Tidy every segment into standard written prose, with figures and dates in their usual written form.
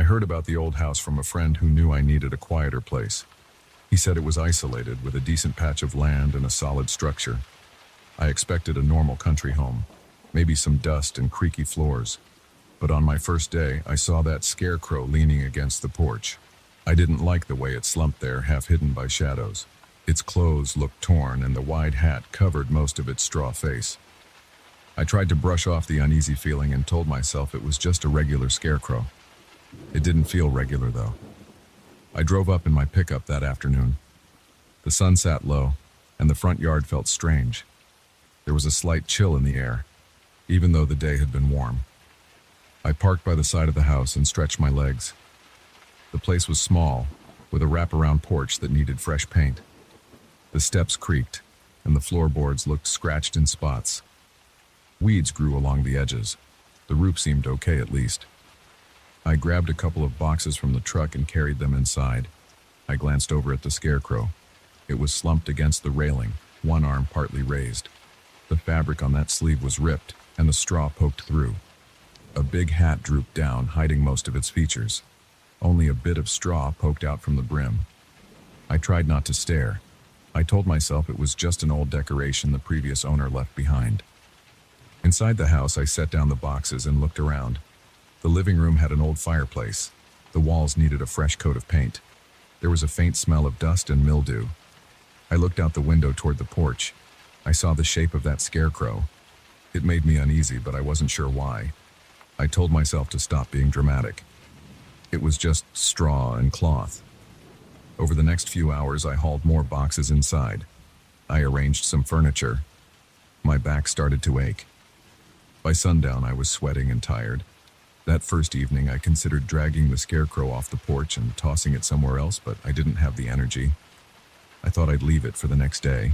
heard about the old house from a friend who knew I needed a quieter place. He said it was isolated with a decent patch of land and a solid structure. I expected a normal country home, maybe some dust and creaky floors. But on my first day, I saw that scarecrow leaning against the porch. I didn't like the way it slumped there, half hidden by shadows. Its clothes looked torn and the wide hat covered most of its straw face. I tried to brush off the uneasy feeling and told myself it was just a regular scarecrow. It didn't feel regular, though. I drove up in my pickup that afternoon. The sun sat low, and the front yard felt strange. There was a slight chill in the air, even though the day had been warm. I parked by the side of the house and stretched my legs. The place was small, with a wraparound porch that needed fresh paint. The steps creaked, and the floorboards looked scratched in spots. Weeds grew along the edges. The roof seemed okay, at least. I grabbed a couple of boxes from the truck and carried them inside. I glanced over at the scarecrow. It was slumped against the railing, one arm partly raised. The fabric on that sleeve was ripped, and the straw poked through. A big hat drooped down, hiding most of its features. Only a bit of straw poked out from the brim. I tried not to stare. I told myself it was just an old decoration the previous owner left behind. Inside the house, I set down the boxes and looked around. The living room had an old fireplace. The walls needed a fresh coat of paint. There was a faint smell of dust and mildew. I looked out the window toward the porch. I saw the shape of that scarecrow. It made me uneasy, but I wasn't sure why. I told myself to stop being dramatic. It was just straw and cloth. Over the next few hours, I hauled more boxes inside. I arranged some furniture. My back started to ache. By sundown, I was sweating and tired. That first evening, I considered dragging the scarecrow off the porch and tossing it somewhere else, but I didn't have the energy. I thought I'd leave it for the next day.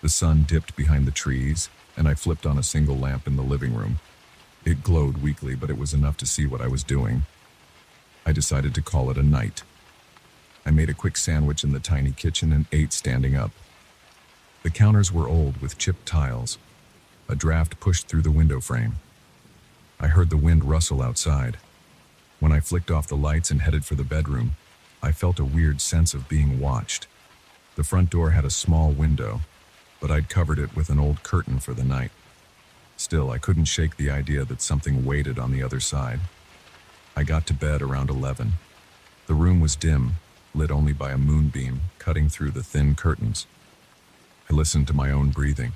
The sun dipped behind the trees, and I flipped on a single lamp in the living room. It glowed weakly, but it was enough to see what I was doing. I decided to call it a night. I made a quick sandwich in the tiny kitchen and ate standing up. The counters were old with chipped tiles. A draft pushed through the window frame. I heard the wind rustle outside. When I flicked off the lights and headed for the bedroom, I felt a weird sense of being watched. The front door had a small window, but I'd covered it with an old curtain for the night. Still, I couldn't shake the idea that something waited on the other side. I got to bed around 11. The room was dim, lit only by a moonbeam cutting through the thin curtains. I listened to my own breathing.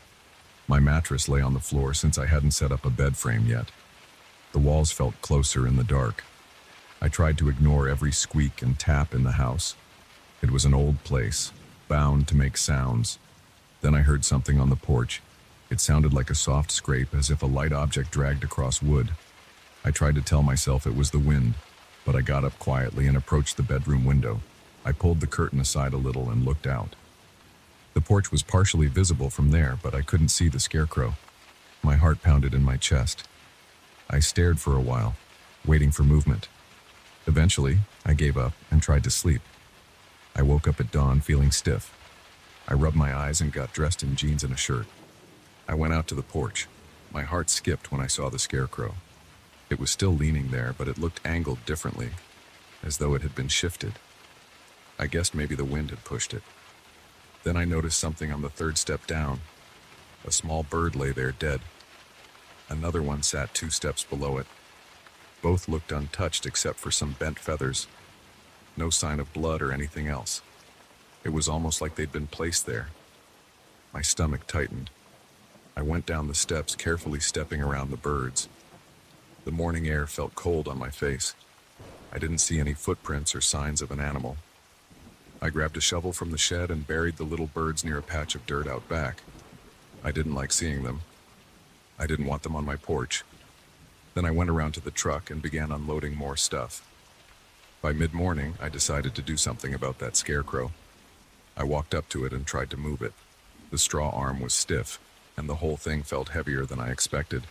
My mattress lay on the floor since I hadn't set up a bed frame yet. The walls felt closer in the dark. I tried to ignore every squeak and tap in the house. It was an old place, bound to make sounds. Then I heard something on the porch. It sounded like a soft scrape, as if a light object dragged across wood. I tried to tell myself it was the wind, but I got up quietly and approached the bedroom window. I pulled the curtain aside a little and looked out. The porch was partially visible from there, but I couldn't see the scarecrow. My heart pounded in my chest. I stared for a while, waiting for movement. Eventually, I gave up and tried to sleep. I woke up at dawn feeling stiff. I rubbed my eyes and got dressed in jeans and a shirt. I went out to the porch. My heart skipped when I saw the scarecrow. It was still leaning there, but it looked angled differently, as though it had been shifted. I guessed maybe the wind had pushed it. Then I noticed something on the third step down. A small bird lay there dead. Another one sat 2 steps below it. Both looked untouched except for some bent feathers. No sign of blood or anything else. It was almost like they'd been placed there. My stomach tightened. I went down the steps, carefully stepping around the birds. The morning air felt cold on my face. I didn't see any footprints or signs of an animal. I grabbed a shovel from the shed and buried the little birds near a patch of dirt out back. I didn't like seeing them. I didn't want them on my porch. Then I went around to the truck and began unloading more stuff. By mid-morning, I decided to do something about that scarecrow. I walked up to it and tried to move it. The straw arm was stiff, and the whole thing felt heavier than I expected.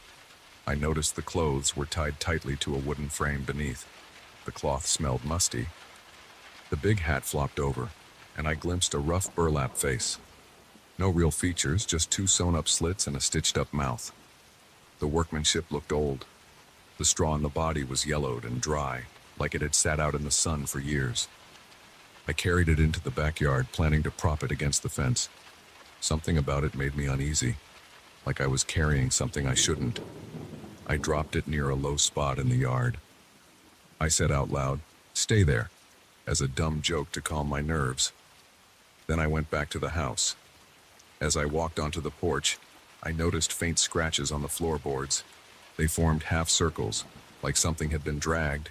I noticed the clothes were tied tightly to a wooden frame beneath. The cloth smelled musty. The big hat flopped over, and I glimpsed a rough burlap face. No real features, just 2 sewn-up slits and a stitched-up mouth. The workmanship looked old. The straw in the body was yellowed and dry. like it had sat out in the sun for years. I carried it into the backyard, planning to prop it against the fence. Something about it made me uneasy, like I was carrying something I shouldn't. I dropped it near a low spot in the yard. I said out loud, "Stay there," as a dumb joke to calm my nerves. Then I went back to the house. As I walked onto the porch, I noticed faint scratches on the floorboards. They formed half circles, like something had been dragged.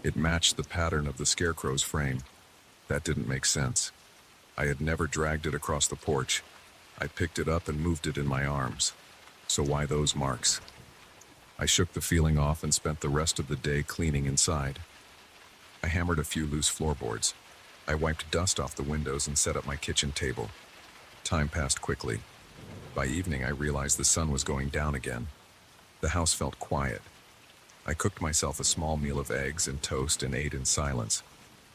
It matched the pattern of the scarecrow's frame. That didn't make sense. I had never dragged it across the porch. I picked it up and moved it in my arms. So why those marks? I shook the feeling off and spent the rest of the day cleaning inside. I hammered a few loose floorboards. I wiped dust off the windows and set up my kitchen table. Time passed quickly. By evening, I realized the sun was going down again. The house felt quiet. I cooked myself a small meal of eggs and toast and ate in silence.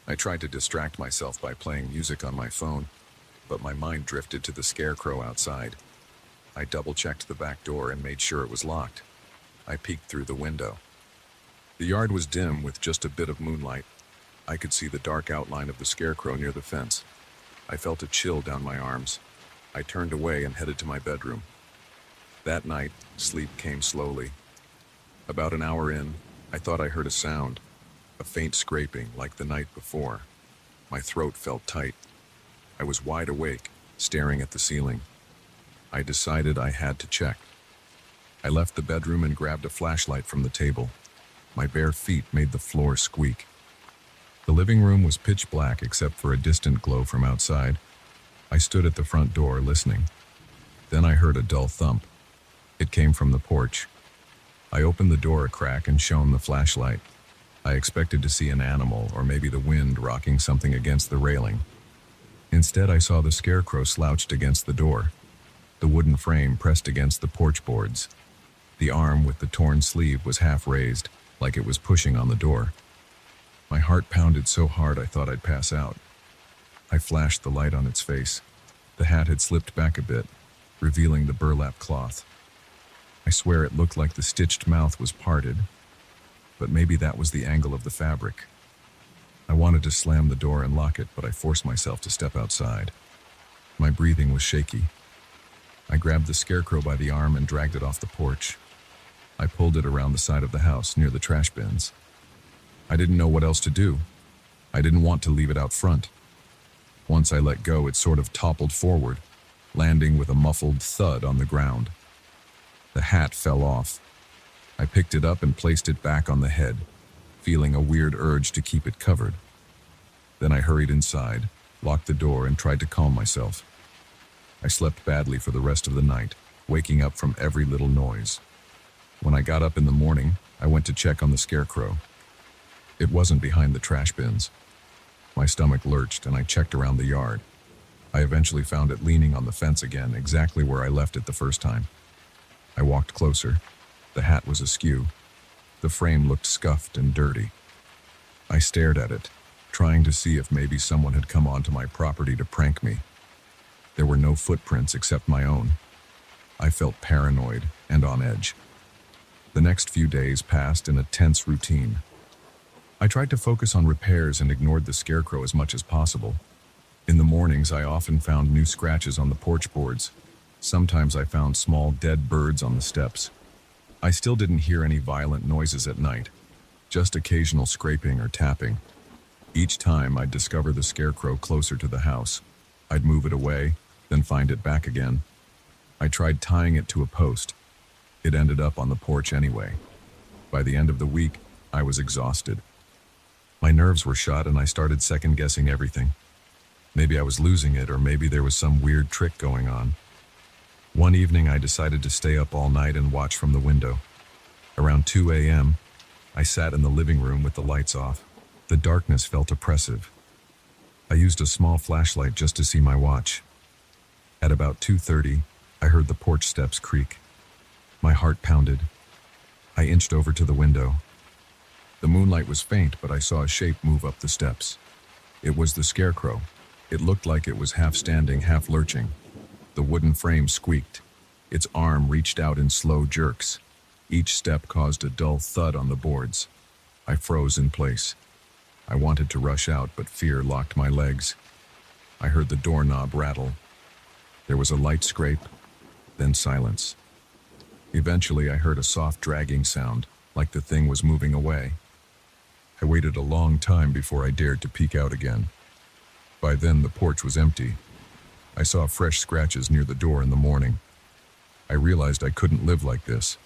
I tried to distract myself by playing music on my phone, but my mind drifted to the scarecrow outside. I double-checked the back door and made sure it was locked. I peeked through the window. The yard was dim with just a bit of moonlight. I could see the dark outline of the scarecrow near the fence. I felt a chill down my arms. I turned away and headed to my bedroom. That night, sleep came slowly. About an hour in, I thought I heard a sound, a faint scraping like the night before. My throat felt tight. I was wide awake, staring at the ceiling. I decided I had to check. I left the bedroom and grabbed a flashlight from the table. My bare feet made the floor squeak. The living room was pitch black except for a distant glow from outside. I stood at the front door listening. Then I heard a dull thump. It came from the porch. I opened the door a crack and shone the flashlight. I expected to see an animal or maybe the wind rocking something against the railing. Instead, I saw the scarecrow slouched against the door, the wooden frame pressed against the porch boards. The arm with the torn sleeve was half raised, like it was pushing on the door. My heart pounded so hard I thought I'd pass out. I flashed the light on its face. The hat had slipped back a bit, revealing the burlap cloth. I swear it looked like the stitched mouth was parted, but maybe that was the angle of the fabric. I wanted to slam the door and lock it, but I forced myself to step outside. My breathing was shaky. I grabbed the scarecrow by the arm and dragged it off the porch. I pulled it around the side of the house near the trash bins. I didn't know what else to do. I didn't want to leave it out front. Once I let go, it sort of toppled forward, landing with a muffled thud on the ground. The hat fell off. I picked it up and placed it back on the head, feeling a weird urge to keep it covered. Then I hurried inside, locked the door, and tried to calm myself. I slept badly for the rest of the night, waking up from every little noise. When I got up in the morning, I went to check on the scarecrow. It wasn't behind the trash bins. My stomach lurched and I checked around the yard. I eventually found it leaning on the fence again, exactly where I left it the first time. I walked closer. The hat was askew. The frame looked scuffed and dirty. I stared at it, trying to see if maybe someone had come onto my property to prank me. There were no footprints except my own. I felt paranoid and on edge. The next few days passed in a tense routine. I tried to focus on repairs and ignored the scarecrow as much as possible. In the mornings, I often found new scratches on the porch boards. Sometimes I found small dead birds on the steps. I still didn't hear any violent noises at night, just occasional scraping or tapping. Each time I'd discover the scarecrow closer to the house. I'd move it away, then find it back again. I tried tying it to a post. It ended up on the porch anyway. By the end of the week, I was exhausted. My nerves were shot and I started second-guessing everything. Maybe I was losing it, or maybe there was some weird trick going on. One evening, I decided to stay up all night and watch from the window. Around 2 a.m., I sat in the living room with the lights off. The darkness felt oppressive. I used a small flashlight just to see my watch. At about 2:30, I heard the porch steps creak. My heart pounded. I inched over to the window. The moonlight was faint, but I saw a shape move up the steps. It was the scarecrow. It looked like it was half standing, half lurching. The wooden frame squeaked. Its arm reached out in slow jerks. Each step caused a dull thud on the boards. I froze in place. I wanted to rush out, but fear locked my legs. I heard the doorknob rattle. There was a light scrape, then silence. Eventually, I heard a soft dragging sound, like the thing was moving away. I waited a long time before I dared to peek out again. By then, the porch was empty. I saw fresh scratches near the door in the morning. I realized I couldn't live like this.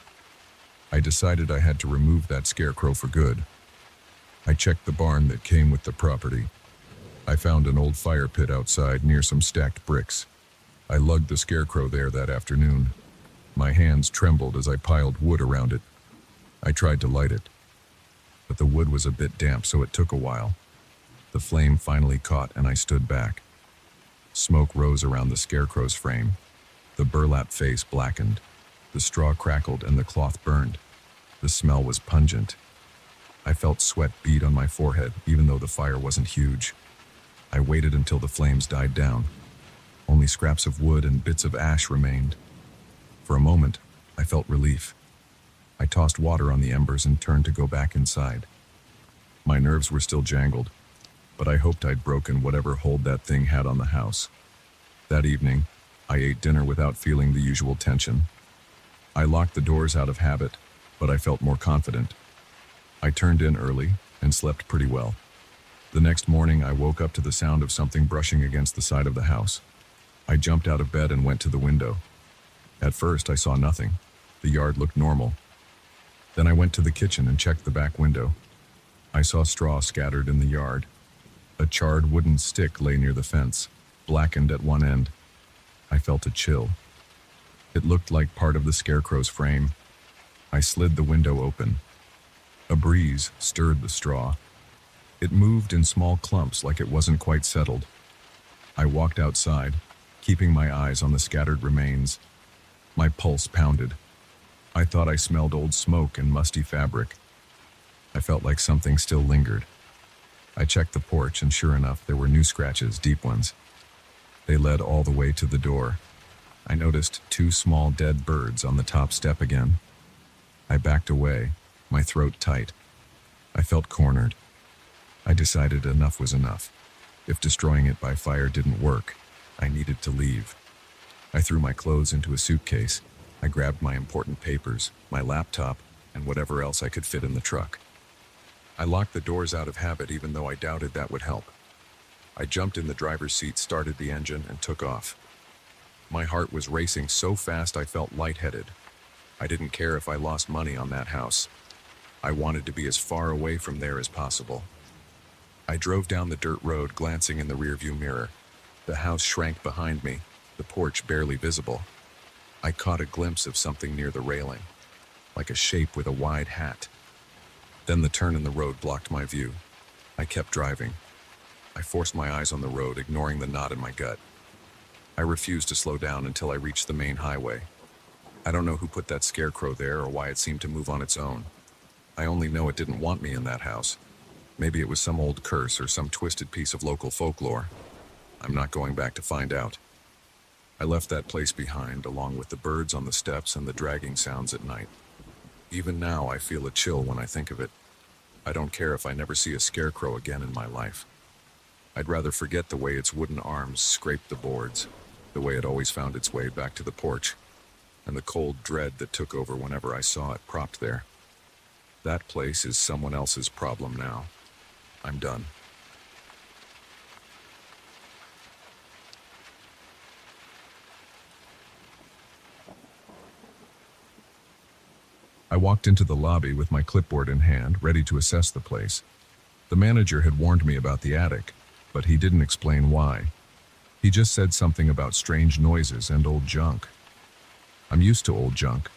I decided I had to remove that scarecrow for good. I checked the barn that came with the property. I found an old fire pit outside near some stacked bricks. I lugged the scarecrow there that afternoon. My hands trembled as I piled wood around it. I tried to light it, but the wood was a bit damp, so it took a while. The flame finally caught and I stood back. Smoke rose around the scarecrow's frame. The burlap face blackened. The straw crackled and the cloth burned. The smell was pungent. I felt sweat bead on my forehead, even though the fire wasn't huge. I waited until the flames died down. Only scraps of wood and bits of ash remained. For a moment, I felt relief. I tossed water on the embers and turned to go back inside. My nerves were still jangled, but I hoped I'd broken whatever hold that thing had on the house. That evening, I ate dinner without feeling the usual tension. I locked the doors out of habit, but I felt more confident. I turned in early and slept pretty well. The next morning, I woke up to the sound of something brushing against the side of the house. I jumped out of bed and went to the window. At first, I saw nothing. The yard looked normal. Then I went to the kitchen and checked the back window. I saw straw scattered in the yard. A charred wooden stick lay near the fence, blackened at one end. I felt a chill. It looked like part of the scarecrow's frame. I slid the window open. A breeze stirred the straw. It moved in small clumps like it wasn't quite settled. I walked outside, keeping my eyes on the scattered remains. My pulse pounded. I thought I smelled old smoke and musty fabric. I felt like something still lingered. I checked the porch, and sure enough, there were new scratches, deep ones. They led all the way to the door. I noticed 2 small dead birds on the top step again. I backed away, my throat tight. I felt cornered. I decided enough was enough. If destroying it by fire didn't work, I needed to leave. I threw my clothes into a suitcase. I grabbed my important papers, my laptop, and whatever else I could fit in the truck. I locked the doors out of habit, even though I doubted that would help. I jumped in the driver's seat, started the engine, and took off. My heart was racing so fast I felt lightheaded. I didn't care if I lost money on that house. I wanted to be as far away from there as possible. I drove down the dirt road, glancing in the rearview mirror. The house shrank behind me, the porch barely visible. I caught a glimpse of something near the railing, like a shape with a wide hat. Then the turn in the road blocked my view. I kept driving. I forced my eyes on the road, ignoring the knot in my gut. I refused to slow down until I reached the main highway. I don't know who put that scarecrow there or why it seemed to move on its own. I only know it didn't want me in that house. Maybe it was some old curse or some twisted piece of local folklore. I'm not going back to find out. I left that place behind, along with the birds on the steps and the dragging sounds at night. Even now, I feel a chill when I think of it. I don't care if I never see a scarecrow again in my life. I'd rather forget the way its wooden arms scraped the boards, the way it always found its way back to the porch, and the cold dread that took over whenever I saw it propped there. That place is someone else's problem now. I'm done. I walked into the lobby with my clipboard in hand, ready to assess the place. The manager had warned me about the attic, but he didn't explain why. He just said something about strange noises and old junk. I'm used to old junk.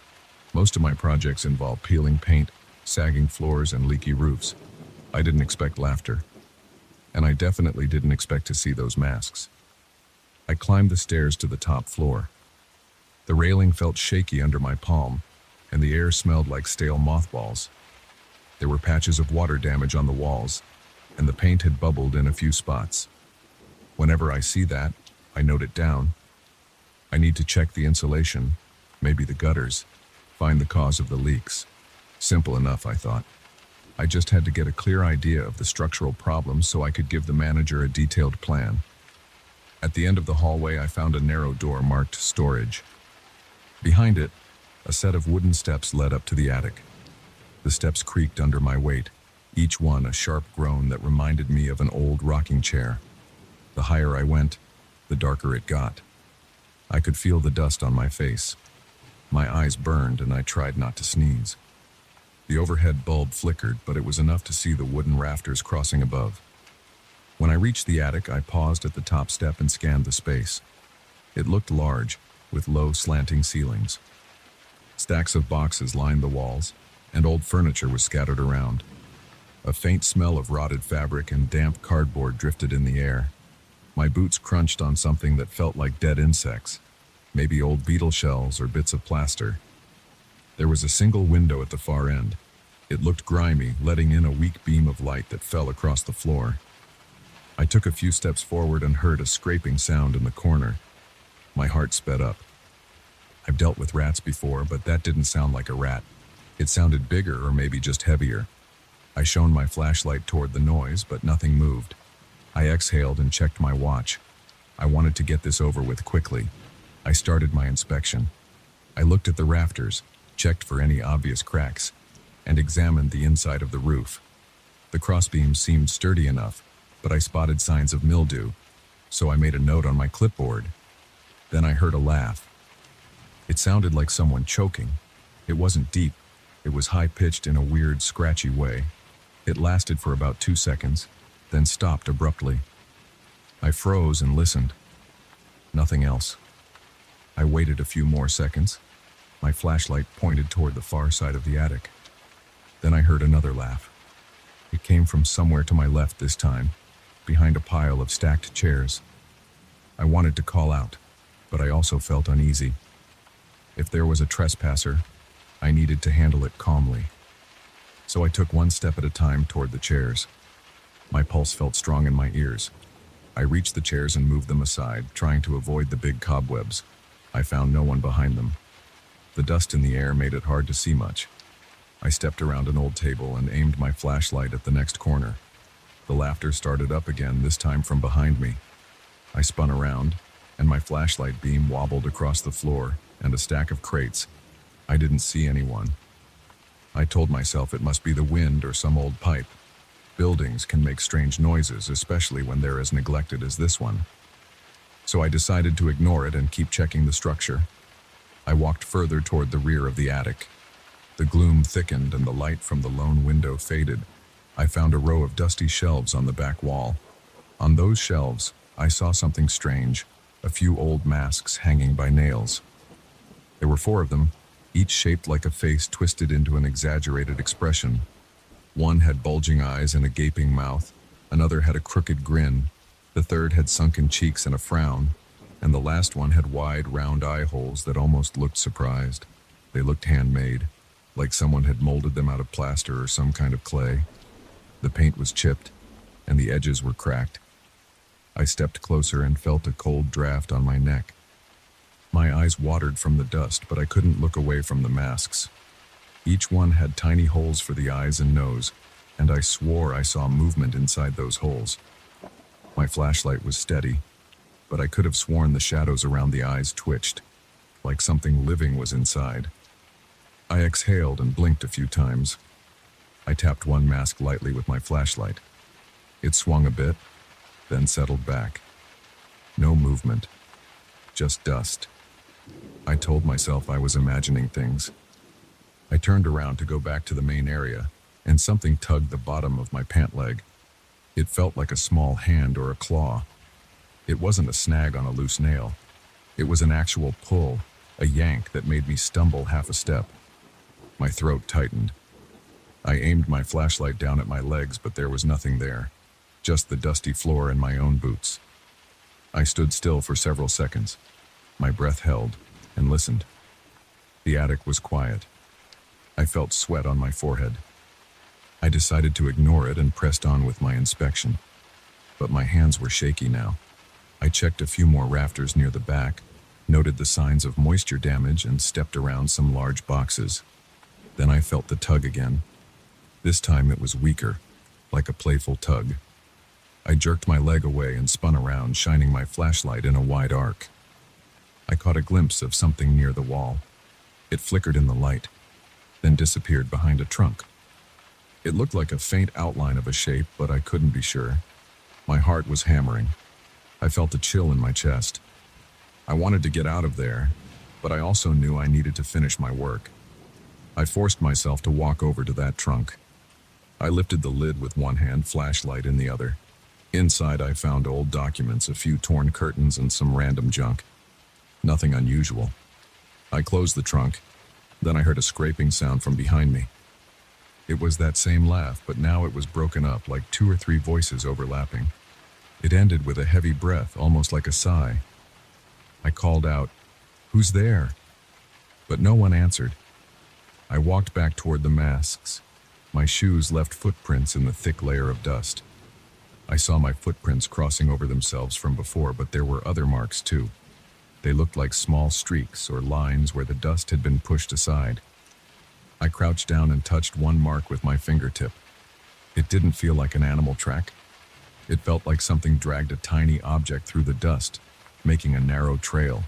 Most of my projects involve peeling paint, sagging floors, and leaky roofs. I didn't expect laughter. And I definitely didn't expect to see those masks. I climbed the stairs to the top floor. The railing felt shaky under my palm, and the air smelled like stale mothballs. There were patches of water damage on the walls, and the paint had bubbled in a few spots. Whenever I see that, I note it down. I need to check the insulation, maybe the gutters, find the cause of the leaks. Simple enough, I thought. I just had to get a clear idea of the structural problems so I could give the manager a detailed plan. At the end of the hallway, I found a narrow door marked storage. Behind it, a set of wooden steps led up to the attic. The steps creaked under my weight, each one a sharp groan that reminded me of an old rocking chair. The higher I went, the darker it got. I could feel the dust on my face. My eyes burned and I tried not to sneeze. The overhead bulb flickered, but it was enough to see the wooden rafters crossing above. When I reached the attic, I paused at the top step and scanned the space. It looked large, with low slanting ceilings. Stacks of boxes lined the walls, and old furniture was scattered around. A faint smell of rotted fabric and damp cardboard drifted in the air. My boots crunched on something that felt like dead insects, maybe old beetle shells or bits of plaster. There was a single window at the far end. It looked grimy, letting in a weak beam of light that fell across the floor. I took a few steps forward and heard a scraping sound in the corner. My heart sped up. I've dealt with rats before, but that didn't sound like a rat. It sounded bigger or maybe just heavier. I shone my flashlight toward the noise, but nothing moved. I exhaled and checked my watch. I wanted to get this over with quickly. I started my inspection. I looked at the rafters, checked for any obvious cracks, and examined the inside of the roof. The crossbeams seemed sturdy enough, but I spotted signs of mildew, so I made a note on my clipboard. Then I heard a laugh. It sounded like someone choking. It wasn't deep. It was high-pitched in a weird, scratchy way. It lasted for about 2 seconds, then stopped abruptly. I froze and listened. Nothing else. I waited a few more seconds. My flashlight pointed toward the far side of the attic. Then I heard another laugh. It came from somewhere to my left this time, behind a pile of stacked chairs. I wanted to call out, but I also felt uneasy. If there was a trespasser, I needed to handle it calmly. So I took one step at a time toward the chairs. My pulse felt strong in my ears. I reached the chairs and moved them aside, trying to avoid the big cobwebs. I found no one behind them. The dust in the air made it hard to see much. I stepped around an old table and aimed my flashlight at the next corner. The laughter started up again, this time from behind me. I spun around, and my flashlight beam wobbled across the floor and a stack of crates. I didn't see anyone. I told myself it must be the wind or some old pipe. Buildings can make strange noises, especially when they're as neglected as this one. So I decided to ignore it and keep checking the structure. I walked further toward the rear of the attic. The gloom thickened and the light from the lone window faded. I found a row of dusty shelves on the back wall. On those shelves, I saw something strange, a few old masks hanging by nails. There were 4 of them, each shaped like a face twisted into an exaggerated expression. One had bulging eyes and a gaping mouth, another had a crooked grin, the third had sunken cheeks and a frown, and the last one had wide, round eye holes that almost looked surprised. They looked handmade, like someone had molded them out of plaster or some kind of clay. The paint was chipped, and the edges were cracked. I stepped closer and felt a cold draft on my neck. My eyes watered from the dust, but I couldn't look away from the masks. Each one had tiny holes for the eyes and nose, and I swore I saw movement inside those holes. My flashlight was steady, but I could have sworn the shadows around the eyes twitched, like something living was inside. I exhaled and blinked a few times. I tapped one mask lightly with my flashlight. It swung a bit, then settled back. No movement, just dust. I told myself I was imagining things. I turned around to go back to the main area, and something tugged the bottom of my pant leg. It felt like a small hand or a claw. It wasn't a snag on a loose nail. It was an actual pull, a yank that made me stumble half a step. My throat tightened. I aimed my flashlight down at my legs, but there was nothing there, just the dusty floor and my own boots. I stood still for several seconds. My breath held, and listened. The attic was quiet. I felt sweat on my forehead. I decided to ignore it and pressed on with my inspection. But my hands were shaky now. I checked a few more rafters near the back, noted the signs of moisture damage, and stepped around some large boxes. Then I felt the tug again. This time it was weaker, like a playful tug. I jerked my leg away and spun around, shining my flashlight in a wide arc. I caught a glimpse of something near the wall. It flickered in the light, then disappeared behind a trunk. It looked like a faint outline of a shape, but I couldn't be sure. My heart was hammering. I felt a chill in my chest. I wanted to get out of there, but I also knew I needed to finish my work. I forced myself to walk over to that trunk. I lifted the lid with one hand, flashlight in the other. Inside, I found old documents, a few torn curtains, and some random junk. Nothing unusual. I closed the trunk. Then I heard a scraping sound from behind me. It was that same laugh, but now it was broken up, like 2 or 3 voices overlapping. It ended with a heavy breath, almost like a sigh. I called out, "Who's there?" But no one answered. I walked back toward the masks. My shoes left footprints in the thick layer of dust. I saw my footprints crossing over themselves from before, but there were other marks too. They looked like small streaks or lines where the dust had been pushed aside. I crouched down and touched one mark with my fingertip. It didn't feel like an animal track. It felt like something dragged a tiny object through the dust, making a narrow trail.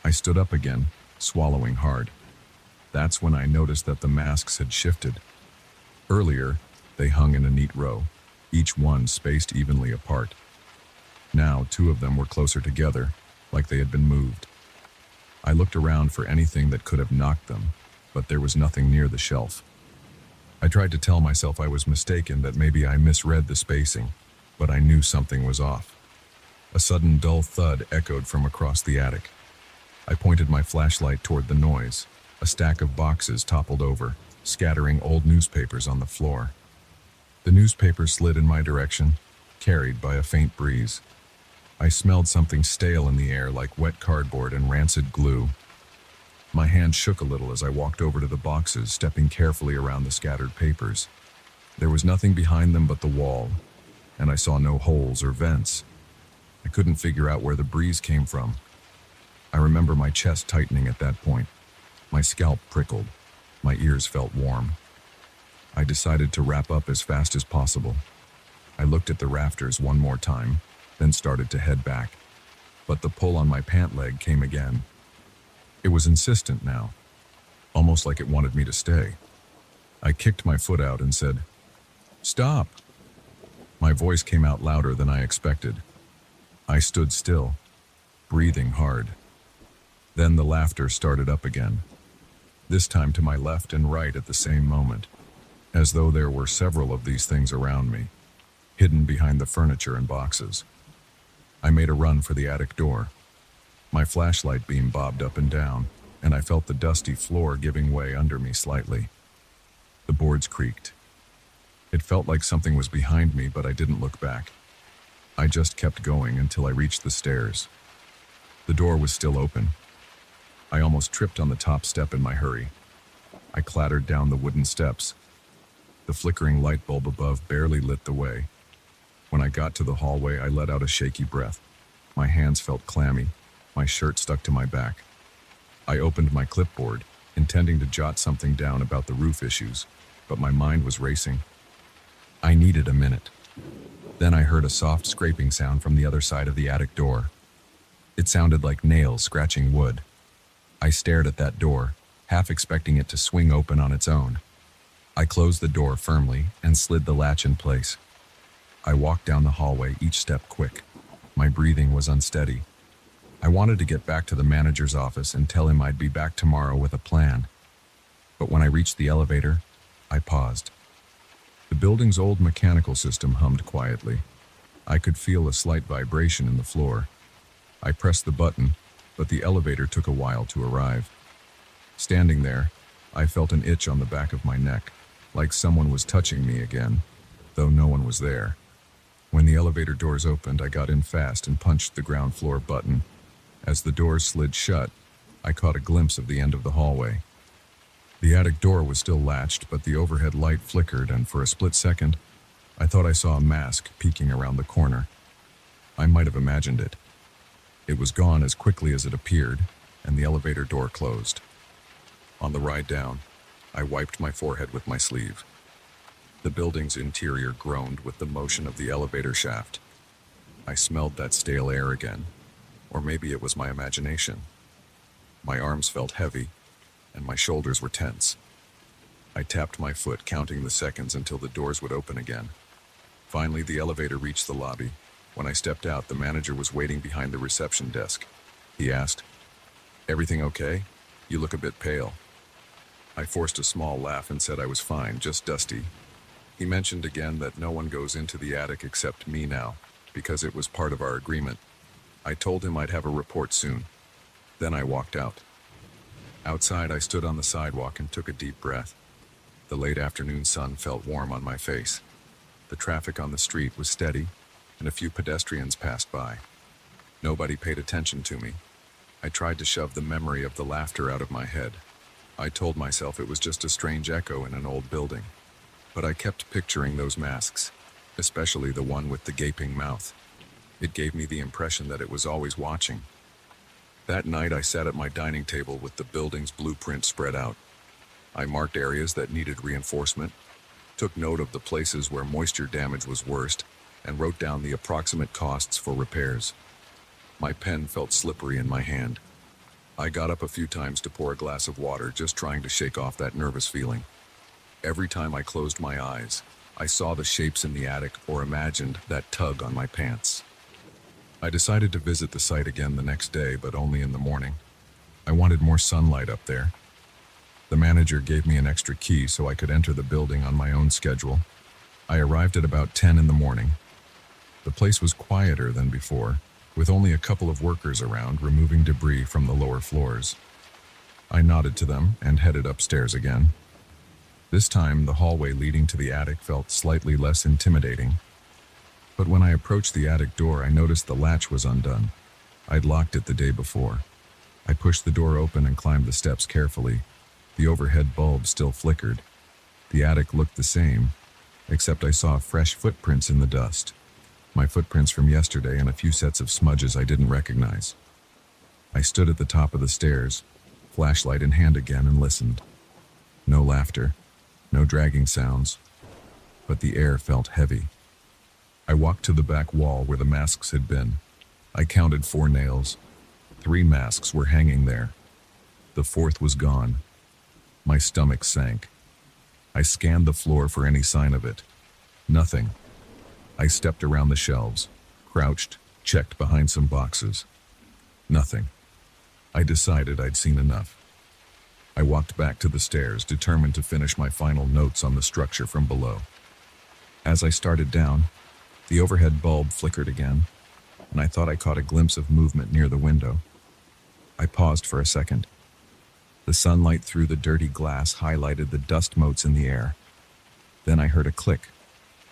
I stood up again, swallowing hard. That's when I noticed that the masks had shifted. Earlier, they hung in a neat row, each one spaced evenly apart. Now, 2 of them were closer together, like they had been moved. I looked around for anything that could have knocked them, but there was nothing near the shelf. I tried to tell myself I was mistaken, that maybe I misread the spacing, but I knew something was off. A sudden dull thud echoed from across the attic. I pointed my flashlight toward the noise. A stack of boxes toppled over, scattering old newspapers on the floor. The newspapers slid in my direction, carried by a faint breeze. I smelled something stale in the air, like wet cardboard and rancid glue. My hand shook a little as I walked over to the boxes, stepping carefully around the scattered papers. There was nothing behind them but the wall, and I saw no holes or vents. I couldn't figure out where the breeze came from. I remember my chest tightening at that point. My scalp prickled. My ears felt warm. I decided to wrap up as fast as possible. I looked at the rafters one more time, then started to head back. But the pull on my pant leg came again. It was insistent now, almost like it wanted me to stay. I kicked my foot out and said, "Stop!" My voice came out louder than I expected. I stood still, breathing hard. Then the laughter started up again, this time to my left and right at the same moment, as though there were several of these things around me, hidden behind the furniture and boxes. I made a run for the attic door. My flashlight beam bobbed up and down, and I felt the dusty floor giving way under me slightly. The boards creaked. It felt like something was behind me, but I didn't look back. I just kept going until I reached the stairs. The door was still open. I almost tripped on the top step in my hurry. I clattered down the wooden steps. The flickering light bulb above barely lit the way. When I got to the hallway, I let out a shaky breath. My hands felt clammy. My shirt stuck to my back. I opened my clipboard, intending to jot something down about the roof issues, but my mind was racing. I needed a minute. Then I heard a soft scraping sound from the other side of the attic door. It sounded like nails scratching wood. I stared at that door, half expecting it to swing open on its own. I closed the door firmly and slid the latch in place. I walked down the hallway, each step quick. My breathing was unsteady. I wanted to get back to the manager's office and tell him I'd be back tomorrow with a plan. But when I reached the elevator, I paused. The building's old mechanical system hummed quietly. I could feel a slight vibration in the floor. I pressed the button, but the elevator took a while to arrive. Standing there, I felt an itch on the back of my neck, like someone was touching me again, though no one was there. When the elevator doors opened, I got in fast and punched the ground floor button. As the doors slid shut, I caught a glimpse of the end of the hallway. The attic door was still latched, but the overhead light flickered, and for a split second, I thought I saw a mask peeking around the corner. I might have imagined it. It was gone as quickly as it appeared, and the elevator door closed. On the ride down, I wiped my forehead with my sleeve. The building's interior groaned with the motion of the elevator shaft. I smelled that stale air again, or maybe it was my imagination. My arms felt heavy, and my shoulders were tense. I tapped my foot, counting the seconds until the doors would open again. Finally, the elevator reached the lobby. When I stepped out, the manager was waiting behind the reception desk. He asked, "Everything okay? You look a bit pale." I forced a small laugh and said I was fine, just dusty. He mentioned again that no one goes into the attic except me now, because it was part of our agreement. I told him I'd have a report soon. Then I walked out. Outside, I stood on the sidewalk and took a deep breath. The late afternoon sun felt warm on my face. The traffic on the street was steady, and a few pedestrians passed by. Nobody paid attention to me. I tried to shove the memory of the laughter out of my head. I told myself it was just a strange echo in an old building. But I kept picturing those masks, especially the one with the gaping mouth. It gave me the impression that it was always watching. That night, I sat at my dining table with the building's blueprint spread out. I marked areas that needed reinforcement, took note of the places where moisture damage was worst, and wrote down the approximate costs for repairs. My pen felt slippery in my hand. I got up a few times to pour a glass of water, just trying to shake off that nervous feeling. Every time I closed my eyes, I saw the shapes in the attic or imagined that tug on my pants. I decided to visit the site again the next day, but only in the morning. I wanted more sunlight up there. The manager gave me an extra key so I could enter the building on my own schedule. I arrived at about 10 in the morning. The place was quieter than before, with only a couple of workers around removing debris from the lower floors. I nodded to them and headed upstairs again. This time, the hallway leading to the attic felt slightly less intimidating. But when I approached the attic door, I noticed the latch was undone. I'd locked it the day before. I pushed the door open and climbed the steps carefully. The overhead bulb still flickered. The attic looked the same, except I saw fresh footprints in the dust. My footprints from yesterday and a few sets of smudges I didn't recognize. I stood at the top of the stairs, flashlight in hand again, and listened. No laughter, no dragging sounds, but the air felt heavy. I walked to the back wall where the masks had been. I counted 4 nails. 3 masks were hanging there. The 4th was gone. My stomach sank. I scanned the floor for any sign of it. Nothing. I stepped around the shelves, crouched, checked behind some boxes. Nothing. I decided I'd seen enough. I walked back to the stairs, determined to finish my final notes on the structure from below. As I started down, the overhead bulb flickered again, and I thought I caught a glimpse of movement near the window. I paused for a second. The sunlight through the dirty glass highlighted the dust motes in the air. Then I heard a click,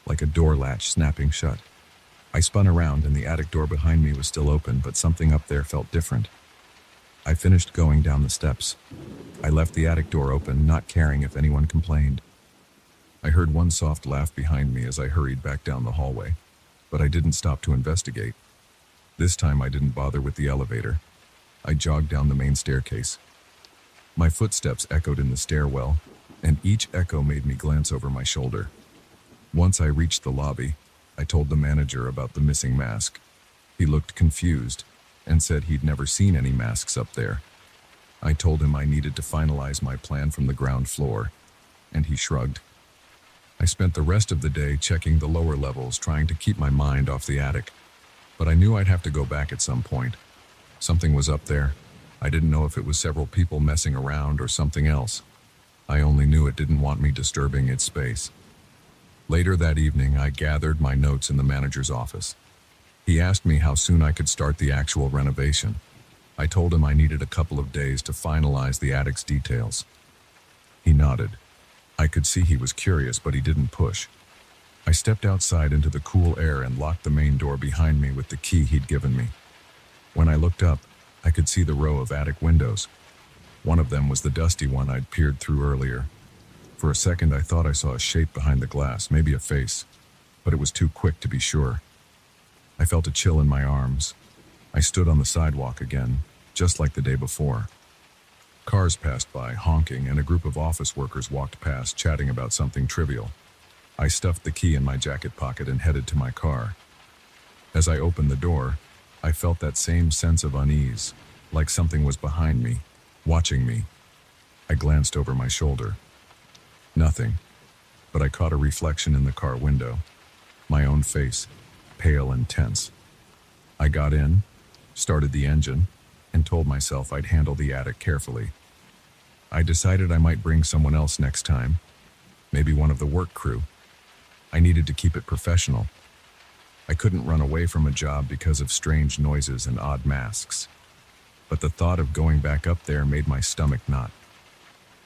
like a door latch snapping shut. I spun around and the attic door behind me was still open, but something up there felt different. I finished going down the steps. I left the attic door open, not caring if anyone complained. I heard one soft laugh behind me as I hurried back down the hallway, but I didn't stop to investigate. This time I didn't bother with the elevator. I jogged down the main staircase. My footsteps echoed in the stairwell, and each echo made me glance over my shoulder. Once I reached the lobby, I told the manager about the missing mask. He looked confused and said he'd never seen any masks up there. I told him I needed to finalize my plan from the ground floor, and he shrugged. I spent the rest of the day checking the lower levels, trying to keep my mind off the attic, but I knew I'd have to go back at some point. Something was up there. I didn't know if it was several people messing around or something else. I only knew it didn't want me disturbing its space. Later that evening, I gathered my notes in the manager's office. He asked me how soon I could start the actual renovation. I told him I needed a couple of days to finalize the attic's details. He nodded. I could see he was curious, but he didn't push. I stepped outside into the cool air and locked the main door behind me with the key he'd given me. When I looked up, I could see the row of attic windows. One of them was the dusty one I'd peered through earlier. For a second, I thought I saw a shape behind the glass, maybe a face, but it was too quick to be sure. I felt a chill in my arms. I stood on the sidewalk again, just like the day before. Cars passed by, honking, and a group of office workers walked past, chatting about something trivial. I stuffed the key in my jacket pocket and headed to my car. As I opened the door, I felt that same sense of unease, like something was behind me, watching me. I glanced over my shoulder. Nothing, but I caught a reflection in the car window. My own face, pale and tense. I got in, started the engine, and told myself I'd handle the attic carefully. I decided I might bring someone else next time, maybe one of the work crew. I needed to keep it professional. I couldn't run away from a job because of strange noises and odd masks. But the thought of going back up there made my stomach knot.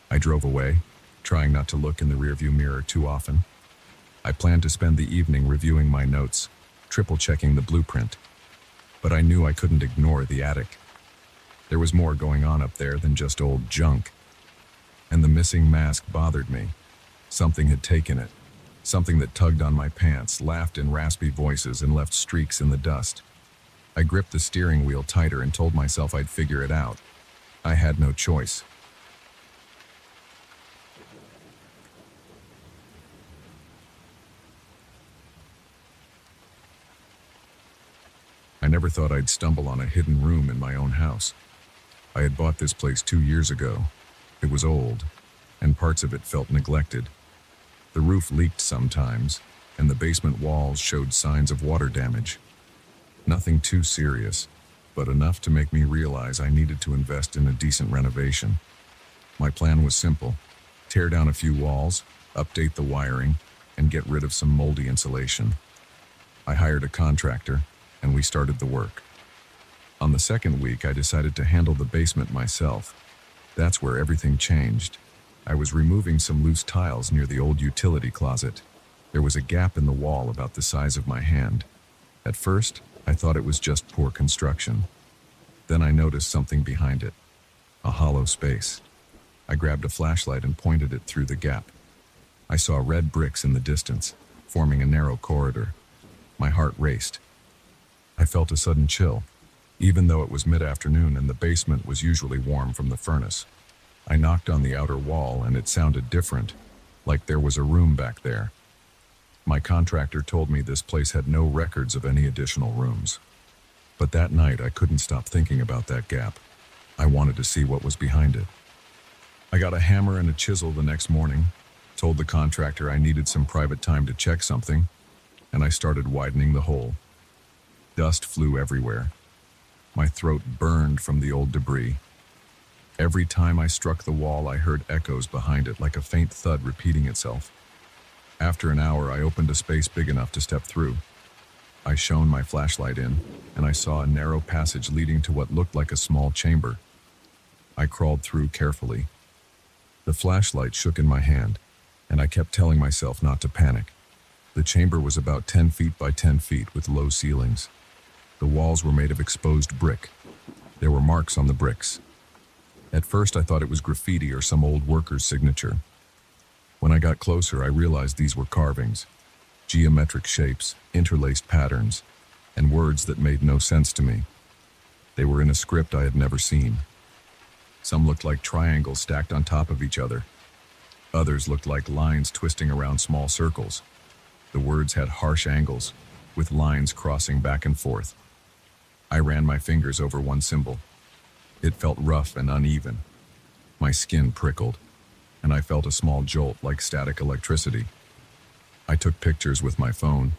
I drove away, trying not to look in the rearview mirror too often. I planned to spend the evening reviewing my notes, triple-checking the blueprint. But I knew I couldn't ignore the attic. There was more going on up there than just old junk. And the missing mask bothered me. Something had taken it. Something that tugged on my pants, laughed in raspy voices, and left streaks in the dust. I gripped the steering wheel tighter and told myself I'd figure it out. I had no choice. I never thought I'd stumble on a hidden room in my own house. I had bought this place 2 years ago. It was old, and parts of it felt neglected. The roof leaked sometimes, and the basement walls showed signs of water damage. Nothing too serious, but enough to make me realize I needed to invest in a decent renovation. My plan was simple: tear down a few walls, update the wiring, and get rid of some moldy insulation. I hired a contractor, and we started the work. On the second week, I decided to handle the basement myself. That's where everything changed. I was removing some loose tiles near the old utility closet. There was a gap in the wall about the size of my hand. At first, I thought it was just poor construction. Then I noticed something behind it, a hollow space. I grabbed a flashlight and pointed it through the gap. I saw red bricks in the distance, forming a narrow corridor. My heart raced. I felt a sudden chill, even though it was mid-afternoon and the basement was usually warm from the furnace. I knocked on the outer wall and it sounded different, like there was a room back there. My contractor told me this place had no records of any additional rooms. But that night I couldn't stop thinking about that gap. I wanted to see what was behind it. I got a hammer and a chisel the next morning, told the contractor I needed some private time to check something, and I started widening the hole. Dust flew everywhere. My throat burned from the old debris. Every time I struck the wall, I heard echoes behind it, like a faint thud repeating itself. After an hour, I opened a space big enough to step through. I shone my flashlight in, and I saw a narrow passage leading to what looked like a small chamber. I crawled through carefully. The flashlight shook in my hand, and I kept telling myself not to panic. The chamber was about 10 feet by 10 feet with low ceilings. The walls were made of exposed brick. There were marks on the bricks. At first, I thought it was graffiti or some old worker's signature. When I got closer, I realized these were carvings, geometric shapes, interlaced patterns, and words that made no sense to me. They were in a script I had never seen. Some looked like triangles stacked on top of each other. Others looked like lines twisting around small circles. The words had harsh angles, with lines crossing back and forth. I ran my fingers over one symbol. It felt rough and uneven. My skin prickled, and I felt a small jolt like static electricity. I took pictures with my phone.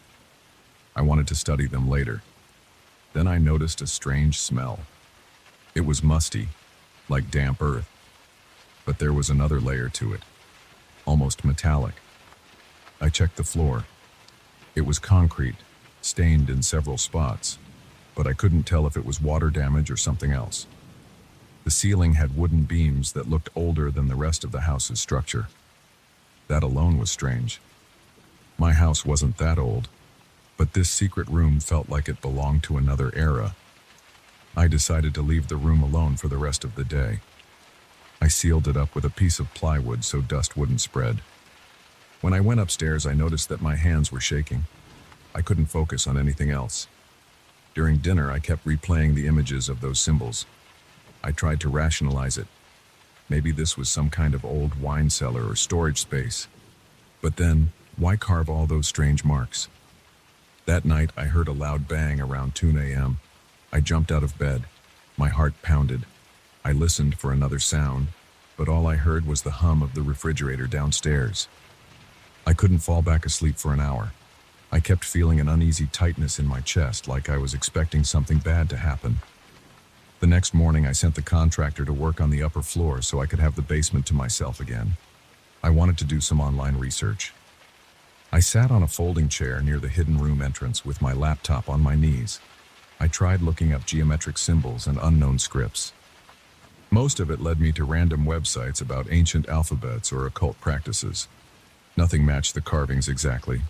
I wanted to study them later. Then I noticed a strange smell. It was musty, like damp earth. But there was another layer to it, almost metallic. I checked the floor. It was concrete, stained in several spots, but I couldn't tell if it was water damage or something else. The ceiling had wooden beams that looked older than the rest of the house's structure. That alone was strange. My house wasn't that old, but this secret room felt like it belonged to another era. I decided to leave the room alone for the rest of the day. I sealed it up with a piece of plywood so dust wouldn't spread. When I went upstairs, I noticed that my hands were shaking. I couldn't focus on anything else. During dinner, I kept replaying the images of those symbols. I tried to rationalize it. Maybe this was some kind of old wine cellar or storage space. But then, Why carve all those strange marks? That night, I heard a loud bang around 2 a.m. I jumped out of bed. My heart pounded. I listened for another sound, but all I heard was the hum of the refrigerator downstairs. I couldn't fall back asleep for an hour. I kept feeling an uneasy tightness in my chest, like I was expecting something bad to happen. The next morning, I sent the contractor to work on the upper floor so I could have the basement to myself again. I wanted to do some online research. I sat on a folding chair near the hidden room entrance with my laptop on my knees. I tried looking up geometric symbols and unknown scripts. Most of it led me to random websites about ancient alphabets or occult practices. Nothing matched the carvings exactly.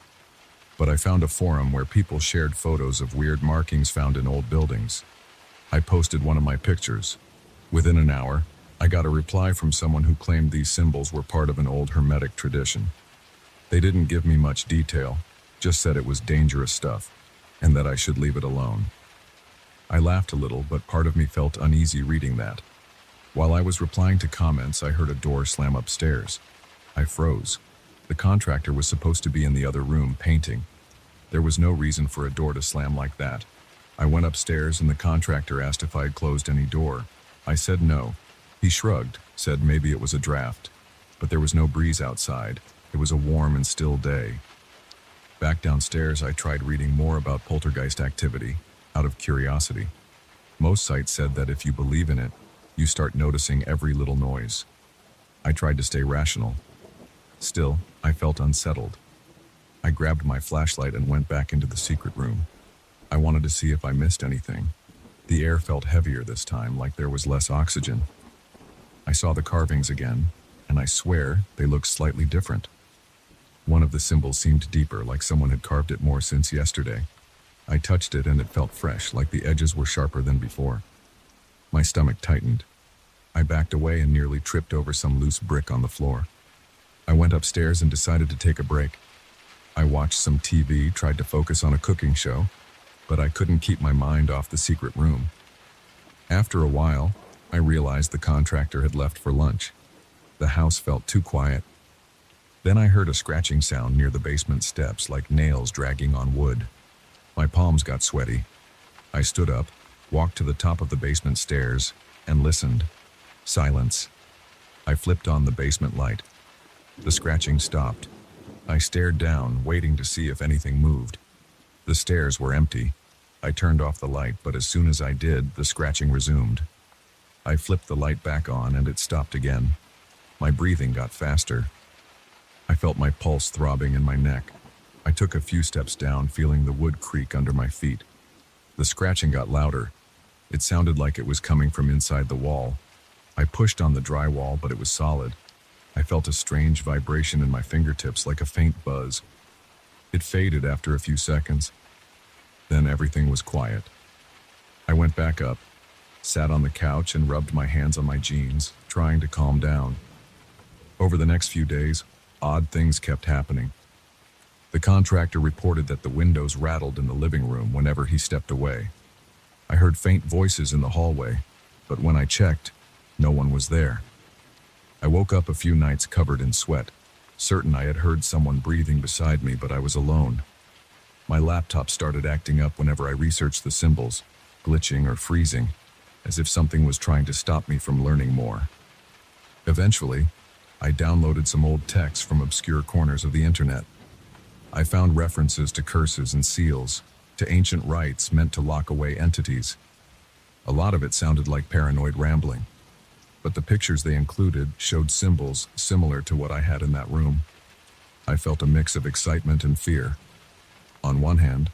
But I found a forum where people shared photos of weird markings found in old buildings. I posted one of my pictures. Within an hour, I got a reply from someone who claimed these symbols were part of an old Hermetic tradition. They didn't give me much detail, just said it was dangerous stuff, and that I should leave it alone. I laughed a little, but part of me felt uneasy reading that. While I was replying to comments, I heard a door slam upstairs. I froze. The contractor was supposed to be in the other room painting. There was no reason for a door to slam like that. I went upstairs and the contractor asked if I had closed any door. I said no. He shrugged, said maybe it was a draft. But there was no breeze outside. It was a warm and still day. Back downstairs, I tried reading more about poltergeist activity, out of curiosity. Most sites said that if you believe in it, you start noticing every little noise. I tried to stay rational. Still, I felt unsettled. I grabbed my flashlight and went back into the secret room. I wanted to see if I missed anything. The air felt heavier this time, like there was less oxygen. I saw the carvings again, and I swear they looked slightly different. One of the symbols seemed deeper, like someone had carved it more since yesterday. I touched it and it felt fresh, like the edges were sharper than before. My stomach tightened. I backed away and nearly tripped over some loose brick on the floor. I went upstairs and decided to take a break. I watched some TV, tried to focus on a cooking show, but I couldn't keep my mind off the secret room. After a while, I realized the contractor had left for lunch. The house felt too quiet. Then I heard a scratching sound near the basement steps, like nails dragging on wood. My palms got sweaty. I stood up, walked to the top of the basement stairs, and listened. Silence. I flipped on the basement light. The scratching stopped. I stared down, waiting to see if anything moved. The stairs were empty. I turned off the light, but as soon as I did, the scratching resumed. I flipped the light back on and it stopped again. My breathing got faster. I felt my pulse throbbing in my neck. I took a few steps down, feeling the wood creak under my feet. The scratching got louder. It sounded like it was coming from inside the wall. I pushed on the drywall, but it was solid. I felt a strange vibration in my fingertips, like a faint buzz. It faded after a few seconds. Then everything was quiet. I went back up, sat on the couch and rubbed my hands on my jeans, trying to calm down. Over the next few days, odd things kept happening. The contractor reported that the windows rattled in the living room whenever he stepped away. I heard faint voices in the hallway, but when I checked, no one was there. I woke up a few nights covered in sweat, certain I had heard someone breathing beside me, but I was alone. My laptop started acting up whenever I researched the symbols, glitching or freezing, as if something was trying to stop me from learning more. Eventually, I downloaded some old texts from obscure corners of the internet. I found references to curses and seals, to ancient rites meant to lock away entities. A lot of it sounded like paranoid rambling, but the pictures they included showed symbols similar to what I had in that room. I felt a mix of excitement and fear. On one hand,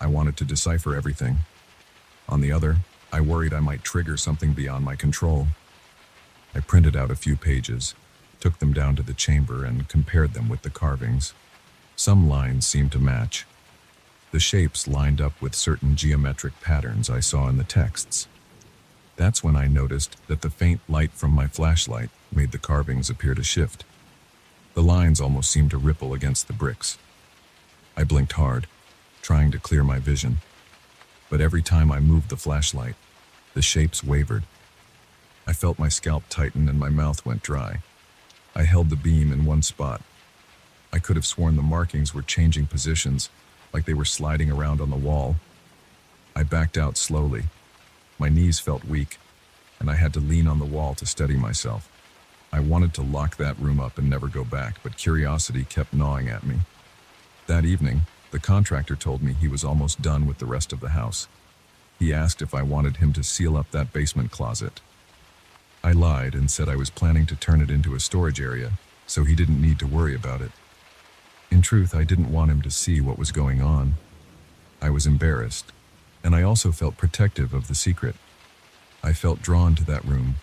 I wanted to decipher everything. On the other, I worried I might trigger something beyond my control. I printed out a few pages, took them down to the chamber and compared them with the carvings. Some lines seemed to match. The shapes lined up with certain geometric patterns I saw in the texts. That's when I noticed that the faint light from my flashlight made the carvings appear to shift. The lines almost seemed to ripple against the bricks. I blinked hard, trying to clear my vision. But every time I moved the flashlight, the shapes wavered. I felt my scalp tighten and my mouth went dry. I held the beam in one spot. I could have sworn the markings were changing positions, like they were sliding around on the wall. I backed out slowly. My knees felt weak, and I had to lean on the wall to steady myself. I wanted to lock that room up and never go back, but curiosity kept gnawing at me. That evening, the contractor told me he was almost done with the rest of the house. He asked if I wanted him to seal up that basement closet. I lied and said I was planning to turn it into a storage area, so he didn't need to worry about it. In truth, I didn't want him to see what was going on. I was embarrassed, and I also felt protective of the secret. I felt drawn to that room,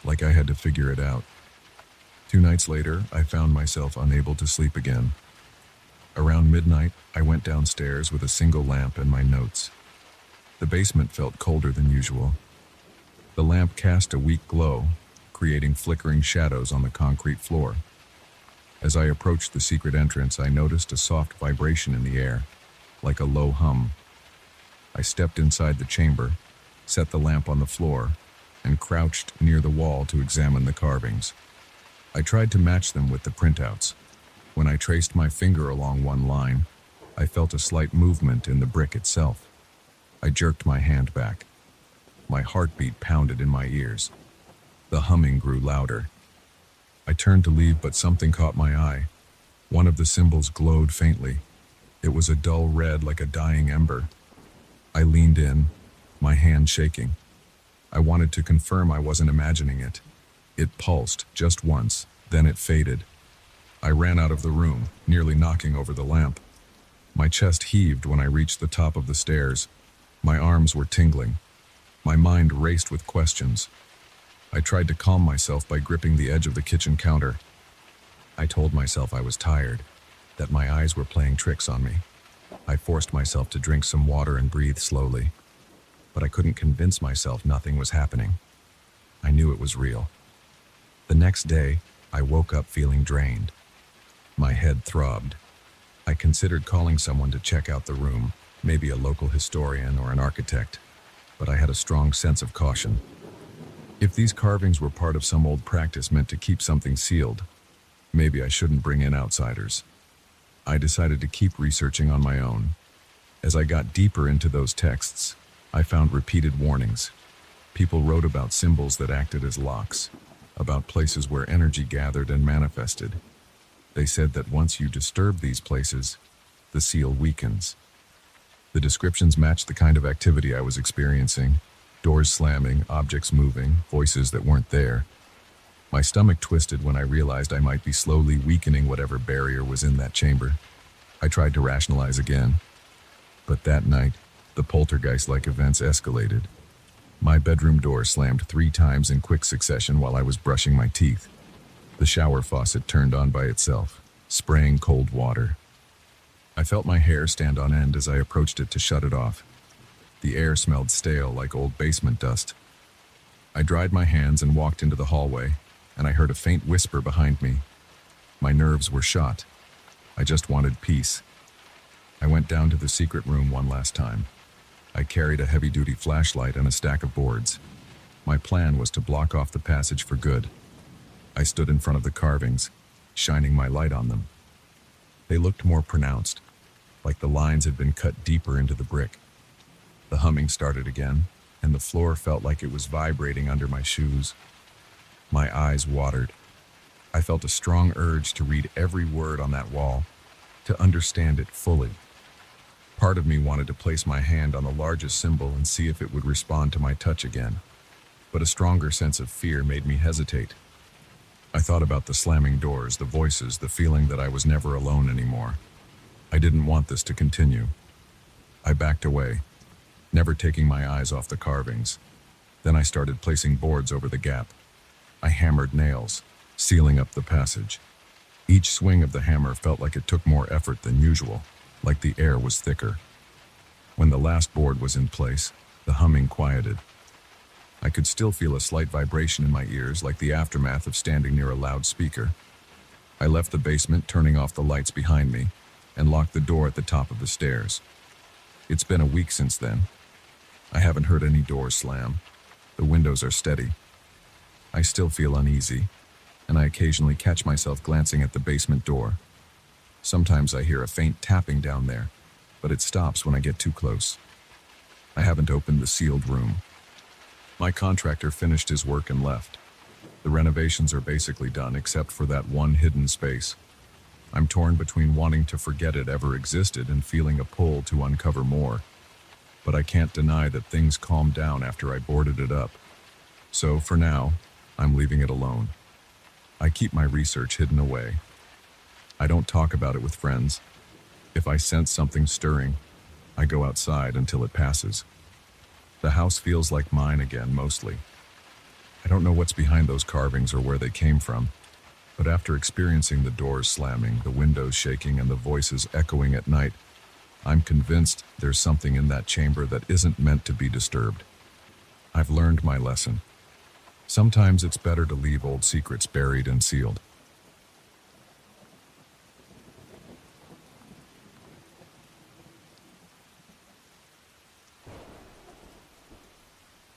like I had to figure it out. 2 nights later, I found myself unable to sleep again. Around midnight, I went downstairs with a single lamp and my notes. The basement felt colder than usual. The lamp cast a weak glow, creating flickering shadows on the concrete floor. As I approached the secret entrance, I noticed a soft vibration in the air, like a low hum. I stepped inside the chamber, set the lamp on the floor, and crouched near the wall to examine the carvings. I tried to match them with the printouts. When I traced my finger along one line, I felt a slight movement in the brick itself. I jerked my hand back. My heartbeat pounded in my ears. The humming grew louder. I turned to leave, but something caught my eye. One of the symbols glowed faintly. It was a dull red like a dying ember. I leaned in, my hand shaking. I wanted to confirm I wasn't imagining it. It pulsed just once, then it faded. I ran out of the room, nearly knocking over the lamp. My chest heaved when I reached the top of the stairs. My arms were tingling. My mind raced with questions. I tried to calm myself by gripping the edge of the kitchen counter. I told myself I was tired, that my eyes were playing tricks on me. I forced myself to drink some water and breathe slowly. But I couldn't convince myself nothing was happening. I knew it was real. The next day, I woke up feeling drained. My head throbbed. I considered calling someone to check out the room, maybe a local historian or an architect, but I had a strong sense of caution. If these carvings were part of some old practice meant to keep something sealed, maybe I shouldn't bring in outsiders. I decided to keep researching on my own. As I got deeper into those texts, I found repeated warnings. People wrote about symbols that acted as locks, about places where energy gathered and manifested. They said that once you disturb these places, the seal weakens. The descriptions matched the kind of activity I was experiencing: doors slamming, objects moving, voices that weren't there. My stomach twisted when I realized I might be slowly weakening whatever barrier was in that chamber. I tried to rationalize again. But that night, the poltergeist-like events escalated. My bedroom door slammed 3 times in quick succession while I was brushing my teeth. The shower faucet turned on by itself, spraying cold water. I felt my hair stand on end as I approached it to shut it off. The air smelled stale like old basement dust. I dried my hands and walked into the hallway, and I heard a faint whisper behind me. My nerves were shot. I just wanted peace. I went down to the secret room one last time. I carried a heavy-duty flashlight and a stack of boards. My plan was to block off the passage for good. I stood in front of the carvings, shining my light on them. They looked more pronounced, like the lines had been cut deeper into the brick. The humming started again, and the floor felt like it was vibrating under my shoes. My eyes watered. I felt a strong urge to read every word on that wall, to understand it fully. Part of me wanted to place my hand on the largest symbol and see if it would respond to my touch again, but a stronger sense of fear made me hesitate. I thought about the slamming doors, the voices, the feeling that I was never alone anymore. I didn't want this to continue. I backed away, never taking my eyes off the carvings. Then I started placing boards over the gap. I hammered nails, sealing up the passage. Each swing of the hammer felt like it took more effort than usual, like the air was thicker. When the last board was in place, the humming quieted. I could still feel a slight vibration in my ears, like the aftermath of standing near a loudspeaker. I left the basement, turning off the lights behind me, and locked the door at the top of the stairs. It's been a week since then. I haven't heard any doors slam. The windows are steady. I still feel uneasy, and I occasionally catch myself glancing at the basement door. Sometimes I hear a faint tapping down there, but it stops when I get too close. I haven't opened the sealed room. My contractor finished his work and left. The renovations are basically done except for that one hidden space. I'm torn between wanting to forget it ever existed and feeling a pull to uncover more. But I can't deny that things calmed down after I boarded it up. So, for now, I'm leaving it alone. I keep my research hidden away. I don't talk about it with friends. If I sense something stirring, I go outside until it passes. The house feels like mine again, mostly. I don't know what's behind those carvings or where they came from, but after experiencing the doors slamming, the windows shaking, and the voices echoing at night, I'm convinced there's something in that chamber that isn't meant to be disturbed. I've learned my lesson. Sometimes it's better to leave old secrets buried and sealed.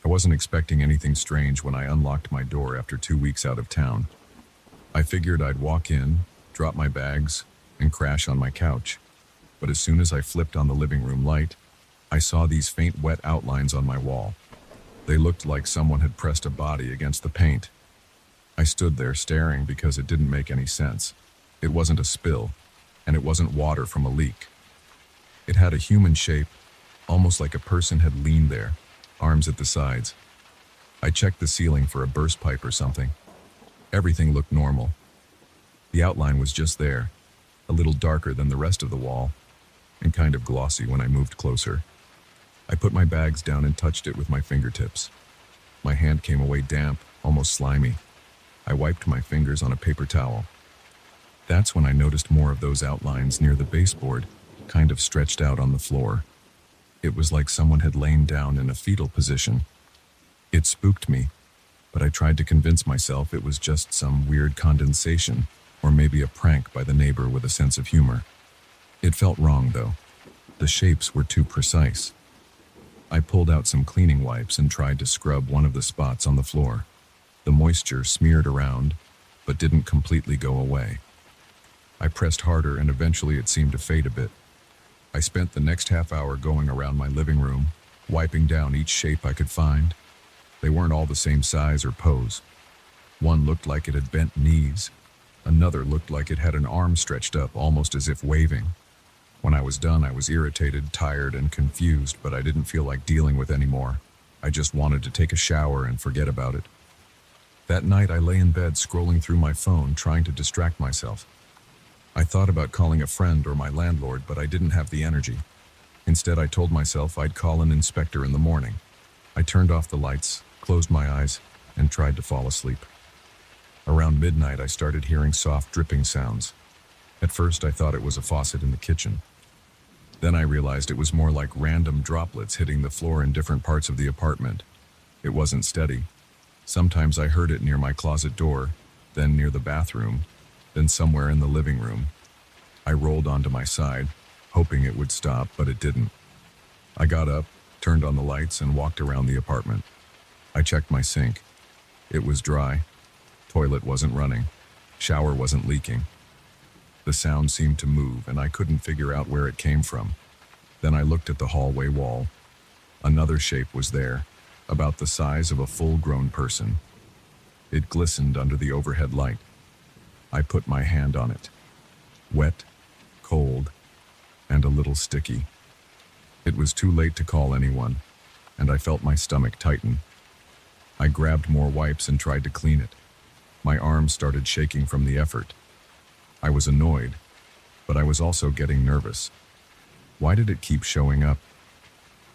I wasn't expecting anything strange when I unlocked my door after 2 weeks out of town. I figured I'd walk in, drop my bags, and crash on my couch. But as soon as I flipped on the living room light, I saw these faint wet outlines on my wall. They looked like someone had pressed a body against the paint. I stood there staring because it didn't make any sense. It wasn't a spill, and it wasn't water from a leak. It had a human shape, almost like a person had leaned there, arms at the sides. I checked the ceiling for a burst pipe or something. Everything looked normal. The outline was just there, a little darker than the rest of the wall, and kind of glossy when I moved closer. I put my bags down and touched it with my fingertips. My hand came away damp, almost slimy. I wiped my fingers on a paper towel. That's when I noticed more of those outlines near the baseboard, kind of stretched out on the floor. It was like someone had lain down in a fetal position. It spooked me, but I tried to convince myself it was just some weird condensation, or maybe a prank by the neighbor with a sense of humor. It felt wrong, though. The shapes were too precise. I pulled out some cleaning wipes and tried to scrub one of the spots on the floor. The moisture smeared around, but didn't completely go away. I pressed harder and eventually it seemed to fade a bit. I spent the next half hour going around my living room, wiping down each shape I could find. They weren't all the same size or pose. One looked like it had bent knees. Another looked like it had an arm stretched up, almost as if waving. When I was done, I was irritated, tired, and confused, but I didn't feel like dealing with any more. I just wanted to take a shower and forget about it. That night, I lay in bed scrolling through my phone, trying to distract myself. I thought about calling a friend or my landlord, but I didn't have the energy. Instead, I told myself I'd call an inspector in the morning. I turned off the lights, closed my eyes, and tried to fall asleep. Around midnight, I started hearing soft dripping sounds. At first, I thought it was a faucet in the kitchen. Then I realized it was more like random droplets hitting the floor in different parts of the apartment. It wasn't steady. Sometimes I heard it near my closet door, then near the bathroom, then somewhere in the living room. I rolled onto my side, hoping it would stop, but it didn't. I got up, turned on the lights, and walked around the apartment. I checked my sink. It was dry. Toilet wasn't running. Shower wasn't leaking. The sound seemed to move, and I couldn't figure out where it came from. Then I looked at the hallway wall. Another shape was there, about the size of a full-grown person. It glistened under the overhead light. I put my hand on it. Wet, cold, and a little sticky. It was too late to call anyone, and I felt my stomach tighten. I grabbed more wipes and tried to clean it. My arms started shaking from the effort. I was annoyed, but I was also getting nervous. Why did it keep showing up?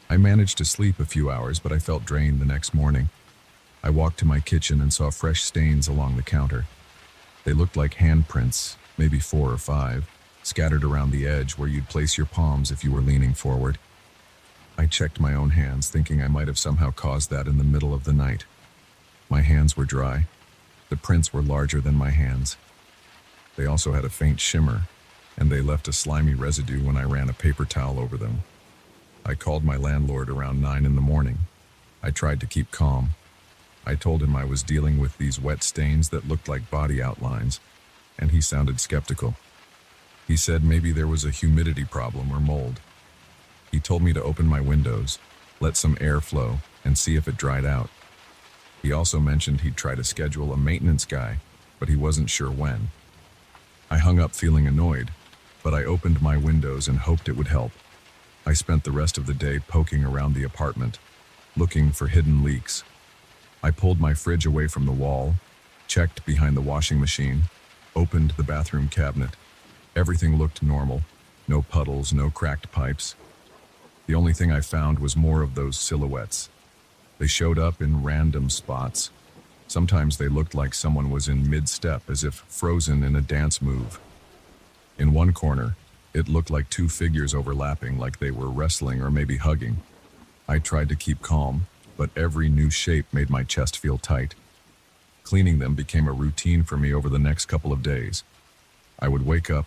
I managed to sleep a few hours, but I felt drained the next morning. I walked to my kitchen and saw fresh stains along the counter. They looked like handprints, maybe 4 or 5, scattered around the edge where you'd place your palms if you were leaning forward. I checked my own hands, thinking I might have somehow caused that in the middle of the night. My hands were dry. The prints were larger than my hands. They also had a faint shimmer, and they left a slimy residue when I ran a paper towel over them. I called my landlord around 9 in the morning. I tried to keep calm. I told him I was dealing with these wet stains that looked like body outlines, and he sounded skeptical. He said maybe there was a humidity problem or mold. He told me to open my windows, let some air flow, and see if it dried out. He also mentioned he'd try to schedule a maintenance guy, but he wasn't sure when. I hung up feeling annoyed, but I opened my windows and hoped it would help. I spent the rest of the day poking around the apartment, looking for hidden leaks. I pulled my fridge away from the wall, checked behind the washing machine, opened the bathroom cabinet. Everything looked normal. No puddles, no cracked pipes. The only thing I found was more of those silhouettes. They showed up in random spots. Sometimes they looked like someone was in mid-step, as if frozen in a dance move. In one corner, it looked like two figures overlapping, like they were wrestling or maybe hugging. I tried to keep calm, but every new shape made my chest feel tight. Cleaning them became a routine for me over the next couple of days. I would wake up,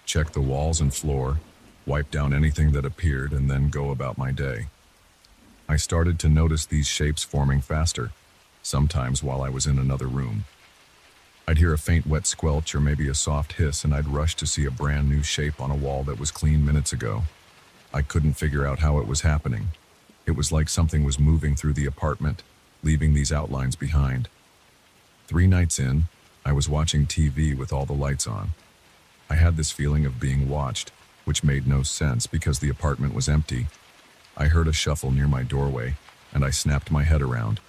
check the walls and floor, wipe down anything that appeared, and then go about my day. I started to notice these shapes forming faster, sometimes while I was in another room. I'd hear a faint wet squelch or maybe a soft hiss, and I'd rush to see a brand new shape on a wall that was clean minutes ago. I couldn't figure out how it was happening. It was like something was moving through the apartment, leaving these outlines behind. 3 nights in, I was watching TV with all the lights on. I had this feeling of being watched, which made no sense because the apartment was empty. I heard a shuffle near my doorway, and I snapped my head around.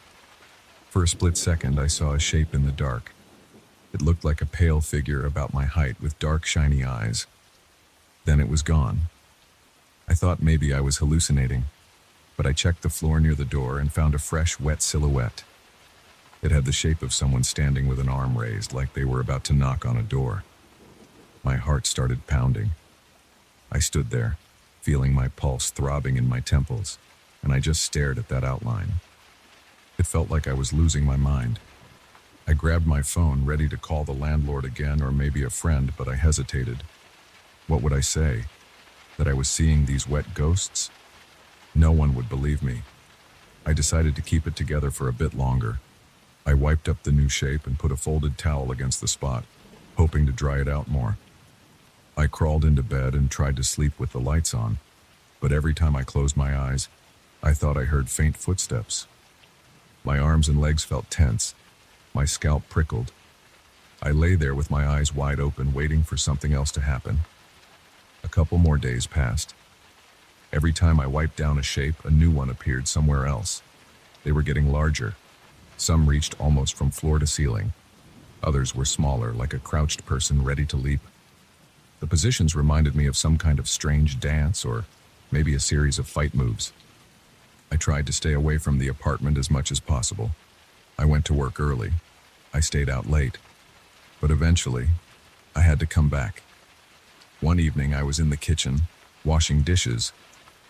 For a split second, I saw a shape in the dark. It looked like a pale figure about my height with dark, shiny eyes. Then it was gone. I thought maybe I was hallucinating, but I checked the floor near the door and found a fresh, wet silhouette. It had the shape of someone standing with an arm raised, like they were about to knock on a door. My heart started pounding. I stood there, feeling my pulse throbbing in my temples, and I just stared at that outline. It felt like I was losing my mind. I grabbed my phone, ready to call the landlord again or maybe a friend, but I hesitated. What would I say? That I was seeing these wet ghosts? No one would believe me. I decided to keep it together for a bit longer. I wiped up the new shape and put a folded towel against the spot, hoping to dry it out more. I crawled into bed and tried to sleep with the lights on, but every time I closed my eyes, I thought I heard faint footsteps. My arms and legs felt tense. My scalp prickled. I lay there with my eyes wide open, waiting for something else to happen. A couple more days passed. Every time I wiped down a shape, a new one appeared somewhere else. They were getting larger. Some reached almost from floor to ceiling. Others were smaller, like a crouched person ready to leap. The positions reminded me of some kind of strange dance or maybe a series of fight moves. I tried to stay away from the apartment as much as possible. I went to work early. I stayed out late. But eventually, I had to come back. One evening, I was in the kitchen, washing dishes,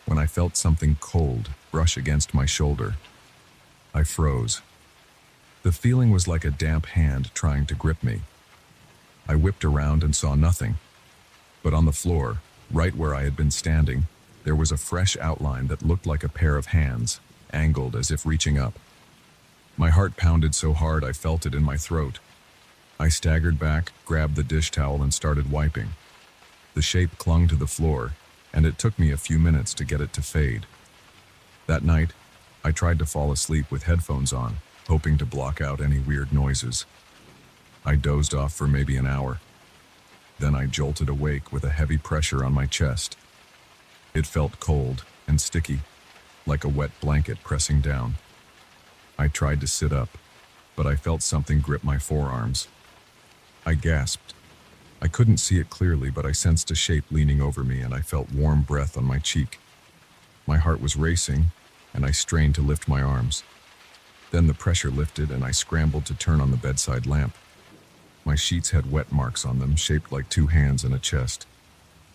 when I felt something cold brush against my shoulder. I froze. The feeling was like a damp hand trying to grip me. I whipped around and saw nothing. But on the floor, right where I had been standing, there was a fresh outline that looked like a pair of hands, angled as if reaching up. My heart pounded so hard I felt it in my throat. I staggered back, grabbed the dish towel, and started wiping. The shape clung to the floor, and it took me a few minutes to get it to fade. That night, I tried to fall asleep with headphones on, hoping to block out any weird noises. I dozed off for maybe an hour. Then I jolted awake with a heavy pressure on my chest. It felt cold and sticky, like a wet blanket pressing down. I tried to sit up, but I felt something grip my forearms. I gasped. I couldn't see it clearly, but I sensed a shape leaning over me, and I felt warm breath on my cheek. My heart was racing, and I strained to lift my arms. Then the pressure lifted, and I scrambled to turn on the bedside lamp. My sheets had wet marks on them, shaped like two hands and a chest.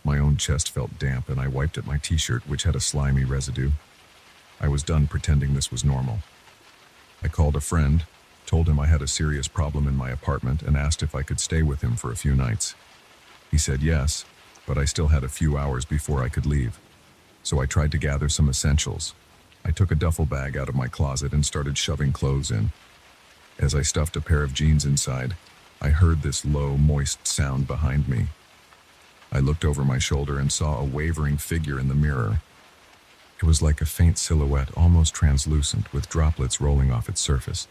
My own chest felt damp, and I wiped at my t-shirt, which had a slimy residue. I was done pretending this was normal. I called a friend, told him I had a serious problem in my apartment, and asked if I could stay with him for a few nights. He said yes, but I still had a few hours before I could leave. So I tried to gather some essentials. I took a duffel bag out of my closet and started shoving clothes in. As I stuffed a pair of jeans inside, I heard this low, moist sound behind me. I looked over my shoulder and saw a wavering figure in the mirror. It was like a faint silhouette, almost translucent, with droplets rolling off its surface.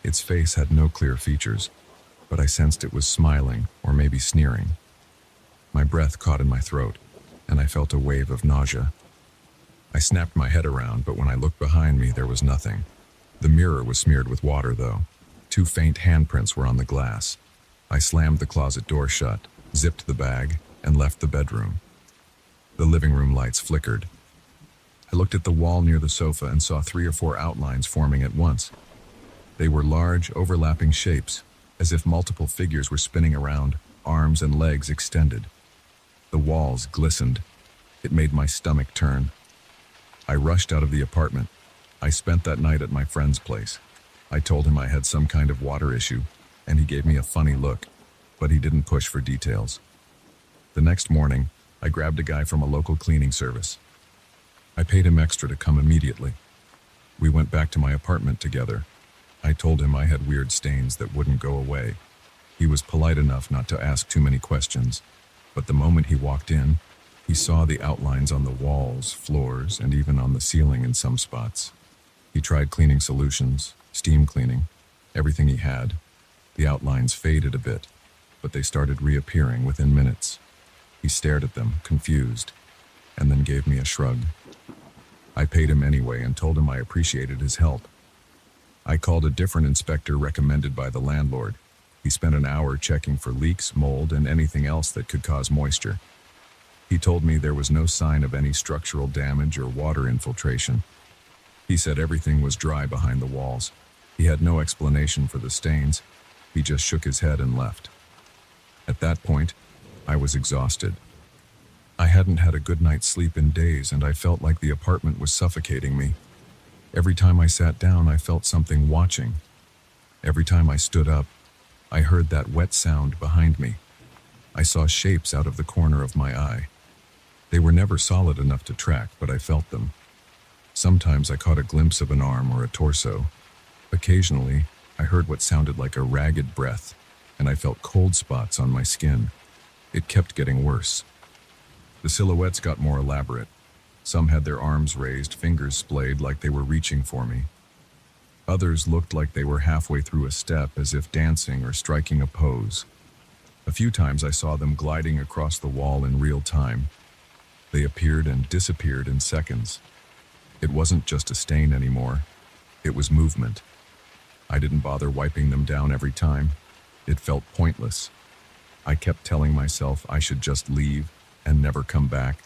Its face had no clear features, but I sensed it was smiling, or maybe sneering. My breath caught in my throat, and I felt a wave of nausea. I snapped my head around, but when I looked behind me, there was nothing. The mirror was smeared with water, though. 2 faint handprints were on the glass. I slammed the closet door shut, zipped the bag, and left the bedroom. The living room lights flickered. I looked at the wall near the sofa and saw 3 or 4 outlines forming at once. They were large, overlapping shapes, as if multiple figures were spinning around, arms and legs extended. The walls glistened. It made my stomach turn. I rushed out of the apartment. I spent that night at my friend's place. I told him I had some kind of water issue, and he gave me a funny look, but he didn't push for details. The next morning, I grabbed a guy from a local cleaning service. I paid him extra to come immediately. We went back to my apartment together. I told him I had weird stains that wouldn't go away. He was polite enough not to ask too many questions, but the moment he walked in, he saw the outlines on the walls, floors, and even on the ceiling in some spots. He tried cleaning solutions, steam cleaning, everything he had. The outlines faded a bit, but they started reappearing within minutes. He stared at them, confused, and then gave me a shrug. I paid him anyway and told him I appreciated his help. I called a different inspector recommended by the landlord. He spent an hour checking for leaks, mold, and anything else that could cause moisture. He told me there was no sign of any structural damage or water infiltration. He said everything was dry behind the walls. He had no explanation for the stains. He just shook his head and left. At that point, I was exhausted. I hadn't had a good night's sleep in days, and I felt like the apartment was suffocating me. Every time I sat down, I felt something watching. Every time I stood up, I heard that wet sound behind me. I saw shapes out of the corner of my eye. They were never solid enough to track, but I felt them. Sometimes I caught a glimpse of an arm or a torso. Occasionally, I heard what sounded like a ragged breath, and I felt cold spots on my skin. It kept getting worse. The silhouettes got more elaborate. Some had their arms raised, fingers splayed like they were reaching for me. Others looked like they were halfway through a step, as if dancing or striking a pose. A few times I saw them gliding across the wall in real time. They appeared and disappeared in seconds. It wasn't just a stain anymore. It was movement. I didn't bother wiping them down every time. It felt pointless. I kept telling myself I should just leave and never come back.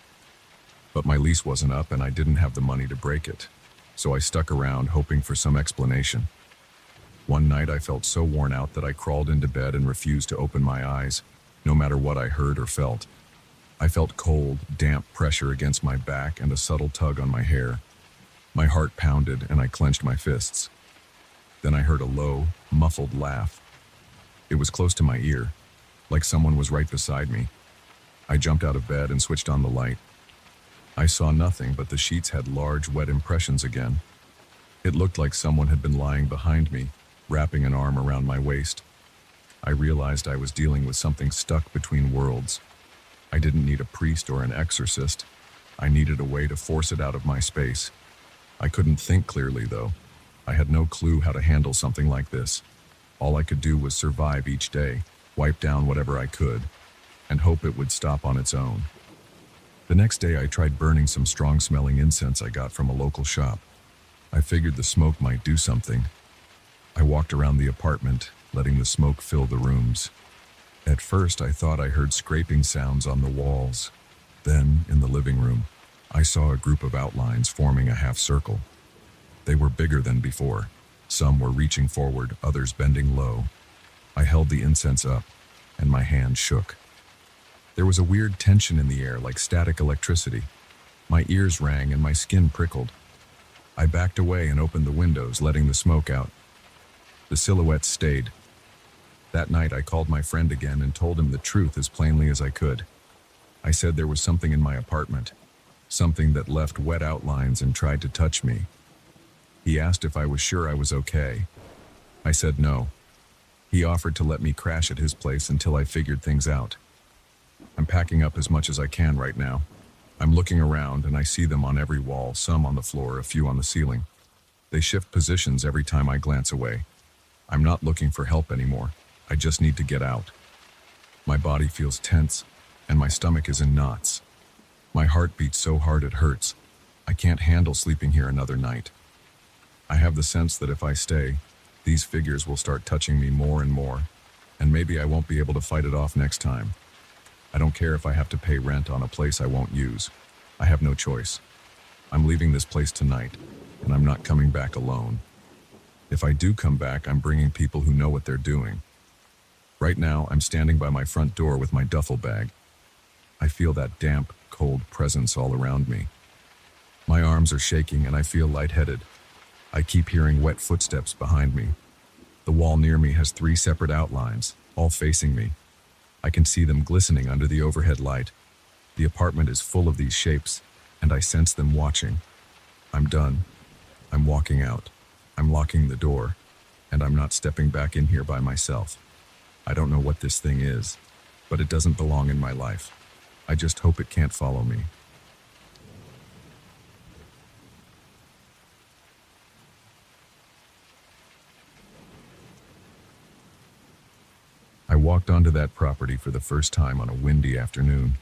But my lease wasn't up and I didn't have the money to break it. So I stuck around hoping for some explanation. One night I felt so worn out that I crawled into bed and refused to open my eyes, no matter what I heard or felt. I felt cold, damp pressure against my back and a subtle tug on my hair. My heart pounded and I clenched my fists. Then I heard a low, muffled laugh. It was close to my ear, like someone was right beside me. I jumped out of bed and switched on the light. I saw nothing, but the sheets had large, wet impressions again. It looked like someone had been lying behind me, wrapping an arm around my waist. I realized I was dealing with something stuck between worlds. I didn't need a priest or an exorcist. I needed a way to force it out of my space. I couldn't think clearly, though. I had no clue how to handle something like this. All I could do was survive each day, wipe down whatever I could, and hope it would stop on its own. The next day I tried burning some strong-smelling incense I got from a local shop. I figured the smoke might do something. I walked around the apartment, letting the smoke fill the rooms. At first I thought I heard scraping sounds on the walls. Then, in the living room, I saw a group of outlines forming a half circle. They were bigger than before. Some were reaching forward, others bending low. I held the incense up, and my hand shook. There was a weird tension in the air, like static electricity. My ears rang and my skin prickled. I backed away and opened the windows, letting the smoke out. The silhouettes stayed. That night I called my friend again and told him the truth as plainly as I could. I said there was something in my apartment, something that left wet outlines and tried to touch me. He asked if I was sure I was okay. I said no. He offered to let me crash at his place until I figured things out. I'm packing up as much as I can right now. I'm looking around and I see them on every wall, some on the floor, a few on the ceiling. They shift positions every time I glance away. I'm not looking for help anymore. I just need to get out. My body feels tense, and my stomach is in knots. My heart beats so hard it hurts. I can't handle sleeping here another night. I have the sense that if I stay, these figures will start touching me more and more, and maybe I won't be able to fight it off next time. I don't care if I have to pay rent on a place I won't use. I have no choice. I'm leaving this place tonight, and I'm not coming back alone. If I do come back, I'm bringing people who know what they're doing. Right now, I'm standing by my front door with my duffel bag. I feel that damp, cold presence all around me. My arms are shaking and I feel lightheaded. I keep hearing wet footsteps behind me. The wall near me has 3 separate outlines, all facing me. I can see them glistening under the overhead light. The apartment is full of these shapes, and I sense them watching. I'm done. I'm walking out. I'm locking the door, and I'm not stepping back in here by myself. I don't know what this thing is, but it doesn't belong in my life. I just hope it can't follow me. I walked onto that property for the first time on a windy afternoon.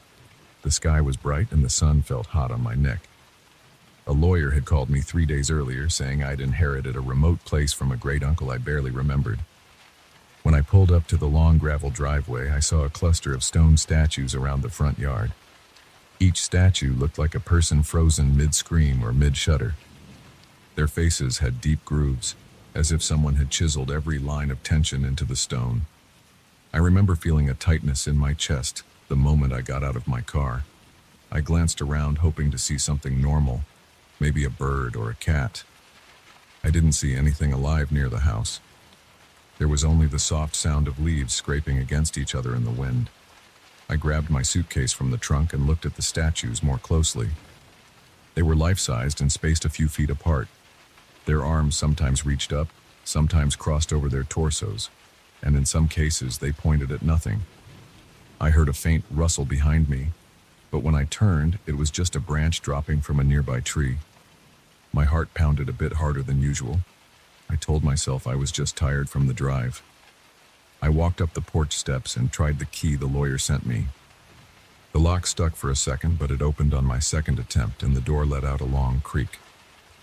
The sky was bright and the sun felt hot on my neck. A lawyer had called me 3 days earlier saying I'd inherited a remote place from a great uncle I barely remembered. When I pulled up to the long gravel driveway, I saw a cluster of stone statues around the front yard. Each statue looked like a person frozen mid-scream or mid-shudder. Their faces had deep grooves, as if someone had chiseled every line of tension into the stone. I remember feeling a tightness in my chest the moment I got out of my car. I glanced around hoping to see something normal, maybe a bird or a cat. I didn't see anything alive near the house. There was only the soft sound of leaves scraping against each other in the wind. I grabbed my suitcase from the trunk and looked at the statues more closely. They were life-sized and spaced a few feet apart. Their arms sometimes reached up, sometimes crossed over their torsos, and in some cases they pointed at nothing. I heard a faint rustle behind me, but when I turned, it was just a branch dropping from a nearby tree. My heart pounded a bit harder than usual. I told myself I was just tired from the drive. I walked up the porch steps and tried the key the lawyer sent me. The lock stuck for a second, but it opened on my second attempt and the door let out a long creak.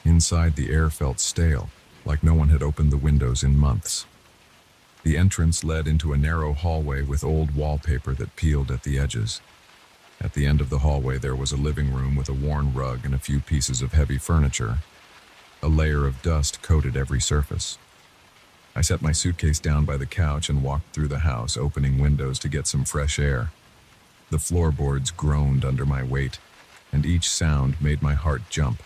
Inside, the air felt stale, like no one had opened the windows in months. The entrance led into a narrow hallway with old wallpaper that peeled at the edges. At the end of the hallway, there was a living room with a worn rug and a few pieces of heavy furniture. A layer of dust coated every surface. I set my suitcase down by the couch and walked through the house, opening windows to get some fresh air. The floorboards groaned under my weight, and each sound made my heart jump.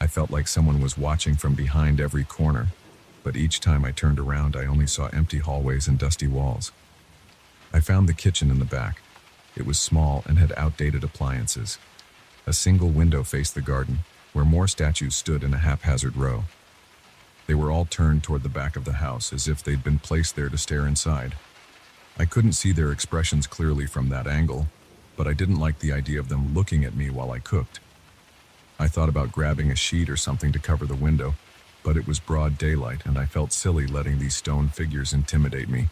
I felt like someone was watching from behind every corner, but each time I turned around, I only saw empty hallways and dusty walls. I found the kitchen in the back. It was small and had outdated appliances. A single window faced the garden, where more statues stood in a haphazard row. They were all turned toward the back of the house, as if they'd been placed there to stare inside. I couldn't see their expressions clearly from that angle, but I didn't like the idea of them looking at me while I cooked. I thought about grabbing a sheet or something to cover the window, but it was broad daylight and I felt silly letting these stone figures intimidate me.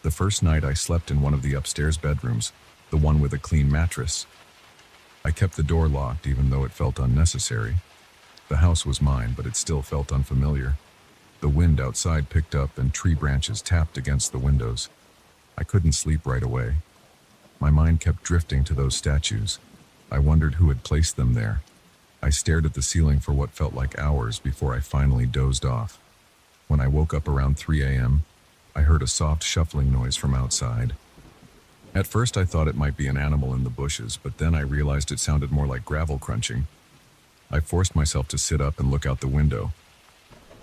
The first night I slept in one of the upstairs bedrooms, the one with a clean mattress. I kept the door locked even though it felt unnecessary. The house was mine, but it still felt unfamiliar. The wind outside picked up and tree branches tapped against the windows. I couldn't sleep right away. My mind kept drifting to those statues. I wondered who had placed them there. I stared at the ceiling for what felt like hours before I finally dozed off. When I woke up around 3 a.m., I heard a soft shuffling noise from outside. At first I thought it might be an animal in the bushes, but then I realized it sounded more like gravel crunching. I forced myself to sit up and look out the window.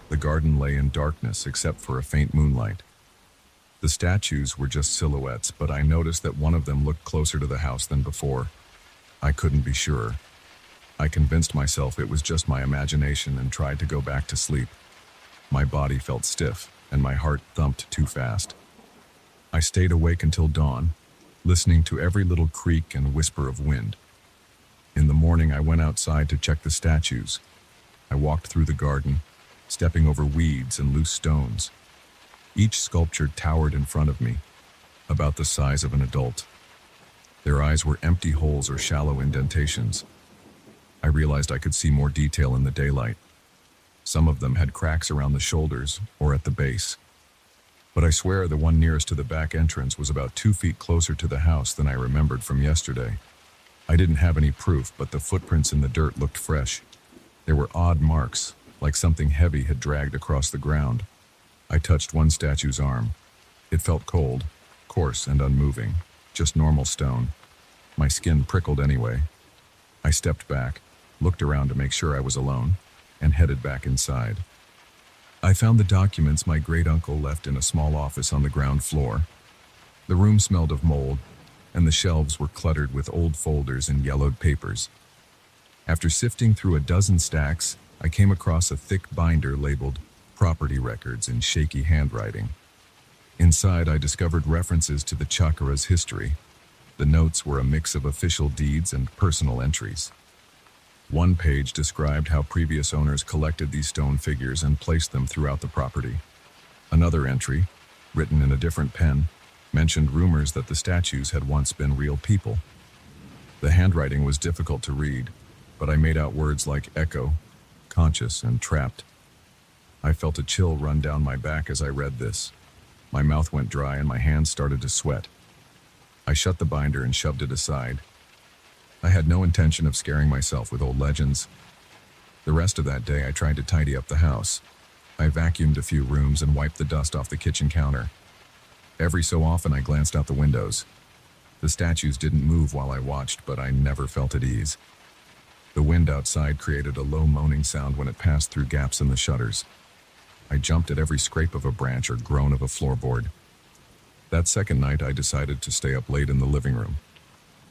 The garden lay in darkness except for a faint moonlight. The statues were just silhouettes, but I noticed that one of them looked closer to the house than before. I couldn't be sure. I convinced myself it was just my imagination and tried to go back to sleep. My body felt stiff, and my heart thumped too fast. I stayed awake until dawn. listening to every little creak and whisper of wind. In the morning, I went outside to check the statues. I walked through the garden, stepping over weeds and loose stones. Each sculpture towered in front of me, about the size of an adult. Their eyes were empty holes or shallow indentations. I realized I could see more detail in the daylight. Some of them had cracks around the shoulders or at the base. But I swear the one nearest to the back entrance was about 2 feet closer to the house than I remembered from yesterday. I didn't have any proof, but the footprints in the dirt looked fresh. There were odd marks, like something heavy had dragged across the ground. I touched one statue's arm. It felt cold, coarse and unmoving, just normal stone. My skin prickled anyway. I stepped back, looked around to make sure I was alone, and headed back inside. I found the documents my great-uncle left in a small office on the ground floor. The room smelled of mold, and the shelves were cluttered with old folders and yellowed papers. After sifting through a dozen stacks, I came across a thick binder labeled Property Records in shaky handwriting. Inside, I discovered references to the chakara's history. The notes were a mix of official deeds and personal entries. One page described how previous owners collected these stone figures and placed them throughout the property. Another entry, written in a different pen, mentioned rumors that the statues had once been real people. The handwriting was difficult to read, but I made out words like echo, conscious, and trapped. I felt a chill run down my back as I read this. My mouth went dry and my hands started to sweat. I shut the binder and shoved it aside. I had no intention of scaring myself with old legends. The rest of that day, I tried to tidy up the house. I vacuumed a few rooms and wiped the dust off the kitchen counter. Every so often, I glanced out the windows. The statues didn't move while I watched, but I never felt at ease. The wind outside created a low moaning sound when it passed through gaps in the shutters. I jumped at every scrape of a branch or groan of a floorboard. That second night, I decided to stay up late in the living room.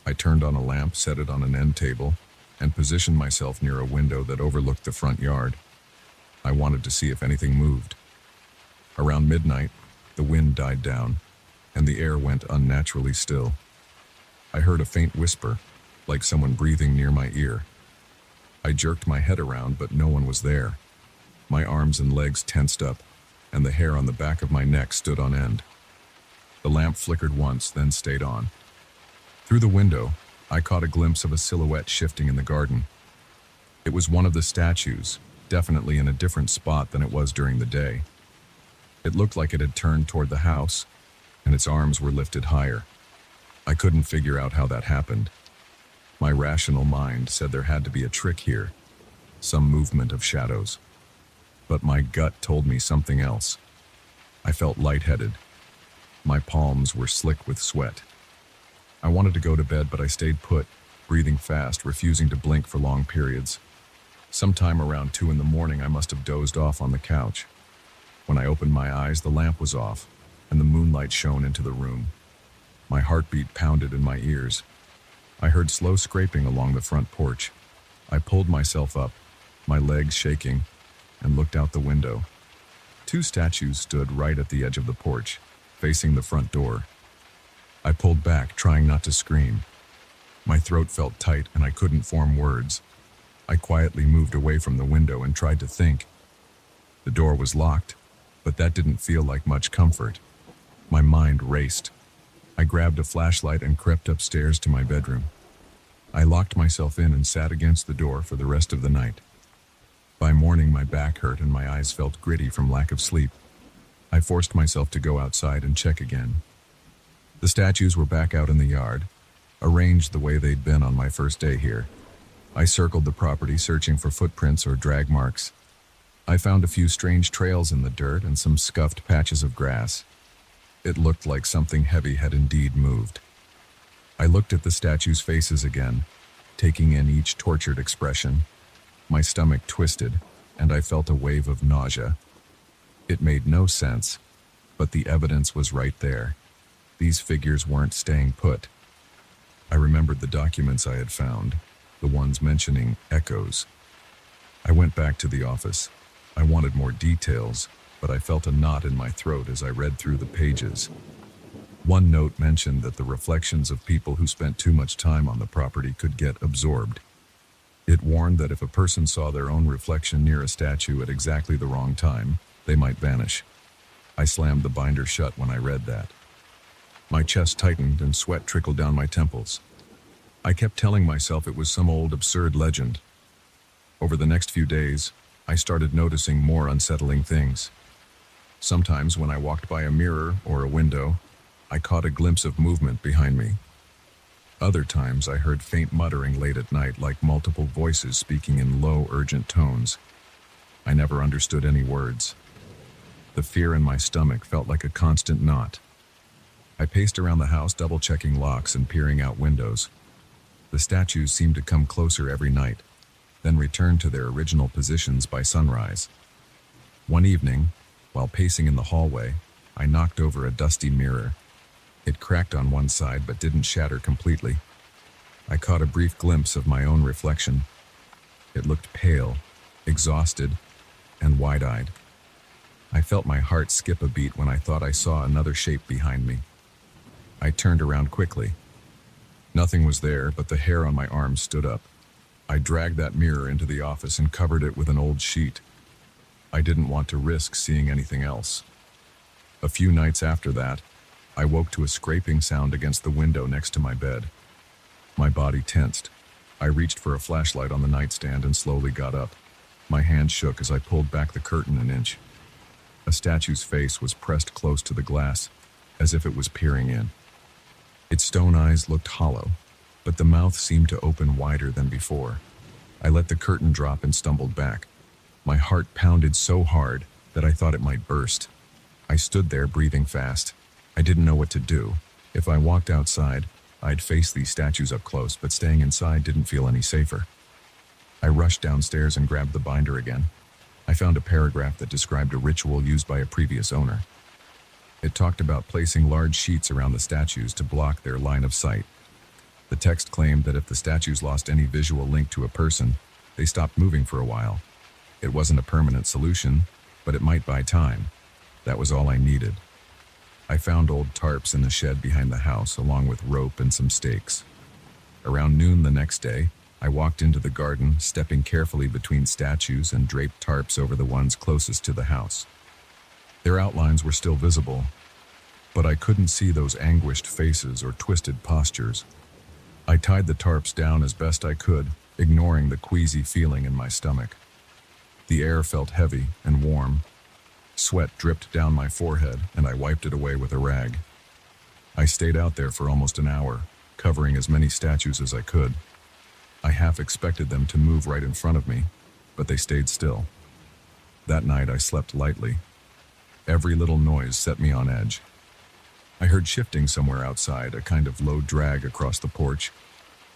I turned on a lamp, set it on an end table, and positioned myself near a window that overlooked the front yard. I wanted to see if anything moved. Around midnight, the wind died down, and the air went unnaturally still. I heard a faint whisper, like someone breathing near my ear. I jerked my head around, but no one was there. My arms and legs tensed up, and the hair on the back of my neck stood on end. The lamp flickered once, then stayed on. Through the window, I caught a glimpse of a silhouette shifting in the garden. It was one of the statues, definitely in a different spot than it was during the day. It looked like it had turned toward the house, and its arms were lifted higher. I couldn't figure out how that happened. My rational mind said there had to be a trick here, some movement of shadows. But my gut told me something else. I felt lightheaded. My palms were slick with sweat. I wanted to go to bed, but I stayed put, breathing fast, refusing to blink for long periods. Sometime around 2 in the morning, I must have dozed off on the couch. When I opened my eyes, the lamp was off, and the moonlight shone into the room. My heartbeat pounded in my ears. I heard slow scraping along the front porch. I pulled myself up, my legs shaking, and looked out the window. 2 statues stood right at the edge of the porch, facing the front door. I pulled back, trying not to scream. My throat felt tight and I couldn't form words. I quietly moved away from the window and tried to think. The door was locked, but that didn't feel like much comfort. My mind raced. I grabbed a flashlight and crept upstairs to my bedroom. I locked myself in and sat against the door for the rest of the night. By morning, my back hurt and my eyes felt gritty from lack of sleep. I forced myself to go outside and check again. The statues were back out in the yard, arranged the way they'd been on my first day here. I circled the property, searching for footprints or drag marks. I found a few strange trails in the dirt and some scuffed patches of grass. It looked like something heavy had indeed moved. I looked at the statues' faces again, taking in each tortured expression. My stomach twisted, and I felt a wave of nausea. It made no sense, but the evidence was right there. These figures weren't staying put. I remembered the documents I had found, the ones mentioning echoes. I went back to the office. I wanted more details, but I felt a knot in my throat as I read through the pages. One note mentioned that the reflections of people who spent too much time on the property could get absorbed. It warned that if a person saw their own reflection near a statue at exactly the wrong time, they might vanish. I slammed the binder shut when I read that. My chest tightened and sweat trickled down my temples. I kept telling myself it was some old absurd legend. Over the next few days, I started noticing more unsettling things. Sometimes when I walked by a mirror or a window, I caught a glimpse of movement behind me. Other times I heard faint muttering late at night, like multiple voices speaking in low, urgent tones. I never understood any words. The fear in my stomach felt like a constant knot. I paced around the house, double-checking locks and peering out windows. The statues seemed to come closer every night, then return to their original positions by sunrise. One evening, while pacing in the hallway, I knocked over a dusty mirror. It cracked on one side but didn't shatter completely. I caught a brief glimpse of my own reflection. It looked pale, exhausted, and wide-eyed. I felt my heart skip a beat when I thought I saw another shape behind me. I turned around quickly. Nothing was there, but the hair on my arms stood up. I dragged that mirror into the office and covered it with an old sheet. I didn't want to risk seeing anything else. A few nights after that, I woke to a scraping sound against the window next to my bed. My body tensed. I reached for a flashlight on the nightstand and slowly got up. My hand shook as I pulled back the curtain an inch. A statue's face was pressed close to the glass, as if it was peering in. Its stone eyes looked hollow, but the mouth seemed to open wider than before. I let the curtain drop and stumbled back. My heart pounded so hard that I thought it might burst. I stood there breathing fast. I didn't know what to do. If I walked outside, I'd face these statues up close, but staying inside didn't feel any safer. I rushed downstairs and grabbed the binder again. I found a paragraph that described a ritual used by a previous owner. It talked about placing large sheets around the statues to block their line of sight. The text claimed that if the statues lost any visual link to a person, they stopped moving for a while. It wasn't a permanent solution, but it might buy time. That was all I needed. I found old tarps in the shed behind the house, along with rope and some stakes. Around noon the next day, I walked into the garden, stepping carefully between statues and draped tarps over the ones closest to the house. Their outlines were still visible, but I couldn't see those anguished faces or twisted postures. I tied the tarps down as best I could, ignoring the queasy feeling in my stomach. The air felt heavy and warm. Sweat dripped down my forehead, and I wiped it away with a rag. I stayed out there for almost an hour, covering as many statues as I could. I half expected them to move right in front of me, but they stayed still. That night I slept lightly. Every little noise set me on edge. I heard shifting somewhere outside, a kind of low drag across the porch.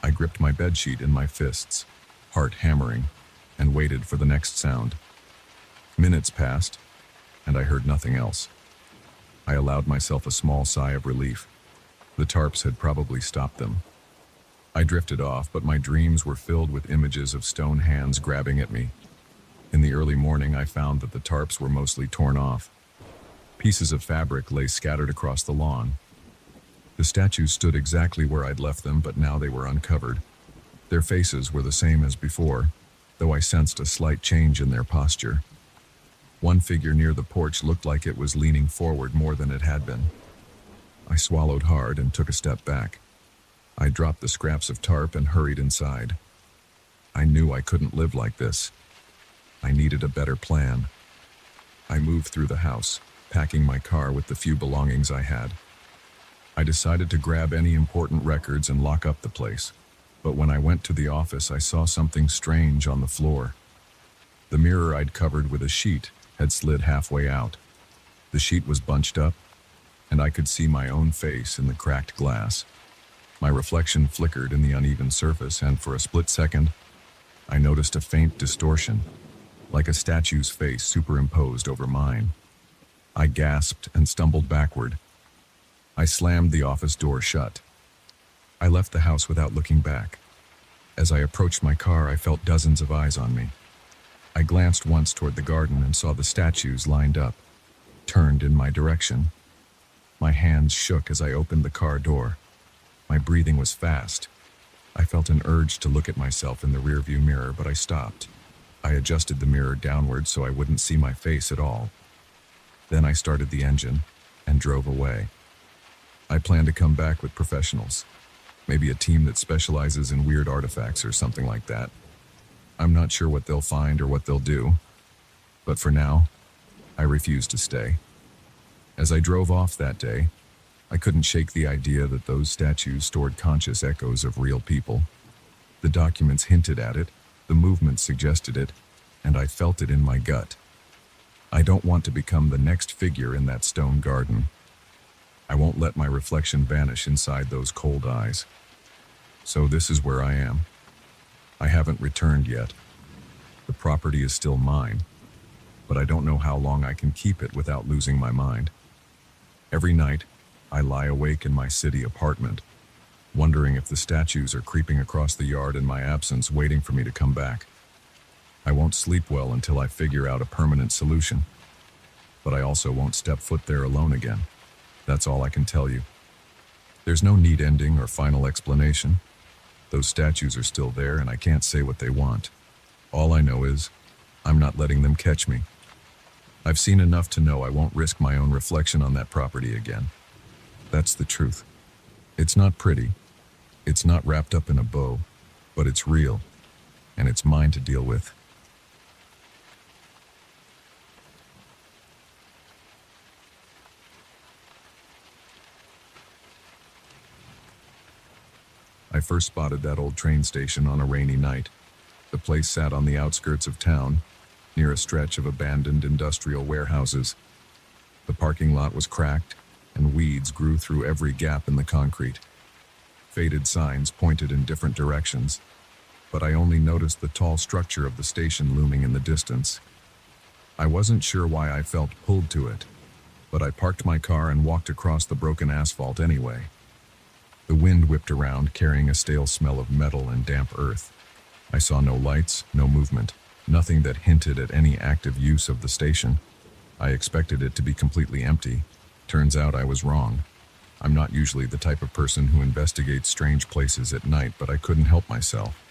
I gripped my bedsheet in my fists, heart hammering, and waited for the next sound. Minutes passed, and I heard nothing else. I allowed myself a small sigh of relief. The tarps had probably stopped them. I drifted off, but my dreams were filled with images of stone hands grabbing at me. In the early morning, I found that the tarps were mostly torn off. Pieces of fabric lay scattered across the lawn. The statues stood exactly where I'd left them, but now they were uncovered. Their faces were the same as before, though I sensed a slight change in their posture. One figure near the porch looked like it was leaning forward more than it had been. I swallowed hard and took a step back. I dropped the scraps of tarp and hurried inside. I knew I couldn't live like this. I needed a better plan. I moved through the house, packing my car with the few belongings I had. I decided to grab any important records and lock up the place. But when I went to the office, I saw something strange on the floor. The mirror I'd covered with a sheet had slid halfway out. The sheet was bunched up, and I could see my own face in the cracked glass. My reflection flickered in the uneven surface, and for a split second, I noticed a faint distortion, like a statue's face superimposed over mine. I gasped and stumbled backward. I slammed the office door shut. I left the house without looking back. As I approached my car, I felt dozens of eyes on me. I glanced once toward the garden and saw the statues lined up, turned in my direction. My hands shook as I opened the car door. My breathing was fast. I felt an urge to look at myself in the rearview mirror, but I stopped. I adjusted the mirror downward so I wouldn't see my face at all. Then I started the engine and drove away. I plan to come back with professionals. Maybe a team that specializes in weird artifacts or something like that. I'm not sure what they'll find or what they'll do, but for now, I refuse to stay. As I drove off that day, I couldn't shake the idea that those statues stored conscious echoes of real people. The documents hinted at it, the movement suggested it, and I felt it in my gut. I don't want to become the next figure in that stone garden. I won't let my reflection vanish inside those cold eyes. So this is where I am. I haven't returned yet. The property is still mine, but I don't know how long I can keep it without losing my mind. Every night, I lie awake in my city apartment, wondering if the statues are creeping across the yard in my absence, waiting for me to come back. I won't sleep well until I figure out a permanent solution, but I also won't step foot there alone again. That's all I can tell you. There's no neat ending or final explanation. Those statues are still there, and I can't say what they want. All I know is, I'm not letting them catch me. I've seen enough to know I won't risk my own reflection on that property again. That's the truth. It's not pretty. It's not wrapped up in a bow, but it's real, and it's mine to deal with. I first spotted that old train station on a rainy night. The place sat on the outskirts of town, near a stretch of abandoned industrial warehouses. The parking lot was cracked, and weeds grew through every gap in the concrete. Faded signs pointed in different directions, but I only noticed the tall structure of the station looming in the distance. I wasn't sure why I felt pulled to it, but I parked my car and walked across the broken asphalt anyway. The wind whipped around, carrying a stale smell of metal and damp earth. I saw no lights, no movement, nothing that hinted at any active use of the station. I expected it to be completely empty. Turns out I was wrong. I'm not usually the type of person who investigates strange places at night, but I couldn't help myself.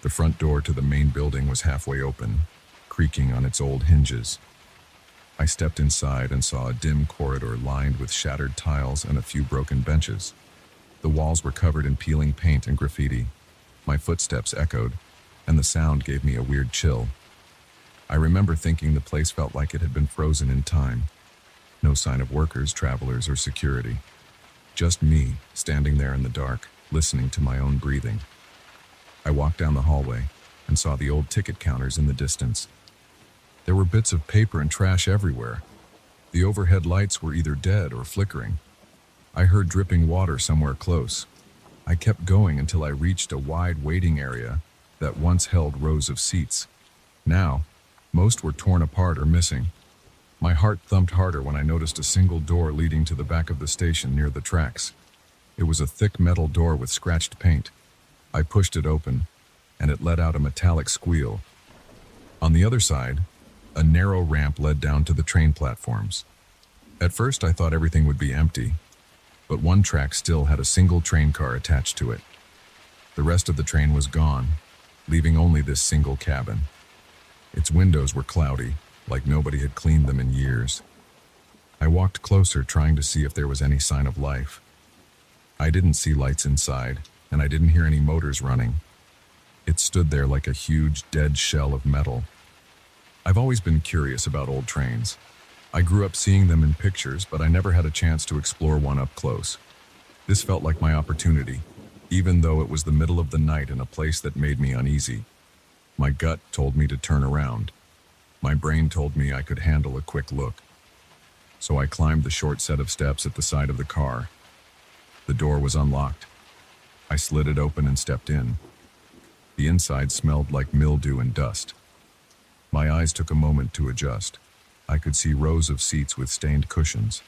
The front door to the main building was halfway open, creaking on its old hinges. I stepped inside and saw a dim corridor lined with shattered tiles and a few broken benches. The walls were covered in peeling paint and graffiti. My footsteps echoed, and the sound gave me a weird chill. I remember thinking the place felt like it had been frozen in time. No sign of workers, travelers, or security. Just me, standing there in the dark, listening to my own breathing. I walked down the hallway and saw the old ticket counters in the distance. There were bits of paper and trash everywhere. The overhead lights were either dead or flickering. I heard dripping water somewhere close. I kept going until I reached a wide waiting area that once held rows of seats. Now, most were torn apart or missing. My heart thumped harder when I noticed a single door leading to the back of the station near the tracks. It was a thick metal door with scratched paint. I pushed it open, and it let out a metallic squeal. On the other side, a narrow ramp led down to the train platforms. At first, I thought everything would be empty, but one track still had a single train car attached to it. The rest of the train was gone, leaving only this single cabin. Its windows were cloudy, like nobody had cleaned them in years. I walked closer, trying to see if there was any sign of life. I didn't see lights inside, and I didn't hear any motors running. It stood there like a huge, dead shell of metal. I've always been curious about old trains. I grew up seeing them in pictures, but I never had a chance to explore one up close. This felt like my opportunity, even though it was the middle of the night in a place that made me uneasy. My gut told me to turn around. My brain told me I could handle a quick look. So I climbed the short set of steps at the side of the car. The door was unlocked. I slid it open and stepped in. The inside smelled like mildew and dust. My eyes took a moment to adjust. I could see rows of seats with stained cushions.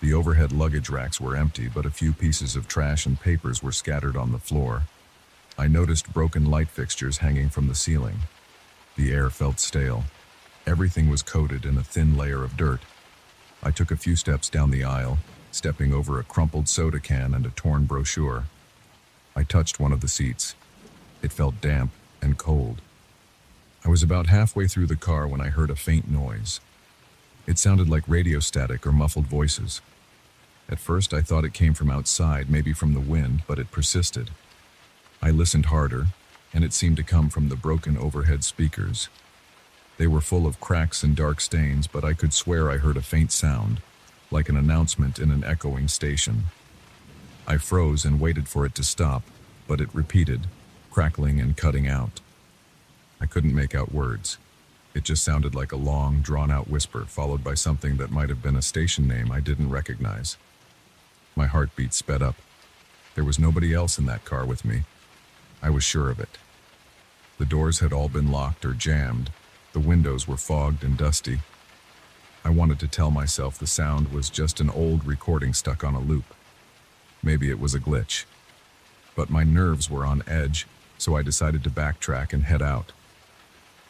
The overhead luggage racks were empty, but a few pieces of trash and papers were scattered on the floor. I noticed broken light fixtures hanging from the ceiling. The air felt stale. Everything was coated in a thin layer of dirt. I took a few steps down the aisle, stepping over a crumpled soda can and a torn brochure. I touched one of the seats. It felt damp and cold. I was about halfway through the car when I heard a faint noise. It sounded like radio static or muffled voices. At first, I thought it came from outside, maybe from the wind, but it persisted. I listened harder, and it seemed to come from the broken overhead speakers. They were full of cracks and dark stains, but I could swear I heard a faint sound, like an announcement in an echoing station. I froze and waited for it to stop, but it repeated, crackling and cutting out. I couldn't make out words. It just sounded like a long, drawn-out whisper, followed by something that might have been a station name I didn't recognize. My heartbeat sped up. There was nobody else in that car with me. I was sure of it. The doors had all been locked or jammed. The windows were fogged and dusty. I wanted to tell myself the sound was just an old recording stuck on a loop. Maybe it was a glitch. But my nerves were on edge, so I decided to backtrack and head out.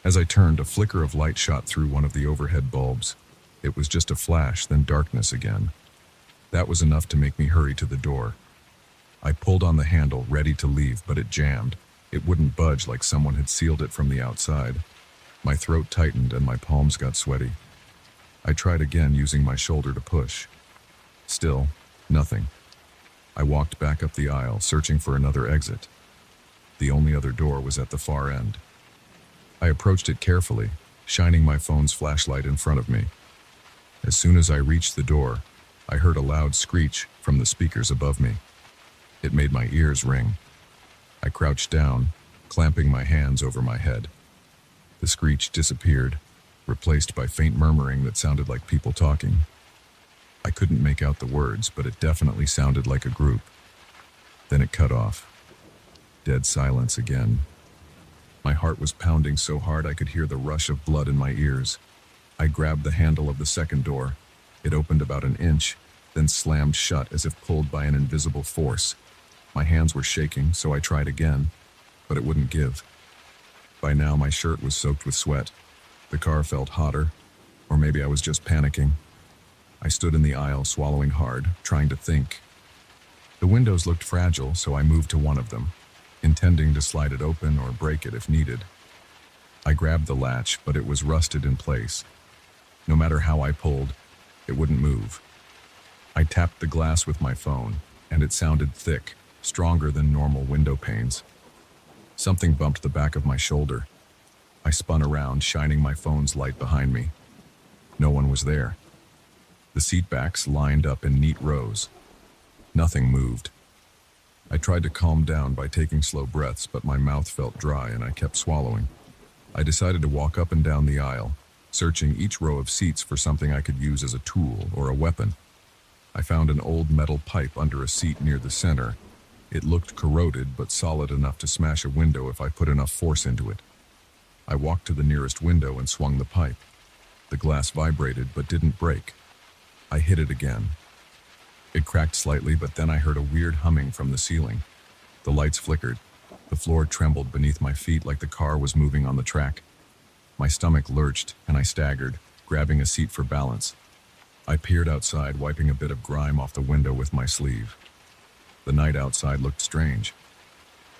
As I turned, a flicker of light shot through one of the overhead bulbs. It was just a flash, then darkness again. That was enough to make me hurry to the door. I pulled on the handle, ready to leave, but it jammed. It wouldn't budge, like someone had sealed it from the outside. My throat tightened and my palms got sweaty. I tried again, using my shoulder to push. Still, nothing. I walked back up the aisle, searching for another exit. The only other door was at the far end. I approached it carefully, shining my phone's flashlight in front of me. As soon as I reached the door, I heard a loud screech from the speakers above me. It made my ears ring. I crouched down, clamping my hands over my head. The screech disappeared, replaced by faint murmuring that sounded like people talking. I couldn't make out the words, but it definitely sounded like a group. Then it cut off. Dead silence again. My heart was pounding so hard I could hear the rush of blood in my ears. I grabbed the handle of the second door. It opened about an inch, then slammed shut as if pulled by an invisible force. My hands were shaking, so I tried again, but it wouldn't give. By now, my shirt was soaked with sweat. The car felt hotter, or maybe I was just panicking. I stood in the aisle, swallowing hard, trying to think. The windows looked fragile, so I moved to one of them, intending to slide it open or break it if needed. I grabbed the latch, but it was rusted in place. No matter how I pulled, it wouldn't move. I tapped the glass with my phone, and it sounded thick, stronger than normal window panes. Something bumped the back of my shoulder. I spun around, shining my phone's light behind me. No one was there. The seat backs lined up in neat rows. Nothing moved. I tried to calm down by taking slow breaths, but my mouth felt dry and I kept swallowing. I decided to walk up and down the aisle, searching each row of seats for something I could use as a tool or a weapon. I found an old metal pipe under a seat near the center. It looked corroded, but solid enough to smash a window if I put enough force into it. I walked to the nearest window and swung the pipe. The glass vibrated, but didn't break. I hit it again. It cracked slightly, but then I heard a weird humming from the ceiling. The lights flickered. The floor trembled beneath my feet like the car was moving on the track. My stomach lurched, and I staggered, grabbing a seat for balance. I peered outside, wiping a bit of grime off the window with my sleeve. The night outside looked strange.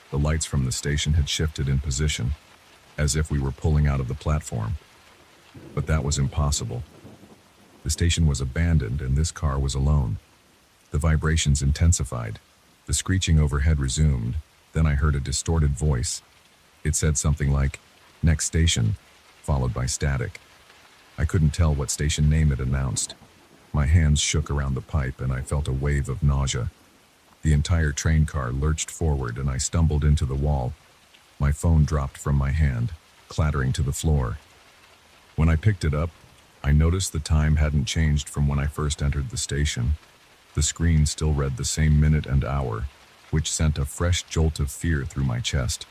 The lights from the station had shifted in position, as if we were pulling out of the platform. But that was impossible. The station was abandoned, and this car was alone. The vibrations intensified. The screeching overhead resumed. Then I heard a distorted voice. It said something like, "Next station," followed by static. I couldn't tell what station name it announced. My hands shook around the pipe, and I felt a wave of nausea. The entire train car lurched forward, and I stumbled into the wall. My phone dropped from my hand, clattering to the floor. When I picked it up, I noticed the time hadn't changed from when I first entered the station. The screen still read the same minute and hour, which sent a fresh jolt of fear through my chest.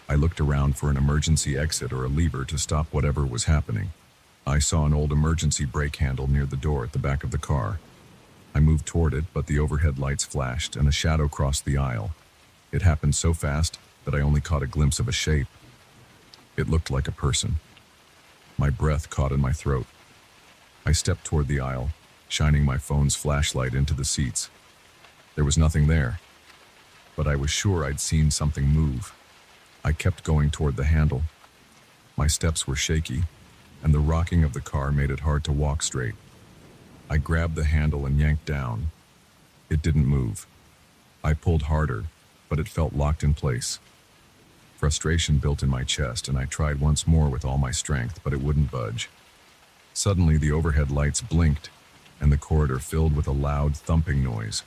I looked around for an emergency exit or a lever to stop whatever was happening. I saw an old emergency brake handle near the door at the back of the car. I moved toward it, but the overhead lights flashed and a shadow crossed the aisle. It happened so fast that I only caught a glimpse of a shape. It looked like a person. My breath caught in my throat. I stepped toward the aisle, shining my phone's flashlight into the seats. There was nothing there, but I was sure I'd seen something move. I kept going toward the handle. My steps were shaky, and the rocking of the car made it hard to walk straight. I grabbed the handle and yanked down. It didn't move. I pulled harder, but it felt locked in place. Frustration built in my chest, and I tried once more with all my strength, but it wouldn't budge. Suddenly, the overhead lights blinked, and the corridor filled with a loud thumping noise.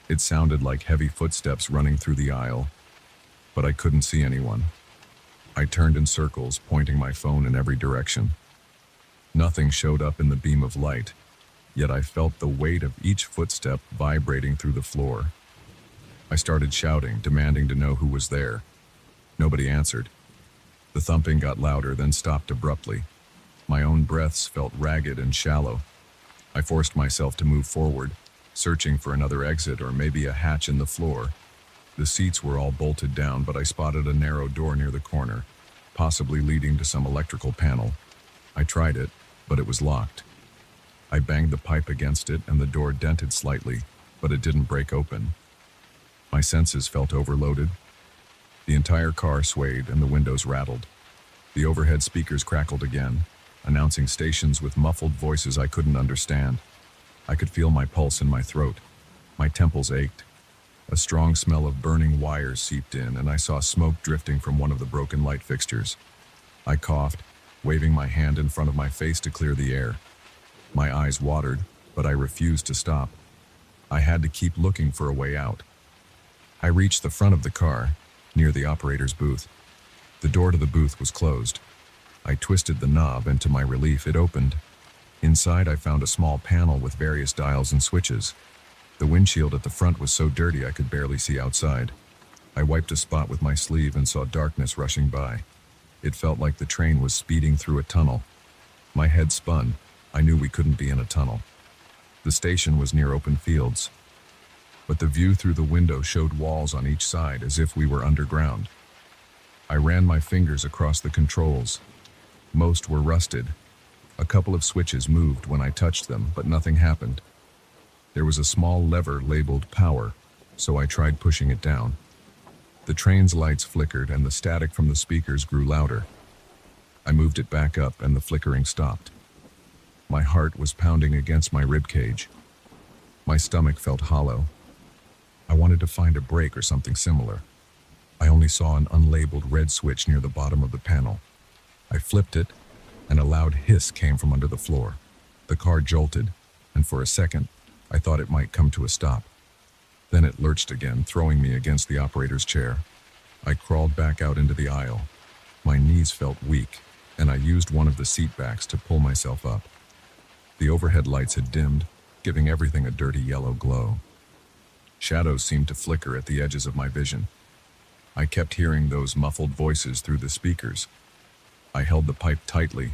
It sounded like heavy footsteps running through the aisle, but I couldn't see anyone. I turned in circles, pointing my phone in every direction. Nothing showed up in the beam of light, yet I felt the weight of each footstep vibrating through the floor. I started shouting, demanding to know who was there. Nobody answered. The thumping got louder, then stopped abruptly. My own breaths felt ragged and shallow. I forced myself to move forward, searching for another exit or maybe a hatch in the floor. The seats were all bolted down, but I spotted a narrow door near the corner, possibly leading to some electrical panel. I tried it, but it was locked. I banged the pipe against it and the door dented slightly, but it didn't break open. My senses felt overloaded. The entire car swayed and the windows rattled. The overhead speakers crackled again, announcing stations with muffled voices I couldn't understand. I could feel my pulse in my throat. My temples ached. A strong smell of burning wires seeped in, and I saw smoke drifting from one of the broken light fixtures. I coughed, waving my hand in front of my face to clear the air. My eyes watered, but I refused to stop. I had to keep looking for a way out. I reached the front of the car, near the operator's booth. The door to the booth was closed. I twisted the knob, and to my relief, it opened. Inside, I found a small panel with various dials and switches. The windshield at the front was so dirty I could barely see outside. I wiped a spot with my sleeve and saw darkness rushing by. It felt like the train was speeding through a tunnel. My head spun. I knew we couldn't be in a tunnel. The station was near open fields, but the view through the window showed walls on each side as if we were underground. I ran my fingers across the controls. Most were rusted. A couple of switches moved when I touched them, but nothing happened. There was a small lever labeled power, so I tried pushing it down. The train's lights flickered and the static from the speakers grew louder. I moved it back up and the flickering stopped. My heart was pounding against my ribcage. My stomach felt hollow. I wanted to find a brake or something similar. I only saw an unlabeled red switch near the bottom of the panel. I flipped it, and a loud hiss came from under the floor. The car jolted, and for a second, I thought it might come to a stop. Then it lurched again, throwing me against the operator's chair. I crawled back out into the aisle. My knees felt weak, and I used one of the seat backs to pull myself up. The overhead lights had dimmed, giving everything a dirty yellow glow. Shadows seemed to flicker at the edges of my vision. I kept hearing those muffled voices through the speakers. I held the pipe tightly,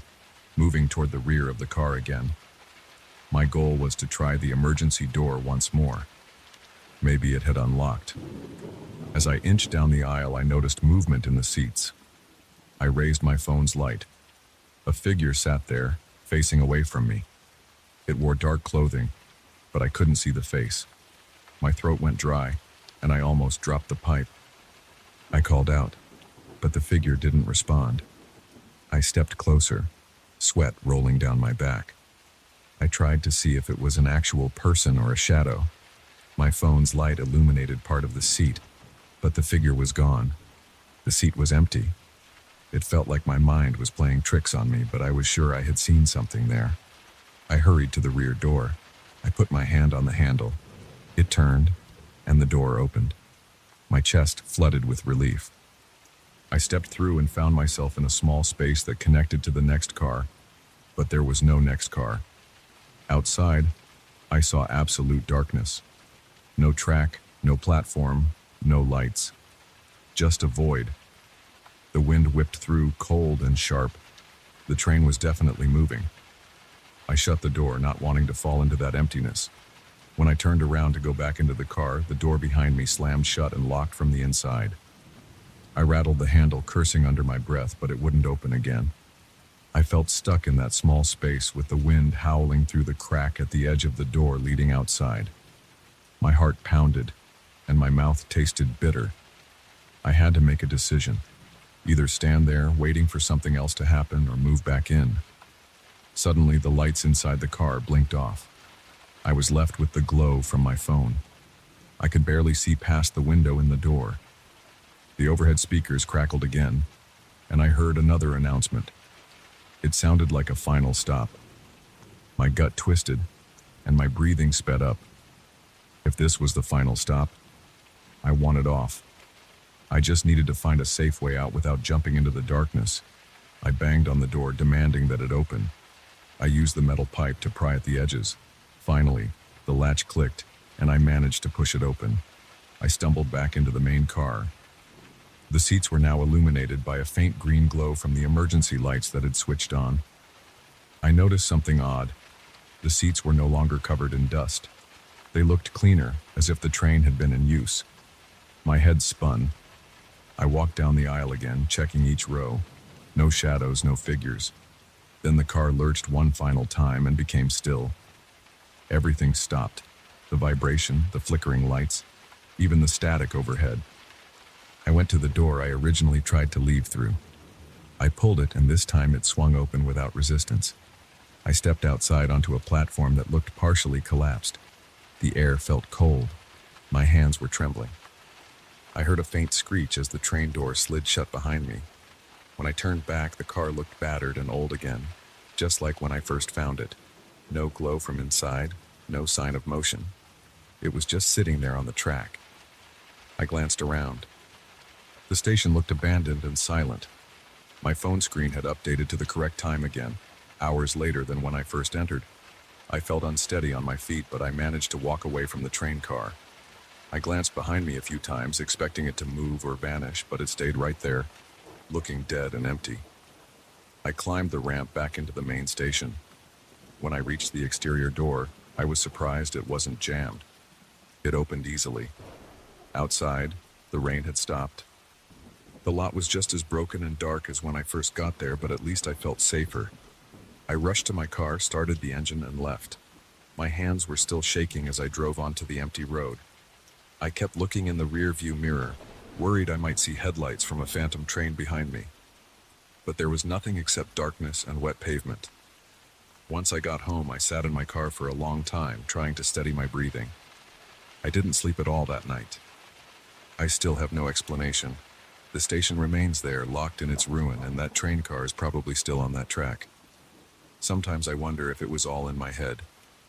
moving toward the rear of the car again. My goal was to try the emergency door once more. Maybe it had unlocked. As I inched down the aisle, I noticed movement in the seats. I raised my phone's light. A figure sat there, facing away from me. It wore dark clothing, but I couldn't see the face. My throat went dry, and I almost dropped the pipe. I called out, but the figure didn't respond. I stepped closer, sweat rolling down my back. I tried to see if it was an actual person or a shadow. My phone's light illuminated part of the seat, but the figure was gone. The seat was empty. It felt like my mind was playing tricks on me, but I was sure I had seen something there. I hurried to the rear door. I put my hand on the handle. It turned, and the door opened. My chest flooded with relief. I stepped through and found myself in a small space that connected to the next car, but there was no next car. Outside, I saw absolute darkness. No track, no platform, no lights. Just a void. The wind whipped through, cold and sharp. The train was definitely moving. I shut the door, not wanting to fall into that emptiness. When I turned around to go back into the car, the door behind me slammed shut and locked from the inside. I rattled the handle, cursing under my breath, but it wouldn't open again. I felt stuck in that small space with the wind howling through the crack at the edge of the door leading outside. My heart pounded, and my mouth tasted bitter. I had to make a decision. Either stand there, waiting for something else to happen, or move back in. Suddenly, the lights inside the car blinked off. I was left with the glow from my phone. I could barely see past the window in the door. The overhead speakers crackled again, and I heard another announcement. It sounded like a final stop. My gut twisted, and my breathing sped up. If this was the final stop, I wanted off. I just needed to find a safe way out without jumping into the darkness. I banged on the door, demanding that it open. I used the metal pipe to pry at the edges. Finally, the latch clicked, and I managed to push it open. I stumbled back into the main car. The seats were now illuminated by a faint green glow from the emergency lights that had switched on. I noticed something odd. The seats were no longer covered in dust. They looked cleaner, as if the train had been in use. My head spun. I walked down the aisle again, checking each row. No shadows, no figures. Then the car lurched one final time and became still. Everything stopped. The vibration, the flickering lights, even the static overhead. I went to the door I originally tried to leave through. I pulled it, and this time it swung open without resistance. I stepped outside onto a platform that looked partially collapsed. The air felt cold. My hands were trembling. I heard a faint screech as the train door slid shut behind me. When I turned back, the car looked battered and old again, just like when I first found it. No glow from inside, no sign of motion. It was just sitting there on the track. I glanced around. The station looked abandoned and silent. My phone screen had updated to the correct time again, hours later than when I first entered. I felt unsteady on my feet, but I managed to walk away from the train car. I glanced behind me a few times, expecting it to move or vanish, but it stayed right there, looking dead and empty. I climbed the ramp back into the main station. When I reached the exterior door, I was surprised it wasn't jammed. It opened easily. Outside, the rain had stopped. The lot was just as broken and dark as when I first got there, but at least I felt safer. I rushed to my car, started the engine, and left. My hands were still shaking as I drove onto the empty road. I kept looking in the rear-view mirror, worried I might see headlights from a phantom train behind me. But there was nothing except darkness and wet pavement. Once I got home, I sat in my car for a long time, trying to steady my breathing. I didn't sleep at all that night. I still have no explanation. The station remains there, locked in its ruin, and that train car is probably still on that track. Sometimes I wonder if it was all in my head,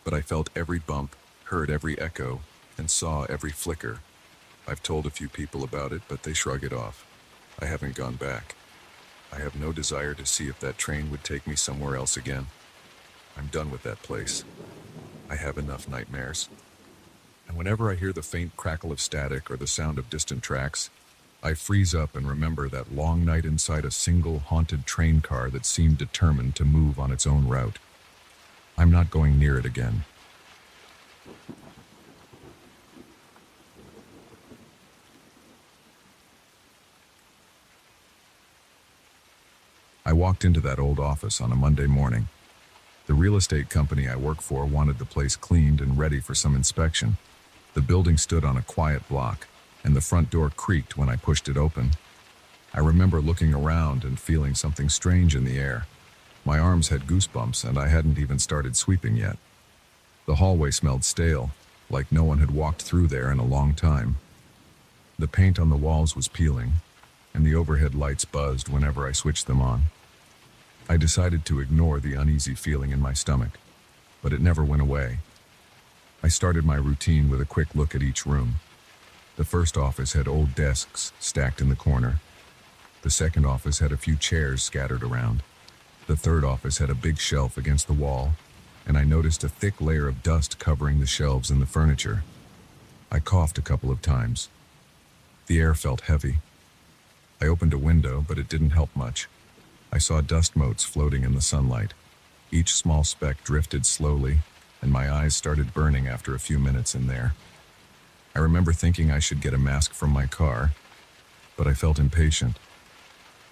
but I felt every bump, heard every echo, and saw every flicker. I've told a few people about it, but they shrug it off. I haven't gone back. I have no desire to see if that train would take me somewhere else again. I'm done with that place. I have enough nightmares. And whenever I hear the faint crackle of static or the sound of distant tracks, I freeze up and remember that long night inside a single haunted train car that seemed determined to move on its own route. I'm not going near it again. I walked into that old office on a Monday morning. The real estate company I work for wanted the place cleaned and ready for some inspection. The building stood on a quiet block, and the front door creaked when I pushed it open. I remember looking around and feeling something strange in the air. My arms had goosebumps, and I hadn't even started sweeping yet. The hallway smelled stale, like no one had walked through there in a long time. The paint on the walls was peeling, and the overhead lights buzzed whenever I switched them on. I decided to ignore the uneasy feeling in my stomach, but it never went away. I started my routine with a quick look at each room. The first office had old desks stacked in the corner. The second office had a few chairs scattered around. The third office had a big shelf against the wall, and I noticed a thick layer of dust covering the shelves and the furniture. I coughed a couple of times. The air felt heavy. I opened a window, but it didn't help much. I saw dust motes floating in the sunlight. Each small speck drifted slowly, and my eyes started burning after a few minutes in there. I remember thinking I should get a mask from my car, but I felt impatient.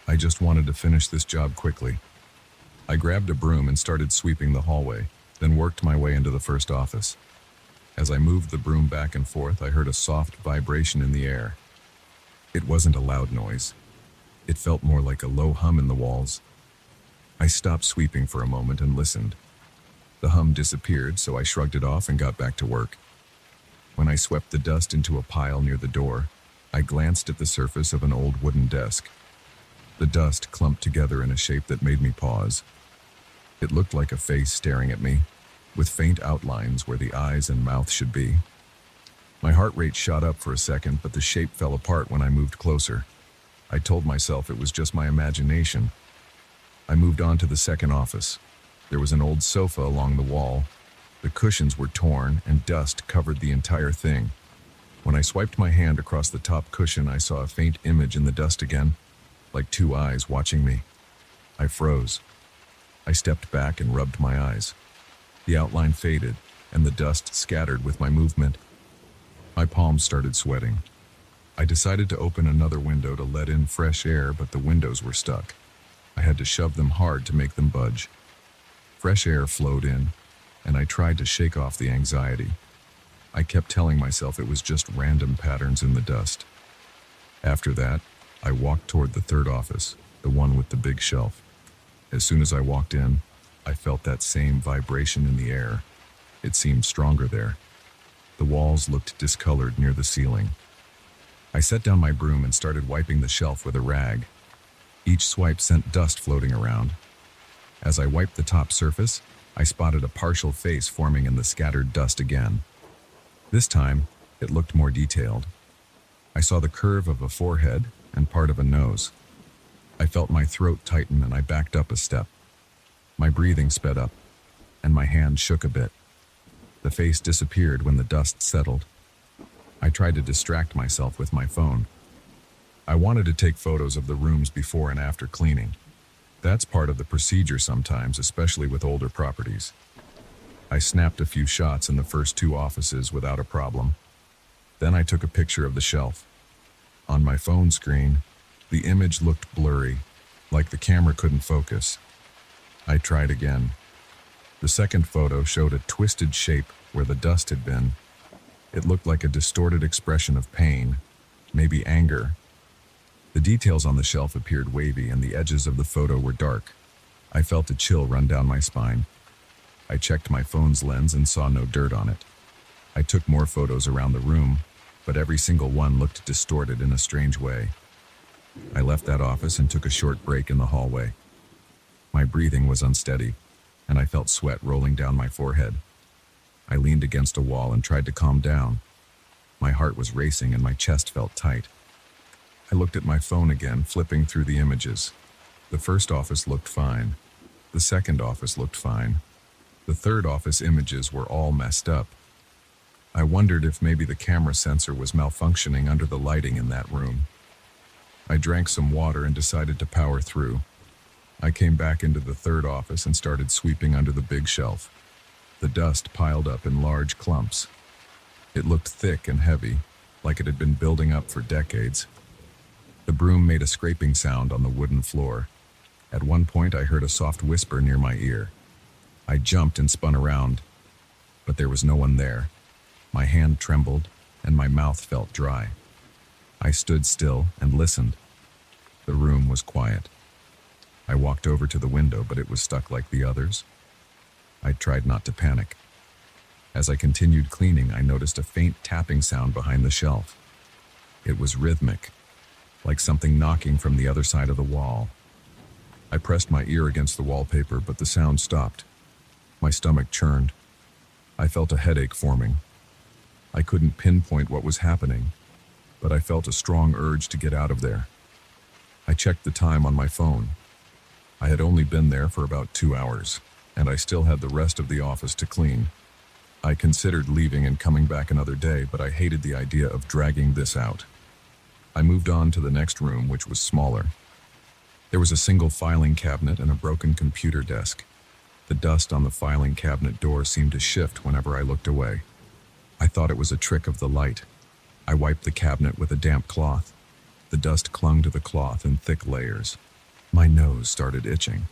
I just wanted to finish this job quickly. I grabbed a broom and started sweeping the hallway, then worked my way into the first office. As I moved the broom back and forth, I heard a soft vibration in the air. It wasn't a loud noise. It felt more like a low hum in the walls. I stopped sweeping for a moment and listened. The hum disappeared, so I shrugged it off and got back to work. When I swept the dust into a pile near the door, I glanced at the surface of an old wooden desk. The dust clumped together in a shape that made me pause. It looked like a face staring at me, with faint outlines where the eyes and mouth should be. My heart rate shot up for a second, but the shape fell apart when I moved closer. I told myself it was just my imagination. I moved on to the second office. There was an old sofa along the wall. The cushions were torn and dust covered the entire thing. When I swiped my hand across the top cushion, I saw a faint image in the dust again, like two eyes watching me. I froze. I stepped back and rubbed my eyes. The outline faded, and the dust scattered with my movement. My palms started sweating. I decided to open another window to let in fresh air, but the windows were stuck. I had to shove them hard to make them budge. Fresh air flowed in, and I tried to shake off the anxiety. I kept telling myself it was just random patterns in the dust. After that, I walked toward the third office, the one with the big shelf. As soon as I walked in, I felt that same vibration in the air. It seemed stronger there. The walls looked discolored near the ceiling. I set down my broom and started wiping the shelf with a rag. Each swipe sent dust floating around. As I wiped the top surface, I spotted a partial face forming in the scattered dust again. This time, it looked more detailed. I saw the curve of a forehead and part of a nose. I felt my throat tighten and I backed up a step. My breathing sped up, and my hand shook a bit. The face disappeared when the dust settled. I tried to distract myself with my phone. I wanted to take photos of the rooms before and after cleaning. That's part of the procedure sometimes, especially with older properties. I snapped a few shots in the first two offices without a problem. Then I took a picture of the shelf. On my phone screen, the image looked blurry, like the camera couldn't focus. I tried again. The second photo showed a twisted shape where the dust had been. It looked like a distorted expression of pain, maybe anger. The details on the shelf appeared wavy and the edges of the photo were dark. I felt a chill run down my spine. I checked my phone's lens and saw no dirt on it. I took more photos around the room, but every single one looked distorted in a strange way. I left that office and took a short break in the hallway. My breathing was unsteady, and I felt sweat rolling down my forehead. I leaned against a wall and tried to calm down. My heart was racing and my chest felt tight. I looked at my phone again, flipping through the images. The first office looked fine. The second office looked fine. The third office images were all messed up. I wondered if maybe the camera sensor was malfunctioning under the lighting in that room. I drank some water and decided to power through. I came back into the third office and started sweeping under the big shelf. The dust piled up in large clumps. It looked thick and heavy, like it had been building up for decades. The broom made a scraping sound on the wooden floor. At one point, I heard a soft whisper near my ear. I jumped and spun around, but there was no one there. My hand trembled, and my mouth felt dry. I stood still and listened. The room was quiet. I walked over to the window, but it was stuck like the others. I tried not to panic. As I continued cleaning, I noticed a faint tapping sound behind the shelf. It was rhythmic, like something knocking from the other side of the wall. I pressed my ear against the wallpaper, but the sound stopped. My stomach churned. I felt a headache forming. I couldn't pinpoint what was happening, but I felt a strong urge to get out of there. I checked the time on my phone. I had only been there for about 2 hours, and I still had the rest of the office to clean. I considered leaving and coming back another day, but I hated the idea of dragging this out. I moved on to the next room, which was smaller. There was a single filing cabinet and a broken computer desk. The dust on the filing cabinet door seemed to shift whenever I looked away. I thought it was a trick of the light. I wiped the cabinet with a damp cloth. The dust clung to the cloth in thick layers. My nose started itching.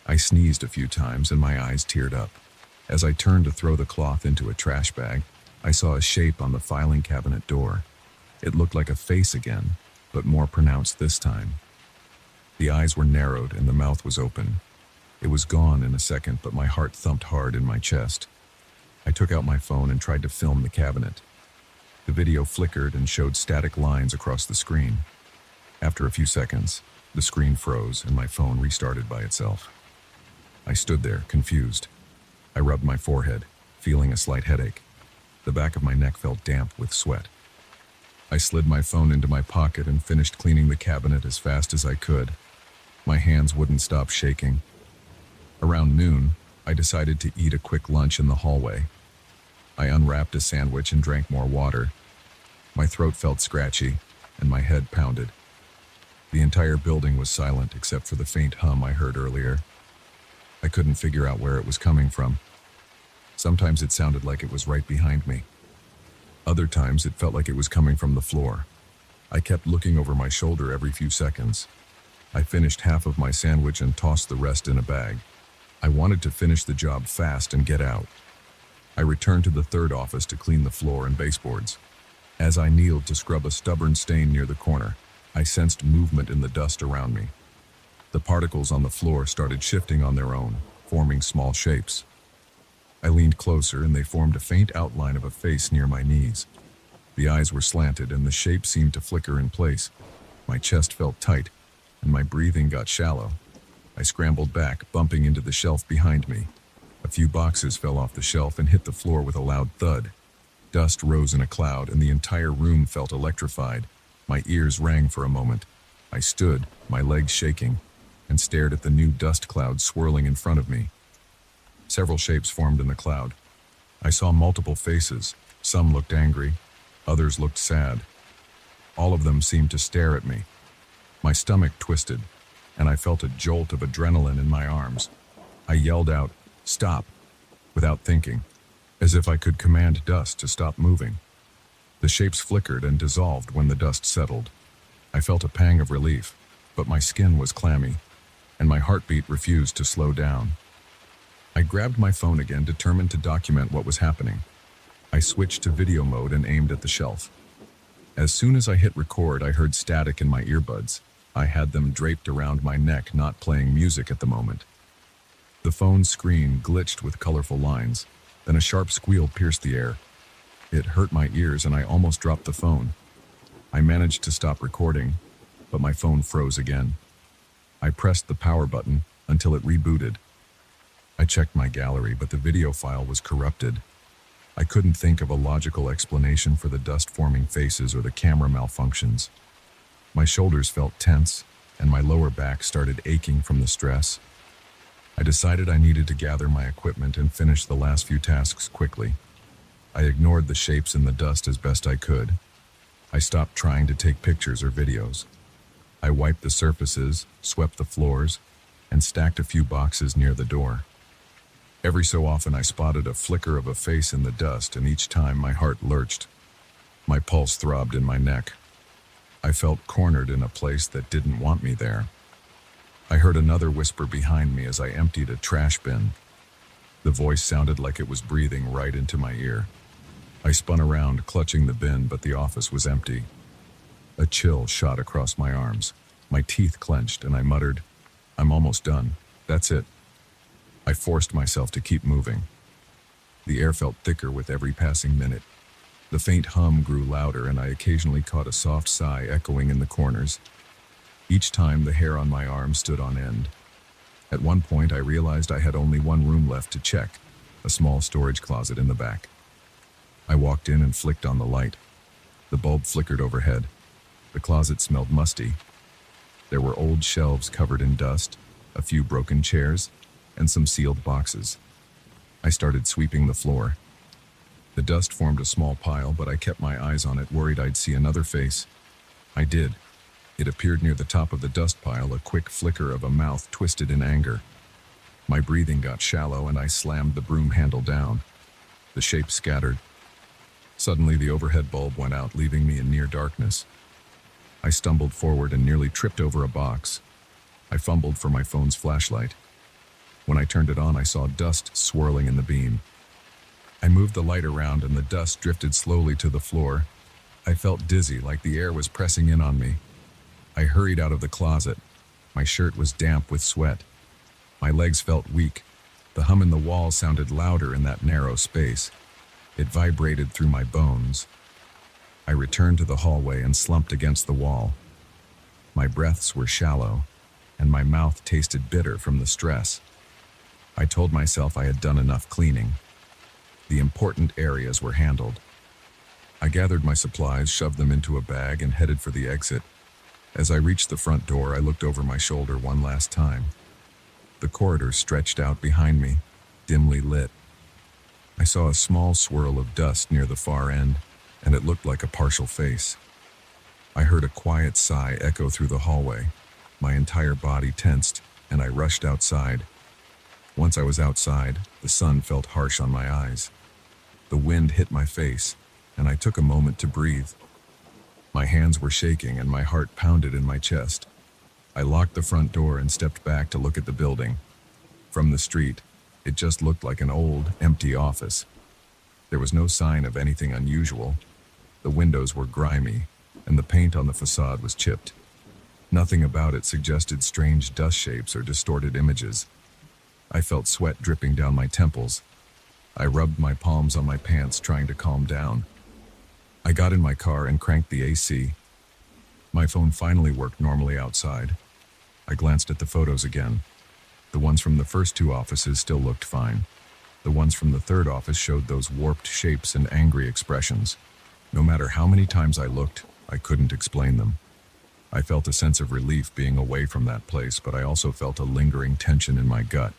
I sneezed a few times and my eyes teared up. As I turned to throw the cloth into a trash bag, I saw a shape on the filing cabinet door. It looked like a face again, but more pronounced this time. The eyes were narrowed and the mouth was open. It was gone in a second, but my heart thumped hard in my chest. I took out my phone and tried to film the cabinet. The video flickered and showed static lines across the screen. After a few seconds, the screen froze and my phone restarted by itself. I stood there, confused. I rubbed my forehead, feeling a slight headache. The back of my neck felt damp with sweat. I slid my phone into my pocket and finished cleaning the cabinet as fast as I could. My hands wouldn't stop shaking. Around noon, I decided to eat a quick lunch in the hallway. I unwrapped a sandwich and drank more water. My throat felt scratchy, and my head pounded. The entire building was silent except for the faint hum I heard earlier. I couldn't figure out where it was coming from. Sometimes it sounded like it was right behind me. Other times it felt like it was coming from the floor. I kept looking over my shoulder every few seconds. I finished half of my sandwich and tossed the rest in a bag. I wanted to finish the job fast and get out. I returned to the third office to clean the floor and baseboards. As I kneeled to scrub a stubborn stain near the corner, I sensed movement in the dust around me. The particles on the floor started shifting on their own, forming small shapes. I leaned closer and they formed a faint outline of a face near my knees. The eyes were slanted and the shape seemed to flicker in place. My chest felt tight and my breathing got shallow. I scrambled back, bumping into the shelf behind me. A few boxes fell off the shelf and hit the floor with a loud thud. Dust rose in a cloud and the entire room felt electrified. My ears rang for a moment. I stood, my legs shaking, and stared at the new dust cloud swirling in front of me. Several shapes formed in the cloud. I saw multiple faces. Some looked angry, others looked sad. All of them seemed to stare at me. My stomach twisted, and I felt a jolt of adrenaline in my arms. I yelled out, "Stop," without thinking, as if I could command dust to stop moving. The shapes flickered and dissolved when the dust settled. I felt a pang of relief, but my skin was clammy, and my heartbeat refused to slow down. I grabbed my phone again, determined to document what was happening. I switched to video mode and aimed at the shelf. As soon as I hit record, I heard static in my earbuds. I had them draped around my neck, not playing music at the moment. The phone's screen glitched with colorful lines, then a sharp squeal pierced the air. It hurt my ears and I almost dropped the phone. I managed to stop recording, but my phone froze again. I pressed the power button until it rebooted. I checked my gallery, but the video file was corrupted. I couldn't think of a logical explanation for the dust-forming faces or the camera malfunctions. My shoulders felt tense, and my lower back started aching from the stress. I decided I needed to gather my equipment and finish the last few tasks quickly. I ignored the shapes in the dust as best I could. I stopped trying to take pictures or videos. I wiped the surfaces, swept the floors, and stacked a few boxes near the door. Every so often I spotted a flicker of a face in the dust, and each time my heart lurched. My pulse throbbed in my neck. I felt cornered in a place that didn't want me there. I heard another whisper behind me as I emptied a trash bin. The voice sounded like it was breathing right into my ear. I spun around, clutching the bin, but the office was empty. A chill shot across my arms. My teeth clenched, and I muttered, "I'm almost done. That's it." I forced myself to keep moving. The air felt thicker with every passing minute. The faint hum grew louder, and I occasionally caught a soft sigh echoing in the corners. Each time, the hair on my arm stood on end. At one point, I realized I had only one room left to check, a small storage closet in the back. I walked in and flicked on the light. The bulb flickered overhead. The closet smelled musty. There were old shelves covered in dust, a few broken chairs, and some sealed boxes. I started sweeping the floor. The dust formed a small pile, but I kept my eyes on it, worried I'd see another face. I did. It appeared near the top of the dust pile, a quick flicker of a mouth twisted in anger. My breathing got shallow, and I slammed the broom handle down. The shape scattered. Suddenly, the overhead bulb went out, leaving me in near darkness. I stumbled forward and nearly tripped over a box. I fumbled for my phone's flashlight. When I turned it on, I saw dust swirling in the beam. I moved the light around and the dust drifted slowly to the floor. I felt dizzy, like the air was pressing in on me. I hurried out of the closet. My shirt was damp with sweat. My legs felt weak. The hum in the wall sounded louder in that narrow space. It vibrated through my bones. I returned to the hallway and slumped against the wall. My breaths were shallow, and my mouth tasted bitter from the stress. I told myself I had done enough cleaning. The important areas were handled. I gathered my supplies, shoved them into a bag, and headed for the exit. As I reached the front door, I looked over my shoulder one last time. The corridor stretched out behind me, dimly lit. I saw a small swirl of dust near the far end, and it looked like a partial face. I heard a quiet sigh echo through the hallway. My entire body tensed, and I rushed outside. Once I was outside, the sun felt harsh on my eyes. The wind hit my face, and I took a moment to breathe. My hands were shaking and my heart pounded in my chest. I locked the front door and stepped back to look at the building. From the street, it just looked like an old, empty office. There was no sign of anything unusual. The windows were grimy, and the paint on the facade was chipped. Nothing about it suggested strange dust shapes or distorted images. I felt sweat dripping down my temples. I rubbed my palms on my pants, trying to calm down. I got in my car and cranked the AC. My phone finally worked normally outside. I glanced at the photos again. The ones from the first two offices still looked fine. The ones from the third office showed those warped shapes and angry expressions. No matter how many times I looked, I couldn't explain them. I felt a sense of relief being away from that place, but I also felt a lingering tension in my gut.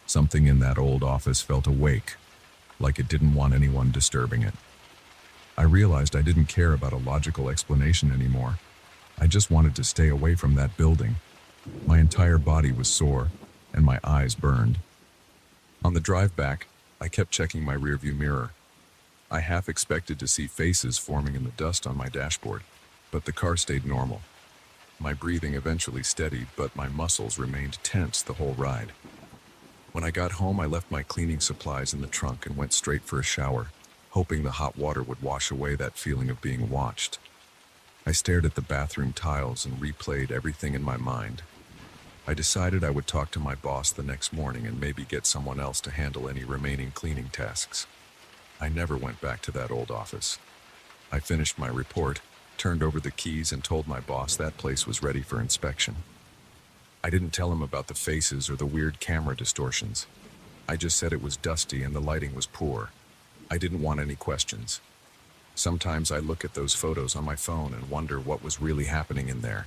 Something in that old office felt awake, like it didn't want anyone disturbing it. I realized I didn't care about a logical explanation anymore. I just wanted to stay away from that building. My entire body was sore, and my eyes burned. On the drive back, I kept checking my rearview mirror. I half expected to see faces forming in the dust on my dashboard, but the car stayed normal. My breathing eventually steadied, but my muscles remained tense the whole ride. When I got home, I left my cleaning supplies in the trunk and went straight for a shower, hoping the hot water would wash away that feeling of being watched. I stared at the bathroom tiles and replayed everything in my mind. I decided I would talk to my boss the next morning and maybe get someone else to handle any remaining cleaning tasks. I never went back to that old office. I finished my report, turned over the keys, and told my boss that place was ready for inspection. I didn't tell him about the faces or the weird camera distortions. I just said it was dusty and the lighting was poor. I didn't want any questions. Sometimes I look at those photos on my phone and wonder what was really happening in there.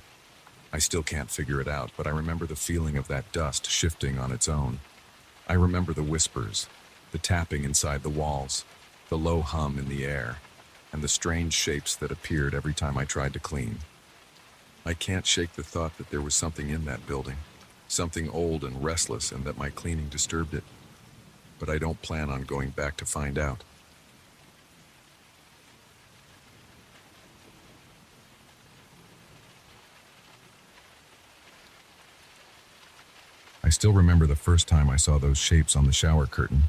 I still can't figure it out, but I remember the feeling of that dust shifting on its own. I remember the whispers, the tapping inside the walls, the low hum in the air, and the strange shapes that appeared every time I tried to clean. I can't shake the thought that there was something in that building, something old and restless, and that my cleaning disturbed it. But I don't plan on going back to find out. I still remember the first time I saw those shapes on the shower curtain.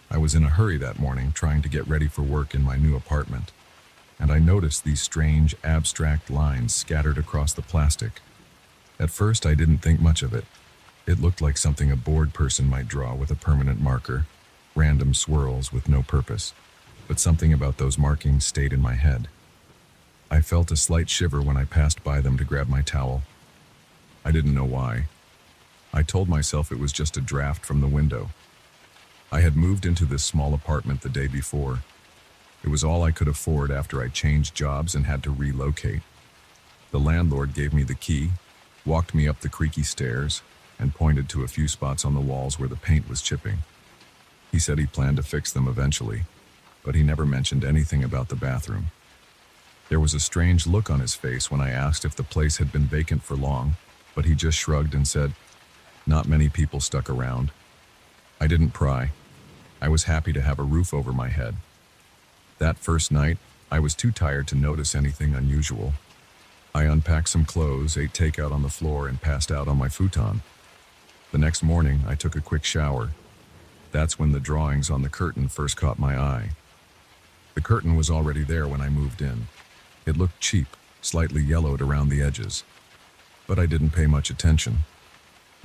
I was in a hurry that morning, trying to get ready for work in my new apartment, and I noticed these strange, abstract lines scattered across the plastic. At first, I didn't think much of it. It looked like something a bored person might draw with a permanent marker, random swirls with no purpose. But something about those markings stayed in my head. I felt a slight shiver when I passed by them to grab my towel. I didn't know why. I told myself it was just a draft from the window. I had moved into this small apartment the day before. It was all I could afford after I changed jobs and had to relocate. The landlord gave me the key, walked me up the creaky stairs, and pointed to a few spots on the walls where the paint was chipping. He said he planned to fix them eventually, but he never mentioned anything about the bathroom. There was a strange look on his face when I asked if the place had been vacant for long, but he just shrugged and said, "Not many people stuck around." I didn't pry. I was happy to have a roof over my head. That first night, I was too tired to notice anything unusual. I unpacked some clothes, ate takeout on the floor, and passed out on my futon. The next morning, I took a quick shower. That's when the drawings on the curtain first caught my eye. The curtain was already there when I moved in. It looked cheap, slightly yellowed around the edges. But I didn't pay much attention.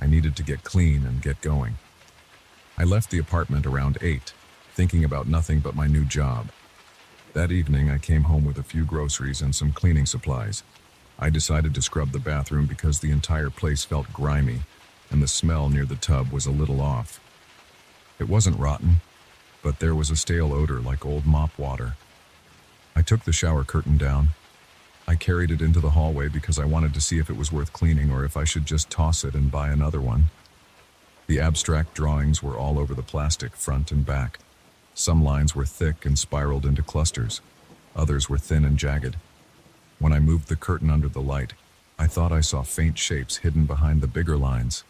I needed to get clean and get going. I left the apartment around 8, thinking about nothing but my new job. That evening, I came home with a few groceries and some cleaning supplies. I decided to scrub the bathroom because the entire place felt grimy, and the smell near the tub was a little off. It wasn't rotten, but there was a stale odor like old mop water. I took the shower curtain down. I carried it into the hallway because I wanted to see if it was worth cleaning or if I should just toss it and buy another one. The abstract drawings were all over the plastic, front and back. Some lines were thick and spiraled into clusters. Others were thin and jagged. When I moved the curtain under the light, I thought I saw faint shapes hidden behind the bigger lines.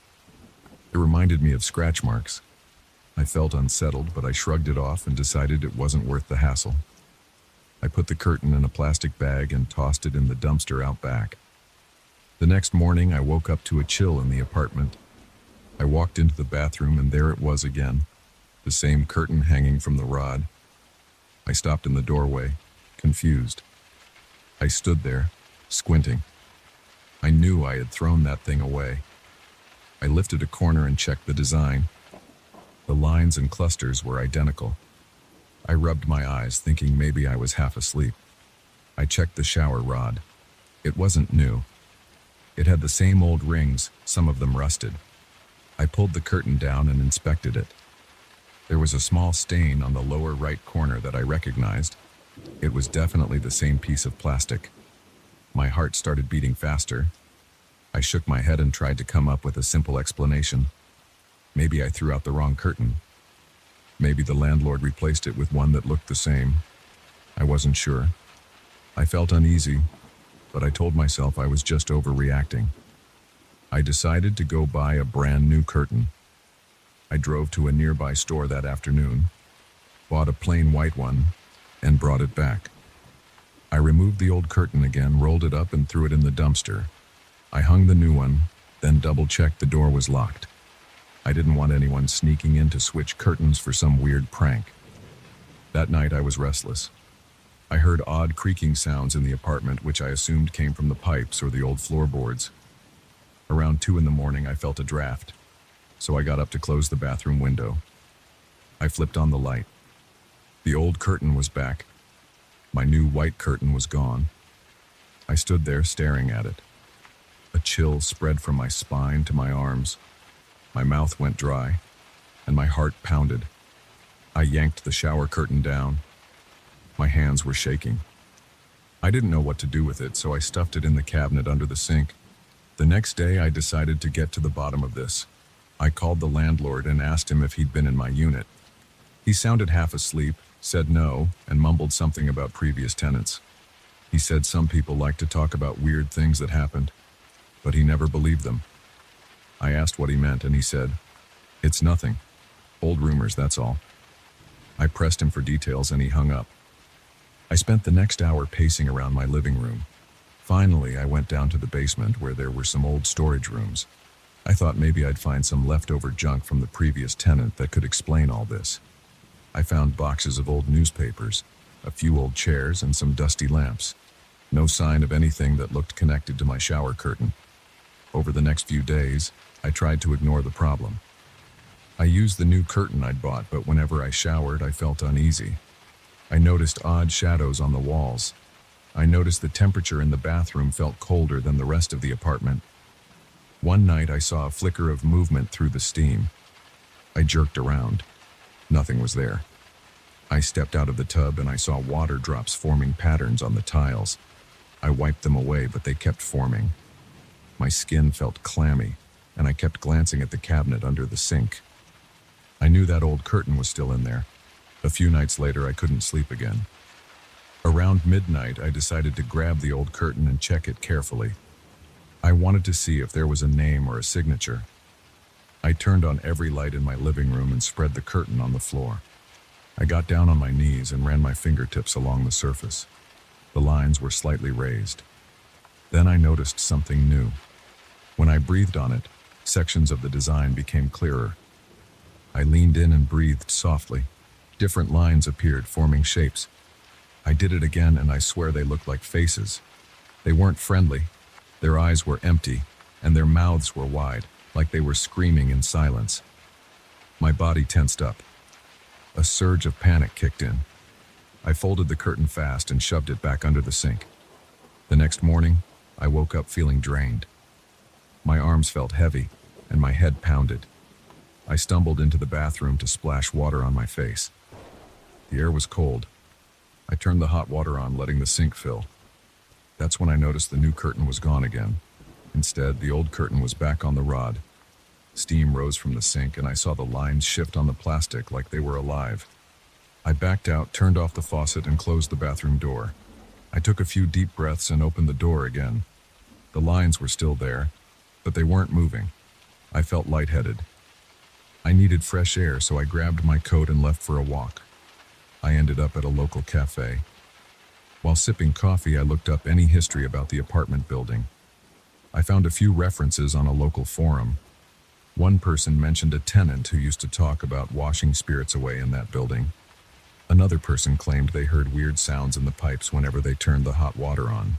It reminded me of scratch marks. I felt unsettled, but I shrugged it off and decided it wasn't worth the hassle. I put the curtain in a plastic bag and tossed it in the dumpster out back. The next morning, I woke up to a chill in the apartment. I walked into the bathroom and there it was again, the same curtain hanging from the rod. I stopped in the doorway, confused. I stood there, squinting. I knew I had thrown that thing away. I lifted a corner and checked the design. The lines and clusters were identical. I rubbed my eyes, thinking maybe I was half asleep. I checked the shower rod. It wasn't new. It had the same old rings, some of them rusted. I pulled the curtain down and inspected it. There was a small stain on the lower right corner that I recognized. It was definitely the same piece of plastic. My heart started beating faster. I shook my head and tried to come up with a simple explanation. Maybe I threw out the wrong curtain. Maybe the landlord replaced it with one that looked the same. I wasn't sure. I felt uneasy, but I told myself I was just overreacting. I decided to go buy a brand new curtain. I drove to a nearby store that afternoon, bought a plain white one, and brought it back. I removed the old curtain again, rolled it up, and threw it in the dumpster. I hung the new one, then double-checked the door was locked. I didn't want anyone sneaking in to switch curtains for some weird prank. That night I was restless. I heard odd creaking sounds in the apartment, which I assumed came from the pipes or the old floorboards. Around 2 in the morning I felt a draft, so I got up to close the bathroom window. I flipped on the light. The old curtain was back. My new white curtain was gone. I stood there staring at it. A chill spread from my spine to my arms. My mouth went dry, and my heart pounded. I yanked the shower curtain down. My hands were shaking. I didn't know what to do with it, so I stuffed it in the cabinet under the sink. The next day, I decided to get to the bottom of this. I called the landlord and asked him if he'd been in my unit. He sounded half asleep, said no, and mumbled something about previous tenants. He said some people like to talk about weird things that happened, but he never believed them. I asked what he meant, and he said, "It's nothing. Old rumors, that's all." I pressed him for details, and he hung up. I spent the next hour pacing around my living room. Finally, I went down to the basement where there were some old storage rooms. I thought maybe I'd find some leftover junk from the previous tenant that could explain all this. I found boxes of old newspapers, a few old chairs, and some dusty lamps. No sign of anything that looked connected to my shower curtain. Over the next few days, I tried to ignore the problem. I used the new curtain I'd bought, but whenever I showered, I felt uneasy. I noticed odd shadows on the walls. I noticed the temperature in the bathroom felt colder than the rest of the apartment. One night, I saw a flicker of movement through the steam. I jerked around. Nothing was there. I stepped out of the tub and I saw water drops forming patterns on the tiles. I wiped them away, but they kept forming. My skin felt clammy, and I kept glancing at the cabinet under the sink. I knew that old curtain was still in there. A few nights later, I couldn't sleep again. Around midnight, I decided to grab the old curtain and check it carefully. I wanted to see if there was a name or a signature. I turned on every light in my living room and spread the curtain on the floor. I got down on my knees and ran my fingertips along the surface. The lines were slightly raised. Then I noticed something new. When I breathed on it, Sections of the design became clearer. I leaned in and breathed softly. Different lines appeared, forming shapes. I did it again, and I swear they looked like faces. They weren't friendly. Their eyes were empty, and their mouths were wide, like they were screaming in silence. My body tensed up. A surge of panic kicked in. I folded the curtain fast and shoved it back under the sink. The next morning, I woke up feeling drained. My arms felt heavy, and my head pounded. I stumbled into the bathroom to splash water on my face. The air was cold. I turned the hot water on, letting the sink fill. That's when I noticed the new curtain was gone again. Instead, the old curtain was back on the rod. Steam rose from the sink, and I saw the lines shift on the plastic like they were alive. I backed out, turned off the faucet, and closed the bathroom door. I took a few deep breaths and opened the door again. The lines were still there, but they weren't moving. I felt lightheaded. I needed fresh air, so I grabbed my coat and left for a walk. I ended up at a local cafe. While sipping coffee, I looked up any history about the apartment building. I found a few references on a local forum. One person mentioned a tenant who used to talk about washing spirits away in that building. Another person claimed they heard weird sounds in the pipes whenever they turned the hot water on.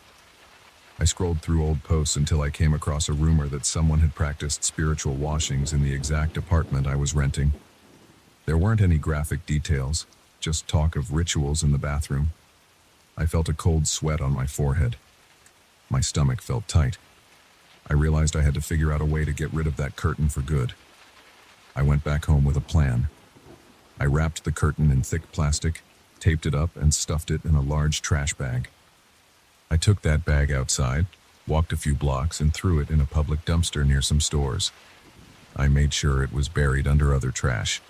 I scrolled through old posts until I came across a rumor that someone had practiced spiritual washings in the exact apartment I was renting. There weren't any graphic details, just talk of rituals in the bathroom. I felt a cold sweat on my forehead. My stomach felt tight. I realized I had to figure out a way to get rid of that curtain for good. I went back home with a plan. I wrapped the curtain in thick plastic, taped it up, and stuffed it in a large trash bag. I took that bag outside, walked a few blocks, and threw it in a public dumpster near some stores. I made sure it was buried under other trash.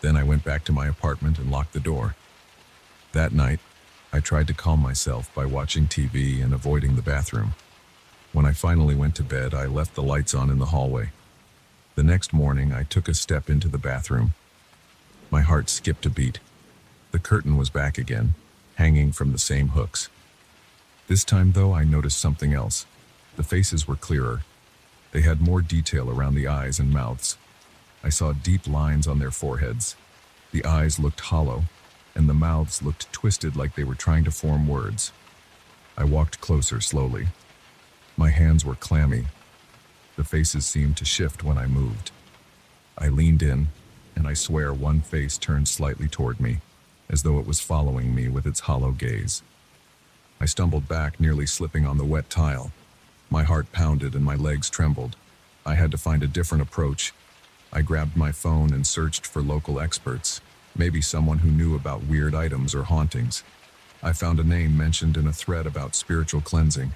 Then I went back to my apartment and locked the door. That night, I tried to calm myself by watching TV and avoiding the bathroom. When I finally went to bed, I left the lights on in the hallway. The next morning, I took a step into the bathroom. My heart skipped a beat. The curtain was back again, hanging from the same hooks. This time, though, I noticed something else. The faces were clearer. They had more detail around the eyes and mouths. I saw deep lines on their foreheads. The eyes looked hollow, and the mouths looked twisted like they were trying to form words. I walked closer slowly. My hands were clammy. The faces seemed to shift when I moved. I leaned in, and I swear one face turned slightly toward me, as though it was following me with its hollow gaze. I stumbled back, nearly slipping on the wet tile. My heart pounded and my legs trembled. I had to find a different approach. I grabbed my phone and searched for local experts, maybe someone who knew about weird items or hauntings. I found a name mentioned in a thread about spiritual cleansing.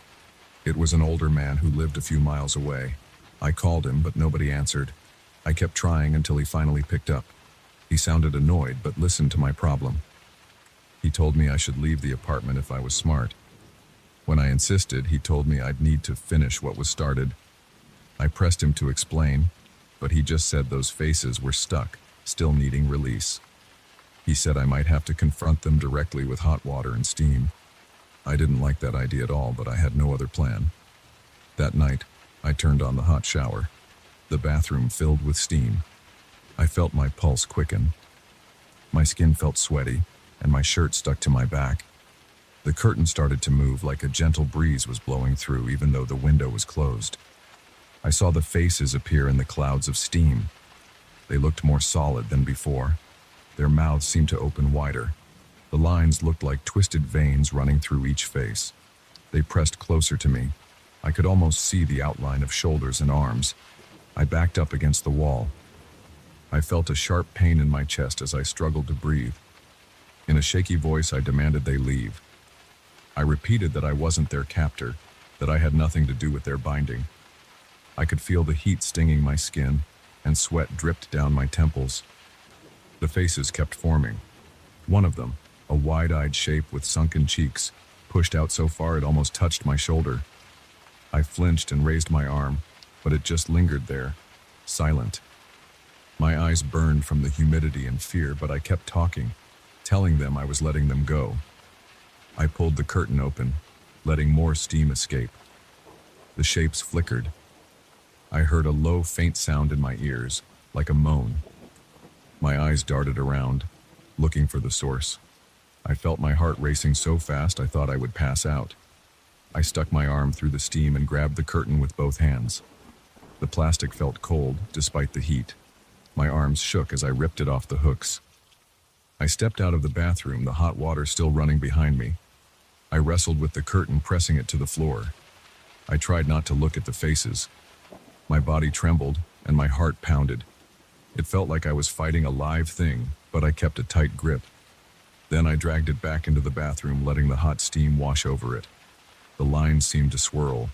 It was an older man who lived a few miles away. I called him, but nobody answered. I kept trying until he finally picked up. He sounded annoyed, but listened to my problem. He told me I should leave the apartment if I was smart. When I insisted, he told me I'd need to finish what was started. I pressed him to explain, but he just said those faces were stuck, still needing release. He said I might have to confront them directly with hot water and steam. I didn't like that idea at all, but I had no other plan. That night, I turned on the hot shower. The bathroom filled with steam. I felt my pulse quicken. My skin felt sweaty, and my shirt stuck to my back. The curtain started to move like a gentle breeze was blowing through, even though the window was closed. I saw the faces appear in the clouds of steam. They looked more solid than before. Their mouths seemed to open wider. The lines looked like twisted veins running through each face. They pressed closer to me. I could almost see the outline of shoulders and arms. I backed up against the wall. I felt a sharp pain in my chest as I struggled to breathe. In a shaky voice, I demanded they leave. I repeated that I wasn't their captor, that I had nothing to do with their binding. I could feel the heat stinging my skin, and sweat dripped down my temples. The faces kept forming. One of them, a wide-eyed shape with sunken cheeks, pushed out so far it almost touched my shoulder. I flinched and raised my arm, but it just lingered there, silent. My eyes burned from the humidity and fear, but I kept talking, telling them I was letting them go. I pulled the curtain open, letting more steam escape. The shapes flickered. I heard a low, faint sound in my ears, like a moan. My eyes darted around, looking for the source. I felt my heart racing so fast I thought I would pass out. I stuck my arm through the steam and grabbed the curtain with both hands. The plastic felt cold, despite the heat. My arms shook as I ripped it off the hooks. I stepped out of the bathroom, the hot water still running behind me. I wrestled with the curtain, pressing it to the floor. I tried not to look at the faces. My body trembled, and my heart pounded. It felt like I was fighting a live thing, but I kept a tight grip. Then I dragged it back into the bathroom, letting the hot steam wash over it. The lines seemed to swirl.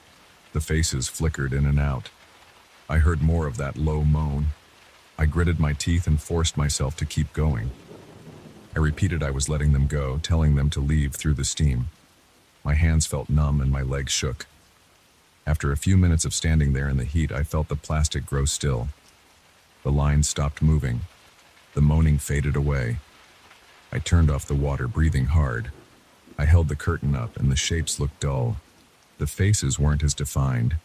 The faces flickered in and out. I heard more of that low moan. I gritted my teeth and forced myself to keep going. I repeated I was letting them go, telling them to leave through the steam. My hands felt numb and my legs shook. After a few minutes of standing there in the heat, I felt the plastic grow still. The lines stopped moving. The moaning faded away. I turned off the water, breathing hard. I held the curtain up and the shapes looked dull. The faces weren't as defined.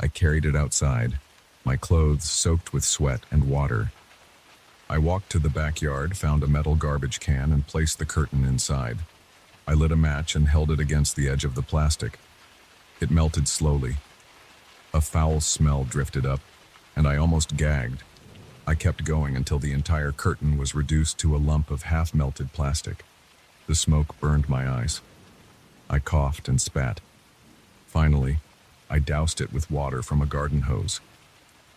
I carried it outside, my clothes soaked with sweat and water. I walked to the backyard, found a metal garbage can, and placed the curtain inside. I lit a match and held it against the edge of the plastic. It melted slowly. A foul smell drifted up, and I almost gagged. I kept going until the entire curtain was reduced to a lump of half-melted plastic. The smoke burned my eyes. I coughed and spat. Finally, I doused it with water from a garden hose.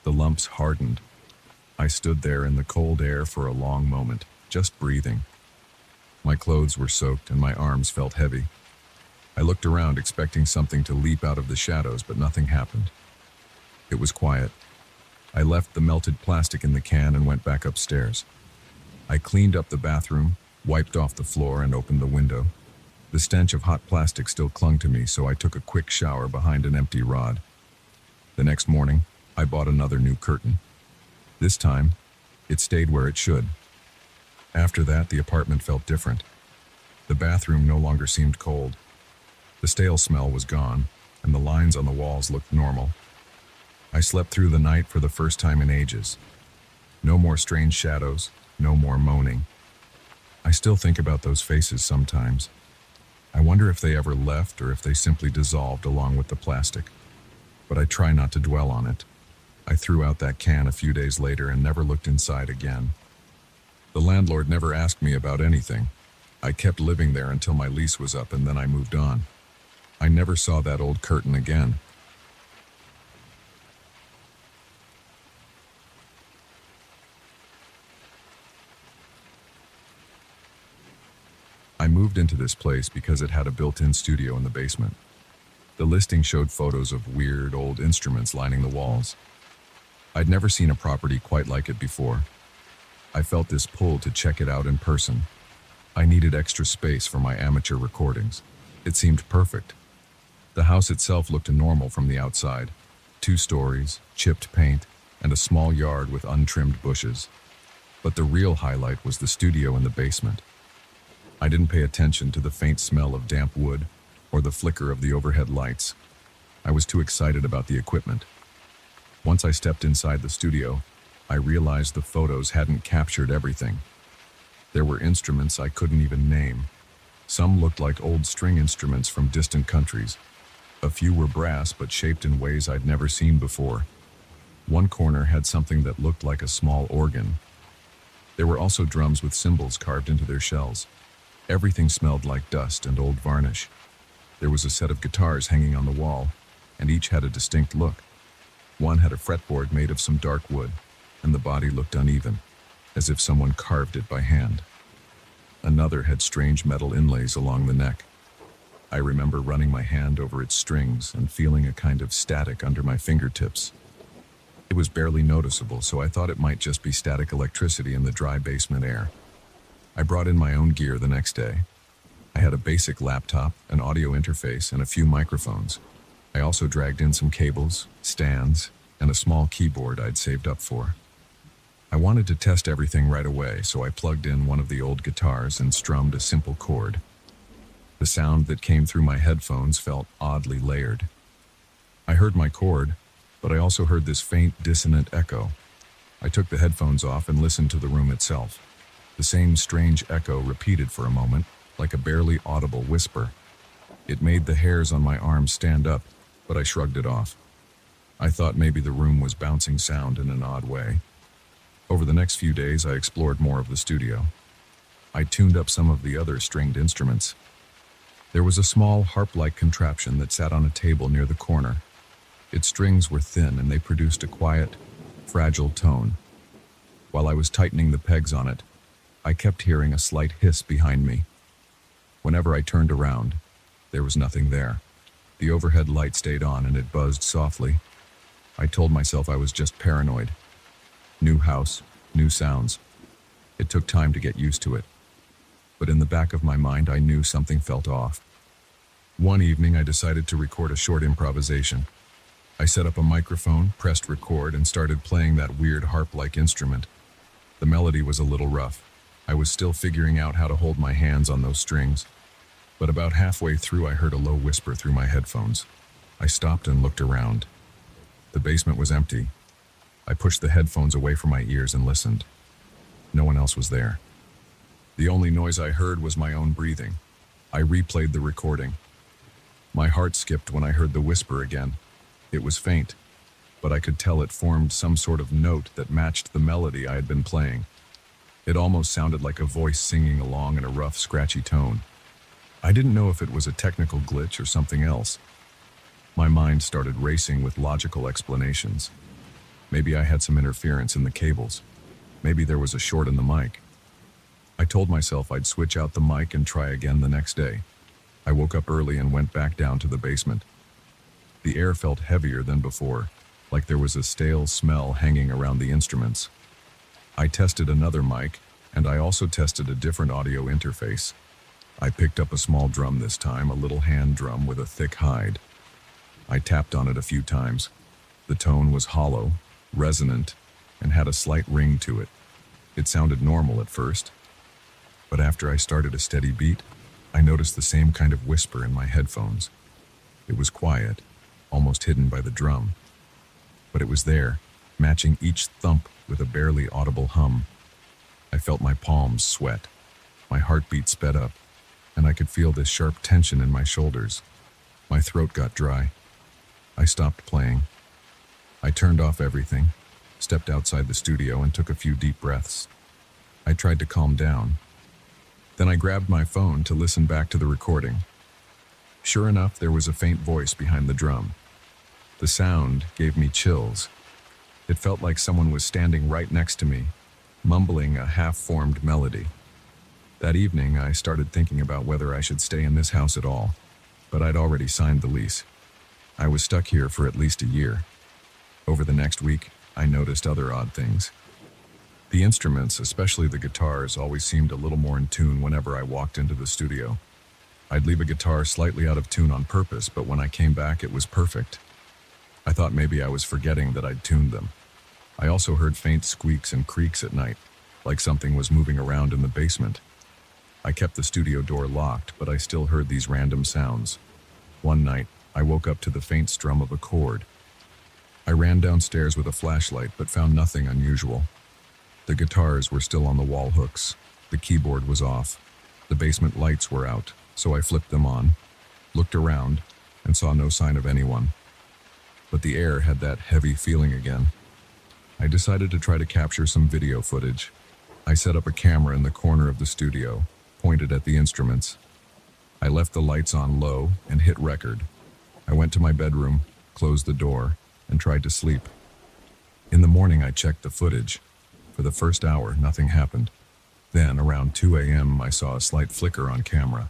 The lumps hardened. I stood there in the cold air for a long moment, just breathing. My clothes were soaked and my arms felt heavy. I looked around expecting something to leap out of the shadows, but nothing happened. It was quiet. I left the melted plastic in the can and went back upstairs. I cleaned up the bathroom, wiped off the floor, and opened the window. The stench of hot plastic still clung to me, so I took a quick shower behind an empty rod. The next morning, I bought another new curtain. This time, it stayed where it should. After that, the apartment felt different. The bathroom no longer seemed cold. The stale smell was gone, and the lines on the walls looked normal. I slept through the night for the first time in ages. No more strange shadows, no more moaning. I still think about those faces sometimes. I wonder if they ever left or if they simply dissolved along with the plastic. But I try not to dwell on it. I threw out that can a few days later and never looked inside again. The landlord never asked me about anything. I kept living there until my lease was up and then I moved on. I never saw that old curtain again. I moved into this place because it had a built-in studio in the basement. The listing showed photos of weird old instruments lining the walls. I'd never seen a property quite like it before. I felt this pull to check it out in person. I needed extra space for my amateur recordings. It seemed perfect. The house itself looked normal from the outside. 2 stories, chipped paint, and a small yard with untrimmed bushes. But the real highlight was the studio in the basement. I didn't pay attention to the faint smell of damp wood or the flicker of the overhead lights. I was too excited about the equipment. Once I stepped inside the studio, I realized the photos hadn't captured everything. There were instruments I couldn't even name. Some looked like old string instruments from distant countries. A few were brass but shaped in ways I'd never seen before. One corner had something that looked like a small organ. There were also drums with cymbals carved into their shells. Everything smelled like dust and old varnish. There was a set of guitars hanging on the wall, and each had a distinct look. One had a fretboard made of some dark wood, and the body looked uneven, as if someone carved it by hand. Another had strange metal inlays along the neck. I remember running my hand over its strings and feeling a kind of static under my fingertips. It was barely noticeable, so I thought it might just be static electricity in the dry basement air. I brought in my own gear the next day. I had a basic laptop, an audio interface, and a few microphones. I also dragged in some cables, stands, and a small keyboard I'd saved up for. I wanted to test everything right away, so I plugged in one of the old guitars and strummed a simple chord. The sound that came through my headphones felt oddly layered. I heard my chord, but I also heard this faint, dissonant echo. I took the headphones off and listened to the room itself. The same strange echo repeated for a moment, like a barely audible whisper. It made the hairs on my arms stand up, but I shrugged it off. I thought maybe the room was bouncing sound in an odd way. Over the next few days, I explored more of the studio. I tuned up some of the other stringed instruments. There was a small harp-like contraption that sat on a table near the corner. Its strings were thin and they produced a quiet, fragile tone. While I was tightening the pegs on it, I kept hearing a slight hiss behind me. Whenever I turned around, there was nothing there. The overhead light stayed on and it buzzed softly. I told myself I was just paranoid. New house, new sounds. It took time to get used to it. But in the back of my mind, I knew something felt off. One evening, I decided to record a short improvisation. I set up a microphone, pressed record, and started playing that weird harp-like instrument. The melody was a little rough. I was still figuring out how to hold my hands on those strings. But about halfway through, I heard a low whisper through my headphones. I stopped and looked around. The basement was empty. I pushed the headphones away from my ears and listened. No one else was there. The only noise I heard was my own breathing. I replayed the recording. My heart skipped when I heard the whisper again. It was faint, but I could tell it formed some sort of note that matched the melody I had been playing. It almost sounded like a voice singing along in a rough, scratchy tone. I didn't know if it was a technical glitch or something else. My mind started racing with logical explanations. Maybe I had some interference in the cables. Maybe there was a short in the mic. I told myself I'd switch out the mic and try again the next day. I woke up early and went back down to the basement. The air felt heavier than before, like there was a stale smell hanging around the instruments. I tested another mic, and I also tested a different audio interface. I picked up a small drum this time, a little hand drum with a thick hide. I tapped on it a few times. The tone was hollow, resonant, and had a slight ring to it. It sounded normal at first, but after I started a steady beat, I noticed the same kind of whisper in my headphones. It was quiet, almost hidden by the drum, but it was there, matching each thump with a barely audible hum. I felt my palms sweat, my heartbeat sped up, and I could feel this sharp tension in my shoulders. My throat got dry. I stopped playing. I turned off everything, stepped outside the studio and took a few deep breaths. I tried to calm down. Then I grabbed my phone to listen back to the recording. Sure enough, there was a faint voice behind the drum. The sound gave me chills. It felt like someone was standing right next to me, mumbling a half-formed melody. That evening, I started thinking about whether I should stay in this house at all, but I'd already signed the lease. I was stuck here for at least a year. Over the next week, I noticed other odd things. The instruments, especially the guitars, always seemed a little more in tune whenever I walked into the studio. I'd leave a guitar slightly out of tune on purpose, but when I came back, it was perfect. I thought maybe I was forgetting that I'd tuned them. I also heard faint squeaks and creaks at night, like something was moving around in the basement. I kept the studio door locked, but I still heard these random sounds. One night, I woke up to the faint strum of a chord. I ran downstairs with a flashlight, but found nothing unusual. The guitars were still on the wall hooks. The keyboard was off. The basement lights were out, so I flipped them on, looked around, and saw no sign of anyone. But the air had that heavy feeling again. I decided to try to capture some video footage. I set up a camera in the corner of the studio, pointed at the instruments. I left the lights on low and hit record. I went to my bedroom, closed the door, and tried to sleep. In the morning, I checked the footage. For the first hour, nothing happened. Then, around 2 a.m., I saw a slight flicker on camera.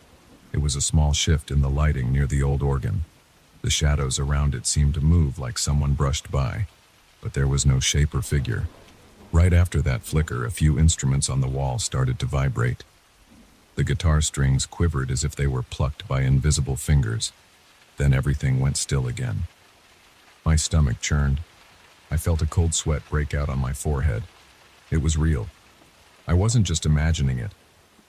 It was a small shift in the lighting near the old organ. The shadows around it seemed to move like someone brushed by, but there was no shape or figure. Right after that flicker, a few instruments on the wall started to vibrate. The guitar strings quivered as if they were plucked by invisible fingers. Then everything went still again. My stomach churned. I felt a cold sweat break out on my forehead. It was real. I wasn't just imagining it.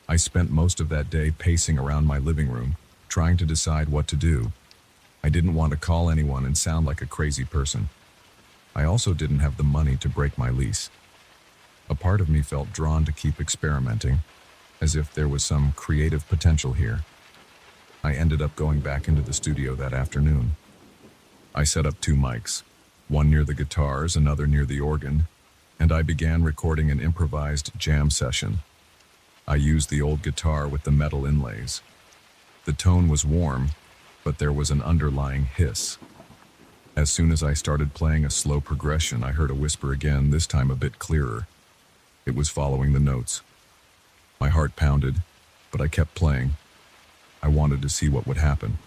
I spent most of that day pacing around my living room, trying to decide what to do. I didn't want to call anyone and sound like a crazy person. I also didn't have the money to break my lease. A part of me felt drawn to keep experimenting, as if there was some creative potential here. I ended up going back into the studio that afternoon. I set up 2 mics, one near the guitars, another near the organ, and I began recording an improvised jam session. I used the old guitar with the metal inlays. The tone was warm, but there was an underlying hiss. As soon as I started playing a slow progression, I heard a whisper again, this time a bit clearer. It was following the notes. My heart pounded, but I kept playing. I wanted to see what would happen.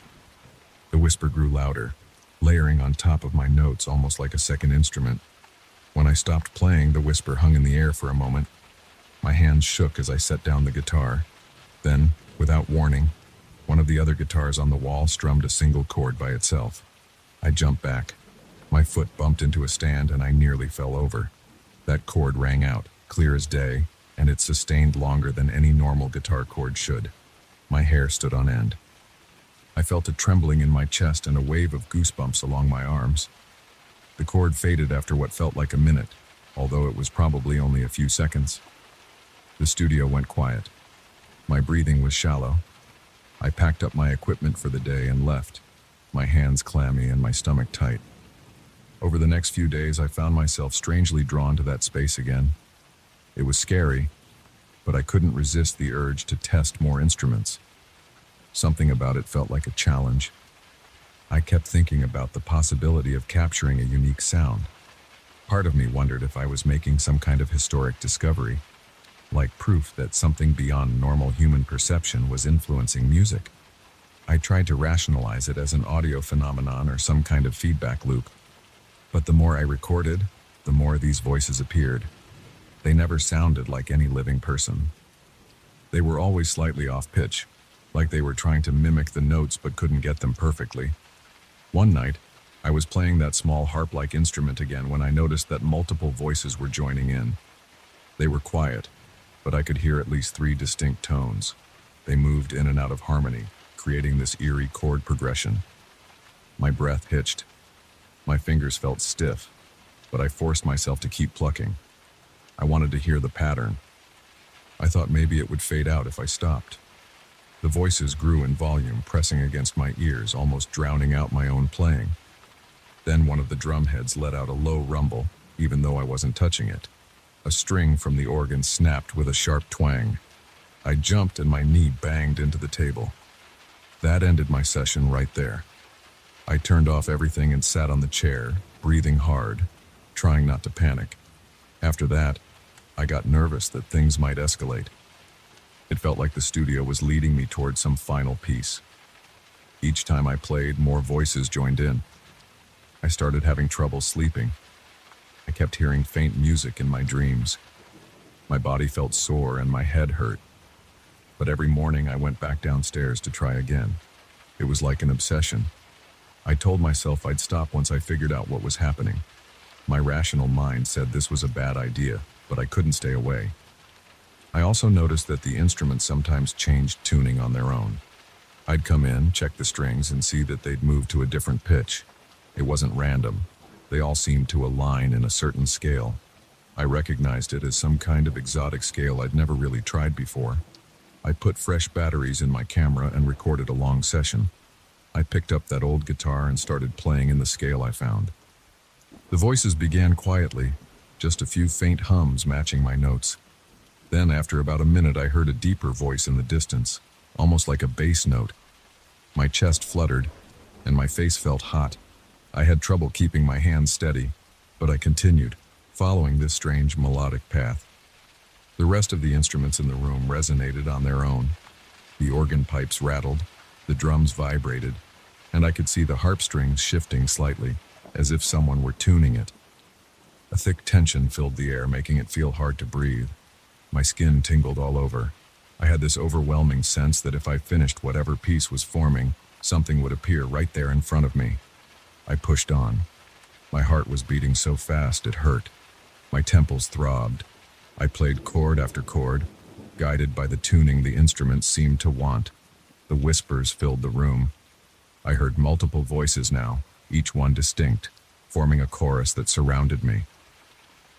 The whisper grew louder, layering on top of my notes almost like a second instrument. When I stopped playing, the whisper hung in the air for a moment. My hands shook as I set down the guitar. Then, without warning, one of the other guitars on the wall strummed a single chord by itself. I jumped back. My foot bumped into a stand and I nearly fell over. That chord rang out, clear as day, and it sustained longer than any normal guitar chord should. My hair stood on end. I felt a trembling in my chest and a wave of goosebumps along my arms. The chord faded after what felt like a minute, although it was probably only a few seconds. The studio went quiet. My breathing was shallow. I packed up my equipment for the day and left, my hands clammy and my stomach tight. Over the next few days, I found myself strangely drawn to that space again. It was scary, but I couldn't resist the urge to test more instruments. Something about it felt like a challenge. I kept thinking about the possibility of capturing a unique sound. Part of me wondered if I was making some kind of historic discovery, like proof that something beyond normal human perception was influencing music. I tried to rationalize it as an audio phenomenon or some kind of feedback loop. But the more I recorded, the more these voices appeared. They never sounded like any living person. They were always slightly off pitch, like they were trying to mimic the notes but couldn't get them perfectly. One night, I was playing that small harp-like instrument again when I noticed that multiple voices were joining in. They were quiet, but I could hear at least 3 distinct tones. They moved in and out of harmony, creating this eerie chord progression. My breath hitched. My fingers felt stiff, but I forced myself to keep plucking. I wanted to hear the pattern. I thought maybe it would fade out if I stopped. The voices grew in volume, pressing against my ears, almost drowning out my own playing. Then one of the drum heads let out a low rumble, even though I wasn't touching it. A string from the organ snapped with a sharp twang. I jumped and my knee banged into the table. That ended my session right there. I turned off everything and sat on the chair, breathing hard, trying not to panic. After that, I got nervous that things might escalate. It felt like the studio was leading me towards some final piece. Each time I played, more voices joined in. I started having trouble sleeping. I kept hearing faint music in my dreams. My body felt sore and my head hurt. But every morning I went back downstairs to try again. It was like an obsession. I told myself I'd stop once I figured out what was happening. My rational mind said this was a bad idea, but I couldn't stay away. I also noticed that the instruments sometimes changed tuning on their own. I'd come in, check the strings, and see that they'd moved to a different pitch. It wasn't random. They all seemed to align in a certain scale. I recognized it as some kind of exotic scale I'd never really tried before. I put fresh batteries in my camera and recorded a long session. I picked up that old guitar and started playing in the scale I found. The voices began quietly, just a few faint hums matching my notes. Then, after about a minute, I heard a deeper voice in the distance, almost like a bass note. My chest fluttered, and my face felt hot. I had trouble keeping my hands steady, but I continued, following this strange melodic path. The rest of the instruments in the room resonated on their own. The organ pipes rattled, the drums vibrated, and I could see the harp strings shifting slightly, as if someone were tuning it. A thick tension filled the air, making it feel hard to breathe. My skin tingled all over. I had this overwhelming sense that if I finished whatever piece was forming, something would appear right there in front of me. I pushed on. My heart was beating so fast it hurt. My temples throbbed. I played chord after chord, guided by the tuning the instruments seemed to want. The whispers filled the room. I heard multiple voices now, each one distinct, forming a chorus that surrounded me.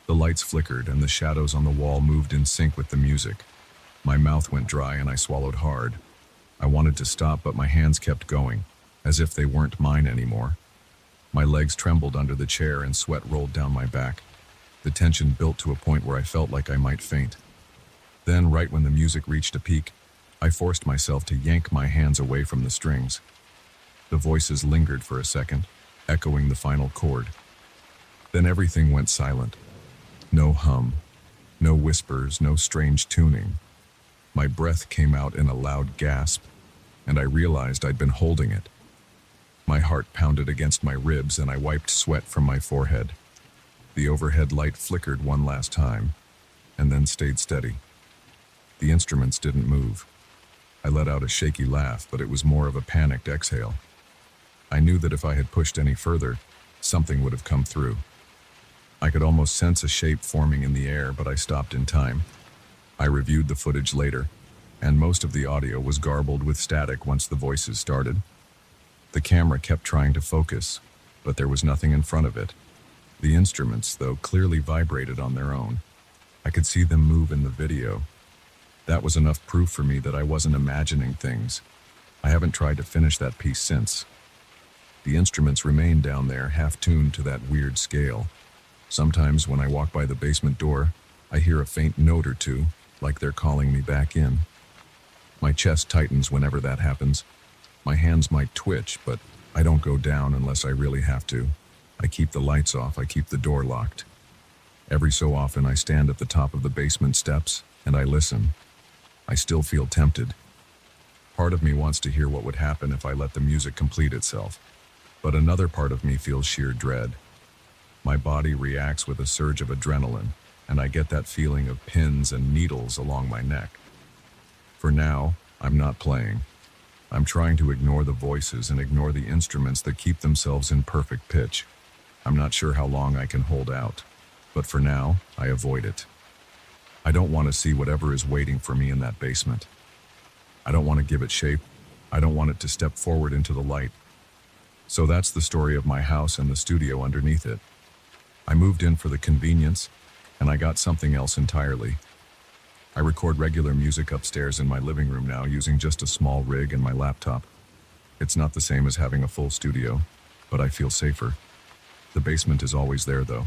The lights flickered and the shadows on the wall moved in sync with the music. My mouth went dry and I swallowed hard. I wanted to stop, but my hands kept going, as if they weren't mine anymore. My legs trembled under the chair and sweat rolled down my back. The tension built to a point where I felt like I might faint. Then, right when the music reached a peak, I forced myself to yank my hands away from the strings. The voices lingered for a second, echoing the final chord. Then everything went silent. No hum, no whispers, no strange tuning. My breath came out in a loud gasp, and I realized I'd been holding it. My heart pounded against my ribs and I wiped sweat from my forehead. The overhead light flickered one last time, and then stayed steady. The instruments didn't move. I let out a shaky laugh, but it was more of a panicked exhale. I knew that if I had pushed any further, something would have come through. I could almost sense a shape forming in the air, but I stopped in time. I reviewed the footage later, and most of the audio was garbled with static once the voices started. The camera kept trying to focus, but there was nothing in front of it. The instruments, though, clearly vibrated on their own. I could see them move in the video. That was enough proof for me that I wasn't imagining things. I haven't tried to finish that piece since. The instruments remain down there, half-tuned to that weird scale. Sometimes when I walk by the basement door, I hear a faint note or two, like they're calling me back in. My chest tightens whenever that happens. My hands might twitch, but I don't go down unless I really have to. I keep the lights off, I keep the door locked. Every so often I stand at the top of the basement steps and I listen. I still feel tempted. Part of me wants to hear what would happen if I let the music complete itself, but another part of me feels sheer dread. My body reacts with a surge of adrenaline, and I get that feeling of pins and needles along my neck. For now, I'm not playing. I'm trying to ignore the voices and ignore the instruments that keep themselves in perfect pitch. I'm not sure how long I can hold out, but for now, I avoid it. I don't want to see whatever is waiting for me in that basement. I don't want to give it shape. I don't want it to step forward into the light. So that's the story of my house and the studio underneath it. I moved in for the convenience, and I got something else entirely. I record regular music upstairs in my living room now using just a small rig and my laptop. It's not the same as having a full studio, but I feel safer. The basement is always there, though.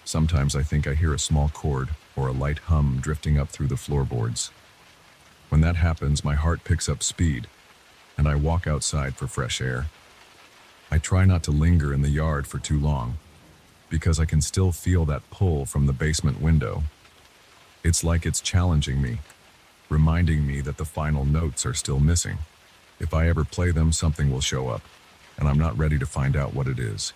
Sometimes I think I hear a small chord or a light hum drifting up through the floorboards. When that happens, my heart picks up speed, and I walk outside for fresh air. I try not to linger in the yard for too long, because I can still feel that pull from the basement window. It's like it's challenging me, reminding me that the final notes are still missing. If I ever play them, something will show up, and I'm not ready to find out what it is.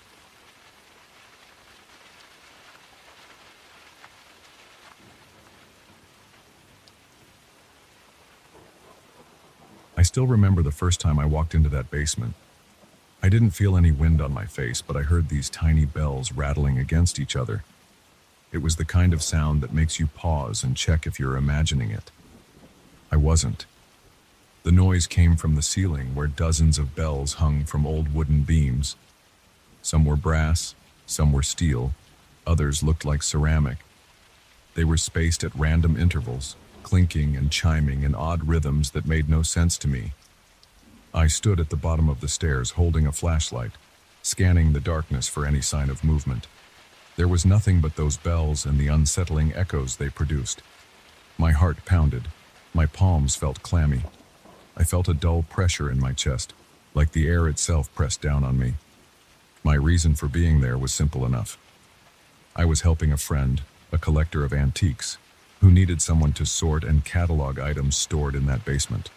I still remember the first time I walked into that basement. I didn't feel any wind on my face, but I heard these tiny bells rattling against each other. It was the kind of sound that makes you pause and check if you're imagining it. I wasn't. The noise came from the ceiling where dozens of bells hung from old wooden beams. Some were brass, some were steel, others looked like ceramic. They were spaced at random intervals, clinking and chiming in odd rhythms that made no sense to me. I stood at the bottom of the stairs holding a flashlight, scanning the darkness for any sign of movement. There was nothing but those bells and the unsettling echoes they produced. My heart pounded. My palms felt clammy. I felt a dull pressure in my chest, like the air itself pressed down on me. My reason for being there was simple enough. I was helping a friend, a collector of antiques, who needed someone to sort and catalog items stored in that basement.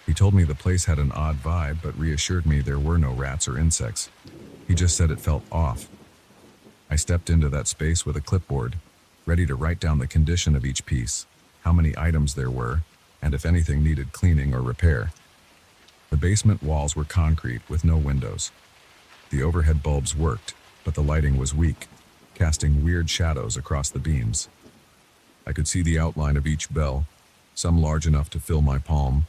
He told me the place had an odd vibe, but reassured me there were no rats or insects. He just said it felt off. I stepped into that space with a clipboard, ready to write down the condition of each piece, how many items there were, and if anything needed cleaning or repair. The basement walls were concrete with no windows. The overhead bulbs worked, but the lighting was weak, casting weird shadows across the beams. I could see the outline of each bell, some large enough to fill my palm,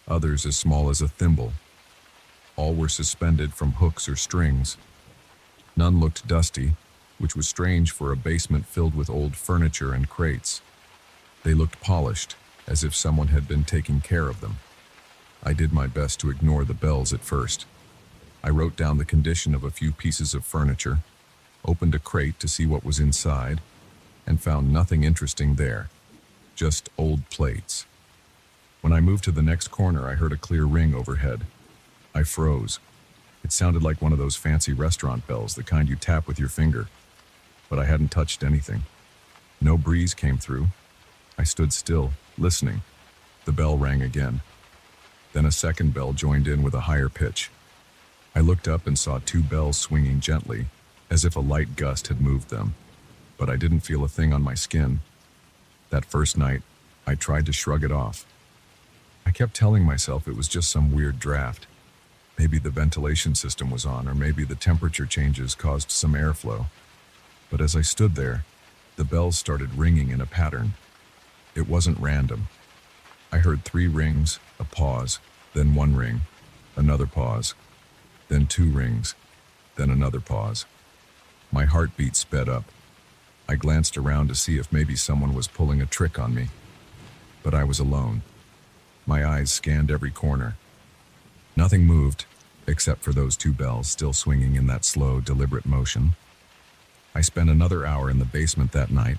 others as small as a thimble. All were suspended from hooks or strings. None looked dusty, which was strange for a basement filled with old furniture and crates. They looked polished, as if someone had been taking care of them. I did my best to ignore the bells at first. I wrote down the condition of a few pieces of furniture, opened a crate to see what was inside, and found nothing interesting there, just old plates. When I moved to the next corner, I heard a clear ring overhead. I froze. It sounded like one of those fancy restaurant bells, the kind you tap with your finger. But I hadn't touched anything. No breeze came through. I stood still, listening. The bell rang again. Then a second bell joined in with a higher pitch. I looked up and saw two bells swinging gently, as if a light gust had moved them. But I didn't feel a thing on my skin. That first night, I tried to shrug it off. I kept telling myself it was just some weird draft. Maybe the ventilation system was on, or maybe the temperature changes caused some airflow. But as I stood there, the bells started ringing in a pattern. It wasn't random. I heard 3 rings, a pause, then 1 ring, another pause, then 2 rings, then another pause. My heartbeat sped up. I glanced around to see if maybe someone was pulling a trick on me. But I was alone. My eyes scanned every corner. Nothing moved, except for those 2 bells still swinging in that slow, deliberate motion. I spent another hour in the basement that night.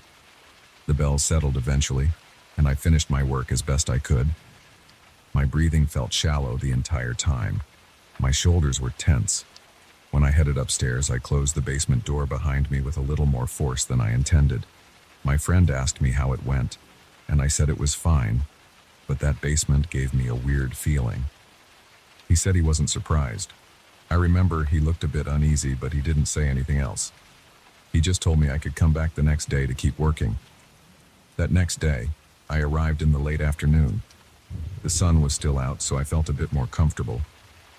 The bells settled eventually, and I finished my work as best I could. My breathing felt shallow the entire time. My shoulders were tense. When I headed upstairs, I closed the basement door behind me with a little more force than I intended. My friend asked me how it went, and I said it was fine, but that basement gave me a weird feeling. He said he wasn't surprised. I remember he looked a bit uneasy, but he didn't say anything else. He just told me I could come back the next day to keep working. That next day, I arrived in the late afternoon. The sun was still out, so I felt a bit more comfortable.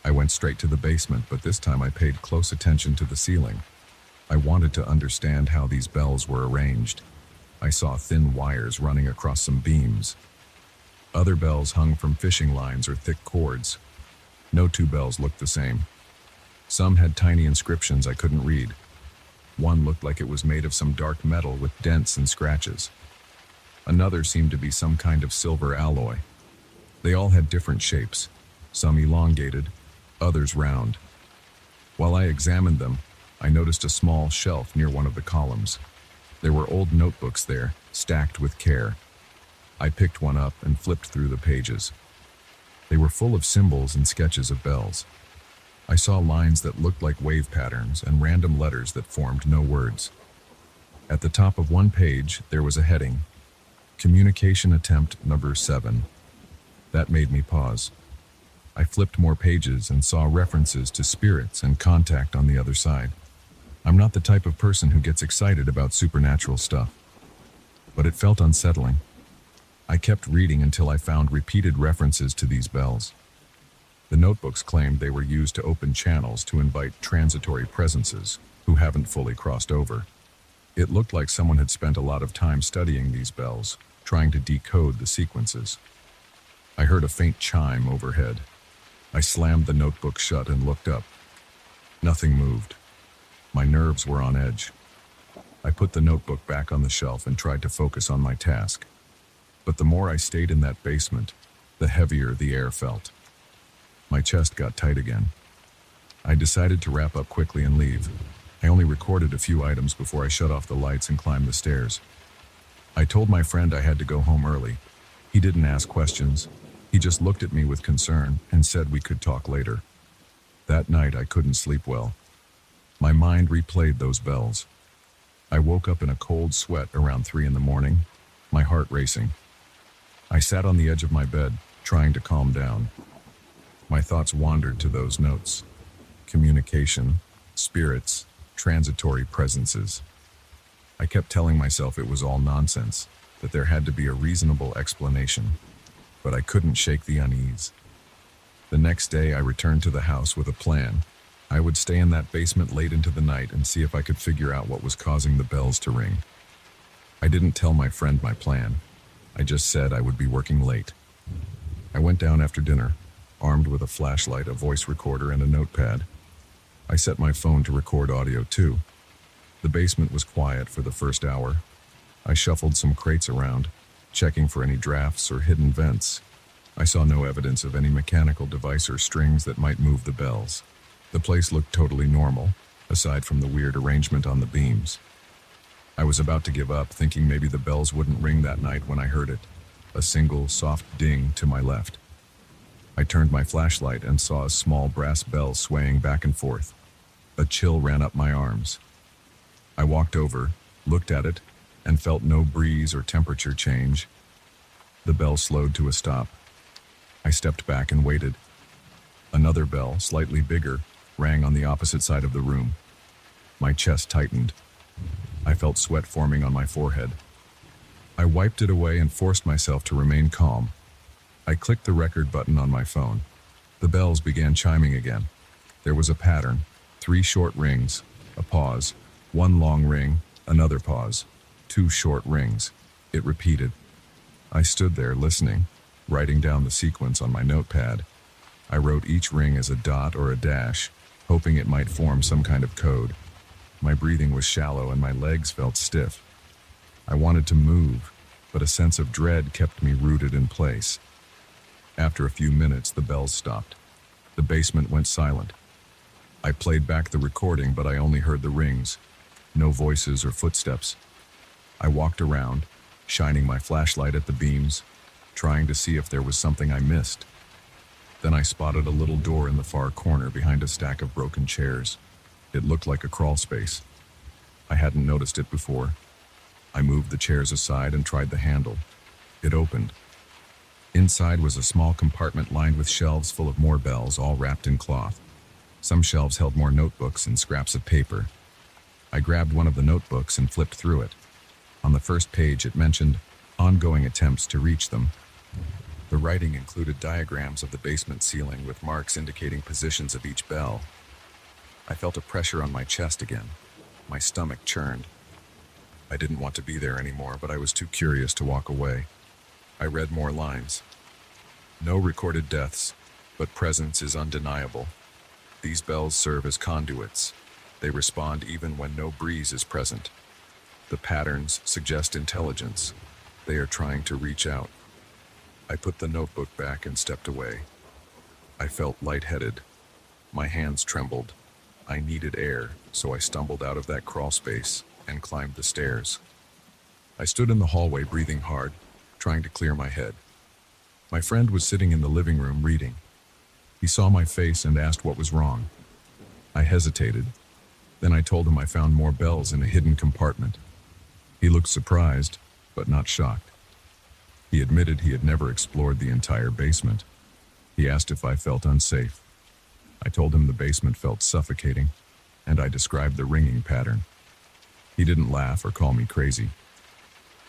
I went straight to the basement, but this time I paid close attention to the ceiling. I wanted to understand how these bells were arranged. I saw thin wires running across some beams. Other bells hung from fishing lines or thick cords. No 2 bells looked the same. Some had tiny inscriptions I couldn't read. One looked like it was made of some dark metal with dents and scratches. Another seemed to be some kind of silver alloy. They all had different shapes, some elongated, others round. While I examined them, I noticed a small shelf near one of the columns. There were old notebooks there, stacked with care. I picked one up and flipped through the pages. They were full of symbols and sketches of bells. I saw lines that looked like wave patterns and random letters that formed no words. At the top of one page, there was a heading, Communication Attempt Number 7. That made me pause. I flipped more pages and saw references to spirits and contact on the other side. I'm not the type of person who gets excited about supernatural stuff, but it felt unsettling. I kept reading until I found repeated references to these bells. The notebooks claimed they were used to open channels to invite transitory presences who haven't fully crossed over. It looked like someone had spent a lot of time studying these bells, trying to decode the sequences. I heard a faint chime overhead. I slammed the notebook shut and looked up. Nothing moved. My nerves were on edge. I put the notebook back on the shelf and tried to focus on my task. But the more I stayed in that basement, the heavier the air felt. My chest got tight again. I decided to wrap up quickly and leave. I only recorded a few items before I shut off the lights and climbed the stairs. I told my friend I had to go home early. He didn't ask questions. He just looked at me with concern and said we could talk later. That night I couldn't sleep well. My mind replayed those bells. I woke up in a cold sweat around 3 a.m, my heart racing. I sat on the edge of my bed, trying to calm down. My thoughts wandered to those notes. Communication, spirits, transitory presences. I kept telling myself it was all nonsense, that there had to be a reasonable explanation, but I couldn't shake the unease. The next day I returned to the house with a plan. I would stay in that basement late into the night and see if I could figure out what was causing the bells to ring. I didn't tell my friend my plan. I just said I would be working late. I went down after dinner, armed with a flashlight, a voice recorder, and a notepad. I set my phone to record audio too. The basement was quiet for the first hour. I shuffled some crates around, checking for any drafts or hidden vents. I saw no evidence of any mechanical device or strings that might move the bells. The place looked totally normal, aside from the weird arrangement on the beams. I was about to give up, thinking maybe the bells wouldn't ring that night when I heard it. A single, soft ding to my left. I turned my flashlight and saw a small brass bell swaying back and forth. A chill ran up my arms. I walked over, looked at it, and felt no breeze or temperature change. The bell slowed to a stop. I stepped back and waited. Another bell, slightly bigger, rang on the opposite side of the room. My chest tightened. I felt sweat forming on my forehead. I wiped it away and forced myself to remain calm. I clicked the record button on my phone. The bells began chiming again. There was a pattern: 3 short rings, a pause, 1 long ring, another pause, 2 short rings. It repeated. I stood there listening, writing down the sequence on my notepad. I wrote each ring as a dot or a dash, hoping it might form some kind of code. My breathing was shallow and my legs felt stiff. I wanted to move, but a sense of dread kept me rooted in place. After a few minutes, the bells stopped. The basement went silent. I played back the recording, but I only heard the rings. No voices or footsteps. I walked around, shining my flashlight at the beams, trying to see if there was something I missed. Then I spotted a little door in the far corner behind a stack of broken chairs. It looked like a crawl space. I hadn't noticed it before. I moved the chairs aside and tried the handle. It opened. Inside was a small compartment lined with shelves full of more bells, all wrapped in cloth. Some shelves held more notebooks and scraps of paper. I grabbed one of the notebooks and flipped through it. On the first page, it mentioned ongoing attempts to reach them. The writing included diagrams of the basement ceiling with marks indicating positions of each bell. I felt a pressure on my chest again. My stomach churned. I didn't want to be there anymore, but I was too curious to walk away. I read more lines. No recorded deaths, but presence is undeniable. These bells serve as conduits. They respond even when no breeze is present. The patterns suggest intelligence. They are trying to reach out. I put the notebook back and stepped away. I felt lightheaded. My hands trembled. I needed air, so I stumbled out of that crawl space and climbed the stairs. I stood in the hallway breathing hard, trying to clear my head. My friend was sitting in the living room reading. He saw my face and asked what was wrong. I hesitated. Then I told him I found more bells in a hidden compartment. He looked surprised, but not shocked. He admitted he had never explored the entire basement. He asked if I felt unsafe. I told him the basement felt suffocating, and I described the ringing pattern. He didn't laugh or call me crazy.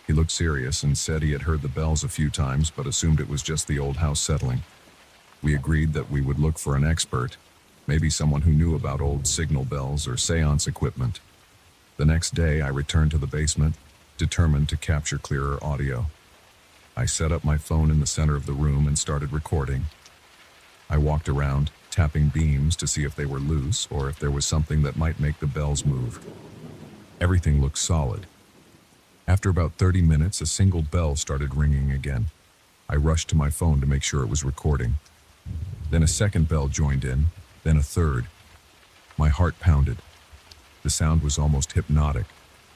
He looked serious and said he had heard the bells a few times, but assumed it was just the old house settling. We agreed that we would look for an expert, maybe someone who knew about old signal bells or seance equipment. The next day, I returned to the basement, determined to capture clearer audio. I set up my phone in the center of the room and started recording. I walked around, tapping beams to see if they were loose or if there was something that might make the bells move. Everything looked solid. After about 30 minutes, a single bell started ringing again. I rushed to my phone to make sure it was recording. Then a second bell joined in, then a third. My heart pounded. The sound was almost hypnotic,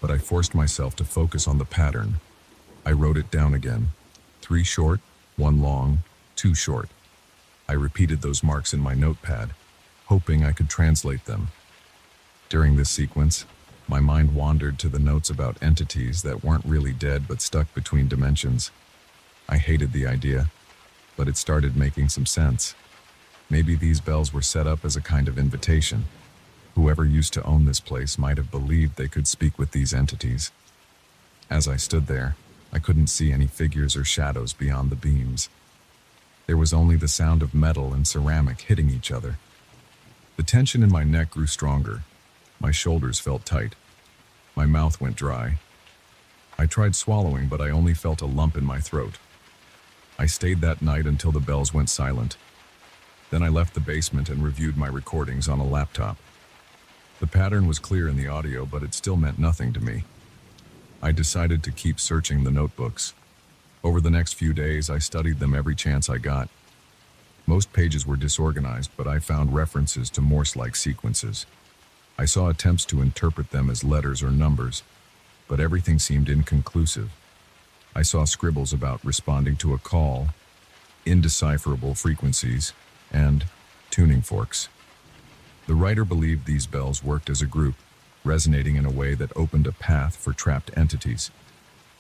but I forced myself to focus on the pattern. I wrote it down again. 3 short, 1 long, 2 short. I repeated those marks in my notepad, hoping I could translate them. During this sequence, my mind wandered to the notes about entities that weren't really dead but stuck between dimensions. I hated the idea, but it started making some sense. Maybe these bells were set up as a kind of invitation. Whoever used to own this place might have believed they could speak with these entities. As I stood there, I couldn't see any figures or shadows beyond the beams. There was only the sound of metal and ceramic hitting each other. The tension in my neck grew stronger. My shoulders felt tight. My mouth went dry. I tried swallowing, but I only felt a lump in my throat. I stayed that night until the bells went silent. Then I left the basement and reviewed my recordings on a laptop. The pattern was clear in the audio, but it still meant nothing to me. I decided to keep searching the notebooks. Over the next few days, I studied them every chance I got. Most pages were disorganized, but I found references to Morse-like sequences. I saw attempts to interpret them as letters or numbers, but everything seemed inconclusive. I saw scribbles about responding to a call, indecipherable frequencies, and tuning forks. The writer believed these bells worked as a group, resonating in a way that opened a path for trapped entities.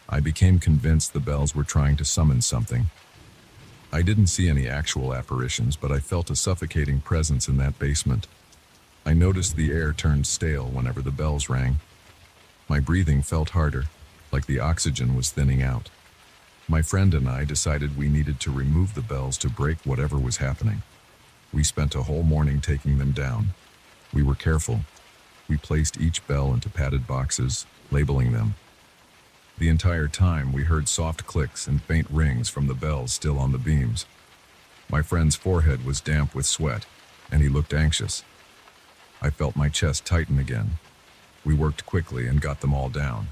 I became convinced the bells were trying to summon something. I didn't see any actual apparitions, but I felt a suffocating presence in that basement. I noticed the air turned stale whenever the bells rang. My breathing felt harder, like the oxygen was thinning out. My friend and I decided we needed to remove the bells to break whatever was happening. We spent a whole morning taking them down. We were careful. We placed each bell into padded boxes, labeling them. The entire time, we heard soft clicks and faint rings from the bells still on the beams. My friend's forehead was damp with sweat, and he looked anxious. I felt my chest tighten again. We worked quickly and got them all down.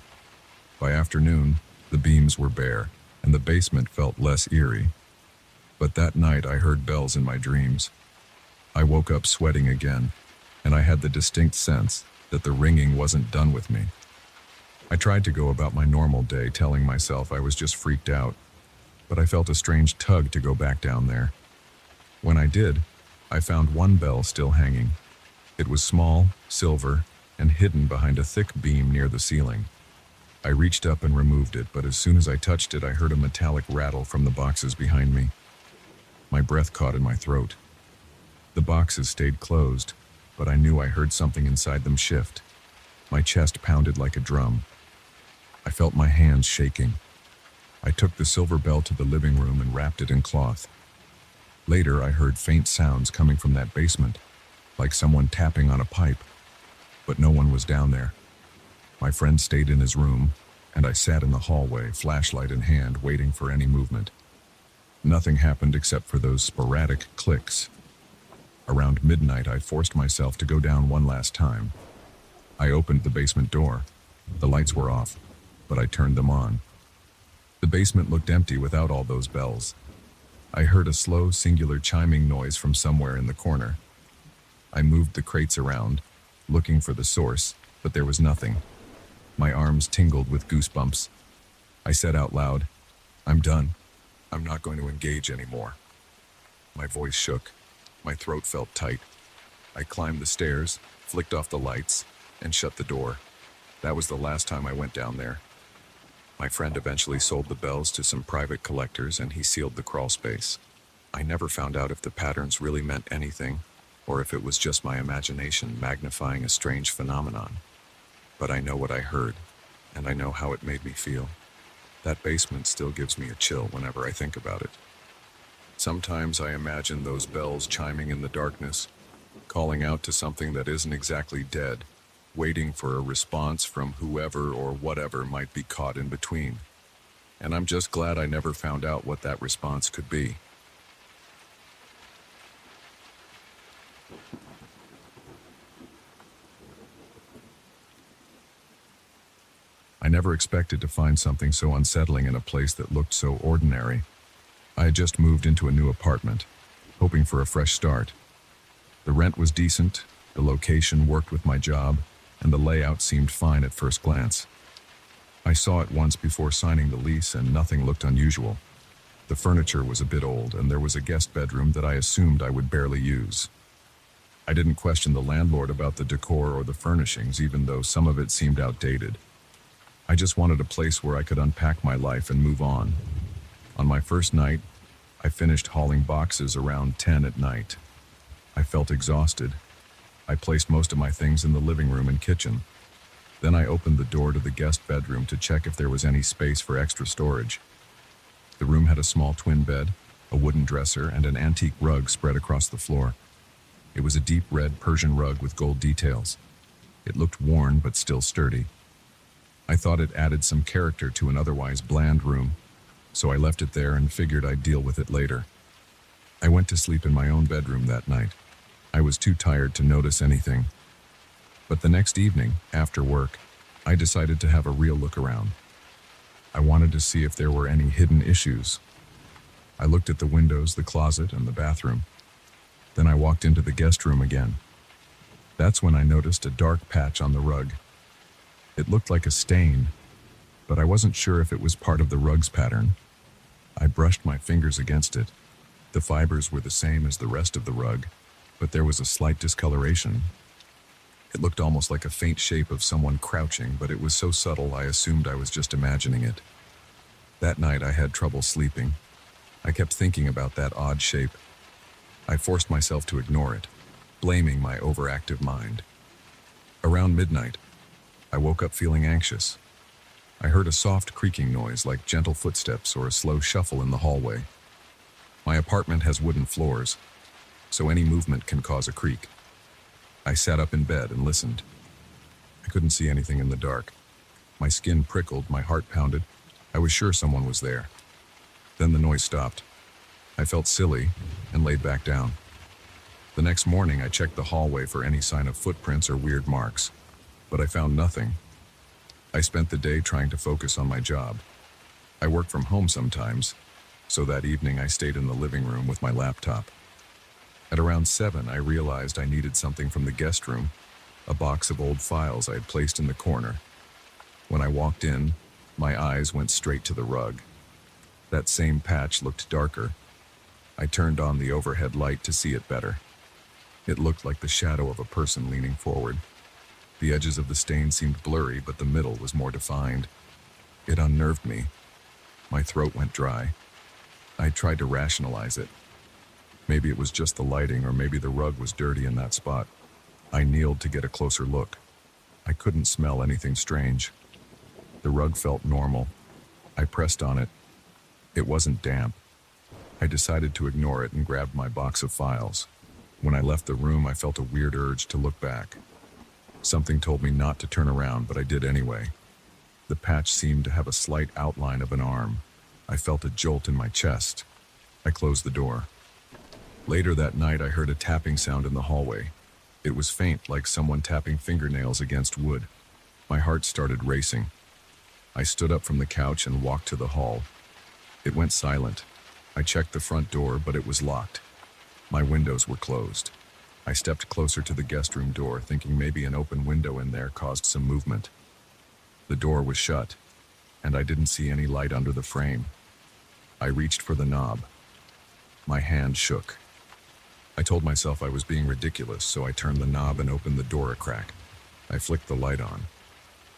By afternoon, the beams were bare, and the basement felt less eerie. But that night, I heard bells in my dreams. I woke up sweating again, and I had the distinct sense that the ringing wasn't done with me. I tried to go about my normal day, telling myself I was just freaked out, but I felt a strange tug to go back down there. When I did, I found one bell still hanging. It was small, silver, and hidden behind a thick beam near the ceiling. I reached up and removed it, but as soon as I touched it, I heard a metallic rattle from the boxes behind me. My breath caught in my throat. The boxes stayed closed, but I knew I heard something inside them shift. My chest pounded like a drum. I felt my hands shaking. I took the silver bell to the living room and wrapped it in cloth. Later, I heard faint sounds coming from that basement, like someone tapping on a pipe, but no one was down there. My friend stayed in his room, and I sat in the hallway, flashlight in hand, waiting for any movement. Nothing happened except for those sporadic clicks. Around midnight, I forced myself to go down one last time. I opened the basement door. The lights were off, but I turned them on. The basement looked empty without all those bells. I heard a slow, singular chiming noise from somewhere in the corner. I moved the crates around, looking for the source, but there was nothing. My arms tingled with goosebumps. I said out loud, "I'm done. I'm not going to engage anymore." My voice shook. My throat felt tight. I climbed the stairs, flicked off the lights, and shut the door. That was the last time I went down there. My friend eventually sold the bells to some private collectors, and he sealed the crawl space. I never found out if the patterns really meant anything, or if it was just my imagination magnifying a strange phenomenon. But I know what I heard, and I know how it made me feel. That basement still gives me a chill whenever I think about it. Sometimes I imagine those bells chiming in the darkness, calling out to something that isn't exactly dead, waiting for a response from whoever or whatever might be caught in between. And I'm just glad I never found out what that response could be. I never expected to find something so unsettling in a place that looked so ordinary. I had just moved into a new apartment, hoping for a fresh start. The rent was decent, the location worked with my job, and the layout seemed fine at first glance. I saw it once before signing the lease, and nothing looked unusual. The furniture was a bit old, and there was a guest bedroom that I assumed I would barely use. I didn't question the landlord about the decor or the furnishings, even though some of it seemed outdated. I just wanted a place where I could unpack my life and move on. On my first night, I finished hauling boxes around 10 at night. I felt exhausted. I placed most of my things in the living room and kitchen. Then I opened the door to the guest bedroom to check if there was any space for extra storage. The room had a small twin bed, a wooden dresser, and an antique rug spread across the floor. It was a deep red Persian rug with gold details. It looked worn but still sturdy. I thought it added some character to an otherwise bland room, so I left it there and figured I'd deal with it later. I went to sleep in my own bedroom that night. I was too tired to notice anything. But the next evening, after work, I decided to have a real look around. I wanted to see if there were any hidden issues. I looked at the windows, the closet, and the bathroom. Then I walked into the guest room again. That's when I noticed a dark patch on the rug. It looked like a stain, but I wasn't sure if it was part of the rug's pattern. I brushed my fingers against it. The fibers were the same as the rest of the rug, but there was a slight discoloration. It looked almost like a faint shape of someone crouching, but it was so subtle I assumed I was just imagining it. That night I had trouble sleeping. I kept thinking about that odd shape. I forced myself to ignore it, blaming my overactive mind. Around midnight, I woke up feeling anxious. I heard a soft creaking noise like gentle footsteps or a slow shuffle in the hallway. My apartment has wooden floors, so any movement can cause a creak. I sat up in bed and listened. I couldn't see anything in the dark. My skin prickled, my heart pounded. I was sure someone was there. Then the noise stopped. I felt silly and laid back down. The next morning, I checked the hallway for any sign of footprints or weird marks, but I found nothing. I spent the day trying to focus on my job. I work from home sometimes, so that evening I stayed in the living room with my laptop. At around 7, I realized I needed something from the guest room, a box of old files I had placed in the corner. When I walked in, my eyes went straight to the rug. That same patch looked darker. I turned on the overhead light to see it better. It looked like the shadow of a person leaning forward. The edges of the stain seemed blurry, but the middle was more defined. It unnerved me. My throat went dry. I tried to rationalize it. Maybe it was just the lighting, or maybe the rug was dirty in that spot. I kneeled to get a closer look. I couldn't smell anything strange. The rug felt normal. I pressed on it. It wasn't damp. I decided to ignore it and grabbed my box of files. When I left the room, I felt a weird urge to look back. Something told me not to turn around, but I did anyway. The patch seemed to have a slight outline of an arm. I felt a jolt in my chest. I closed the door. Later that night, I heard a tapping sound in the hallway. It was faint, like someone tapping fingernails against wood. My heart started racing. I stood up from the couch and walked to the hall. It went silent. I checked the front door, but it was locked. My windows were closed. I stepped closer to the guest room door, thinking maybe an open window in there caused some movement. The door was shut, and I didn't see any light under the frame. I reached for the knob. My hand shook. I told myself I was being ridiculous, so I turned the knob and opened the door a crack. I flicked the light on.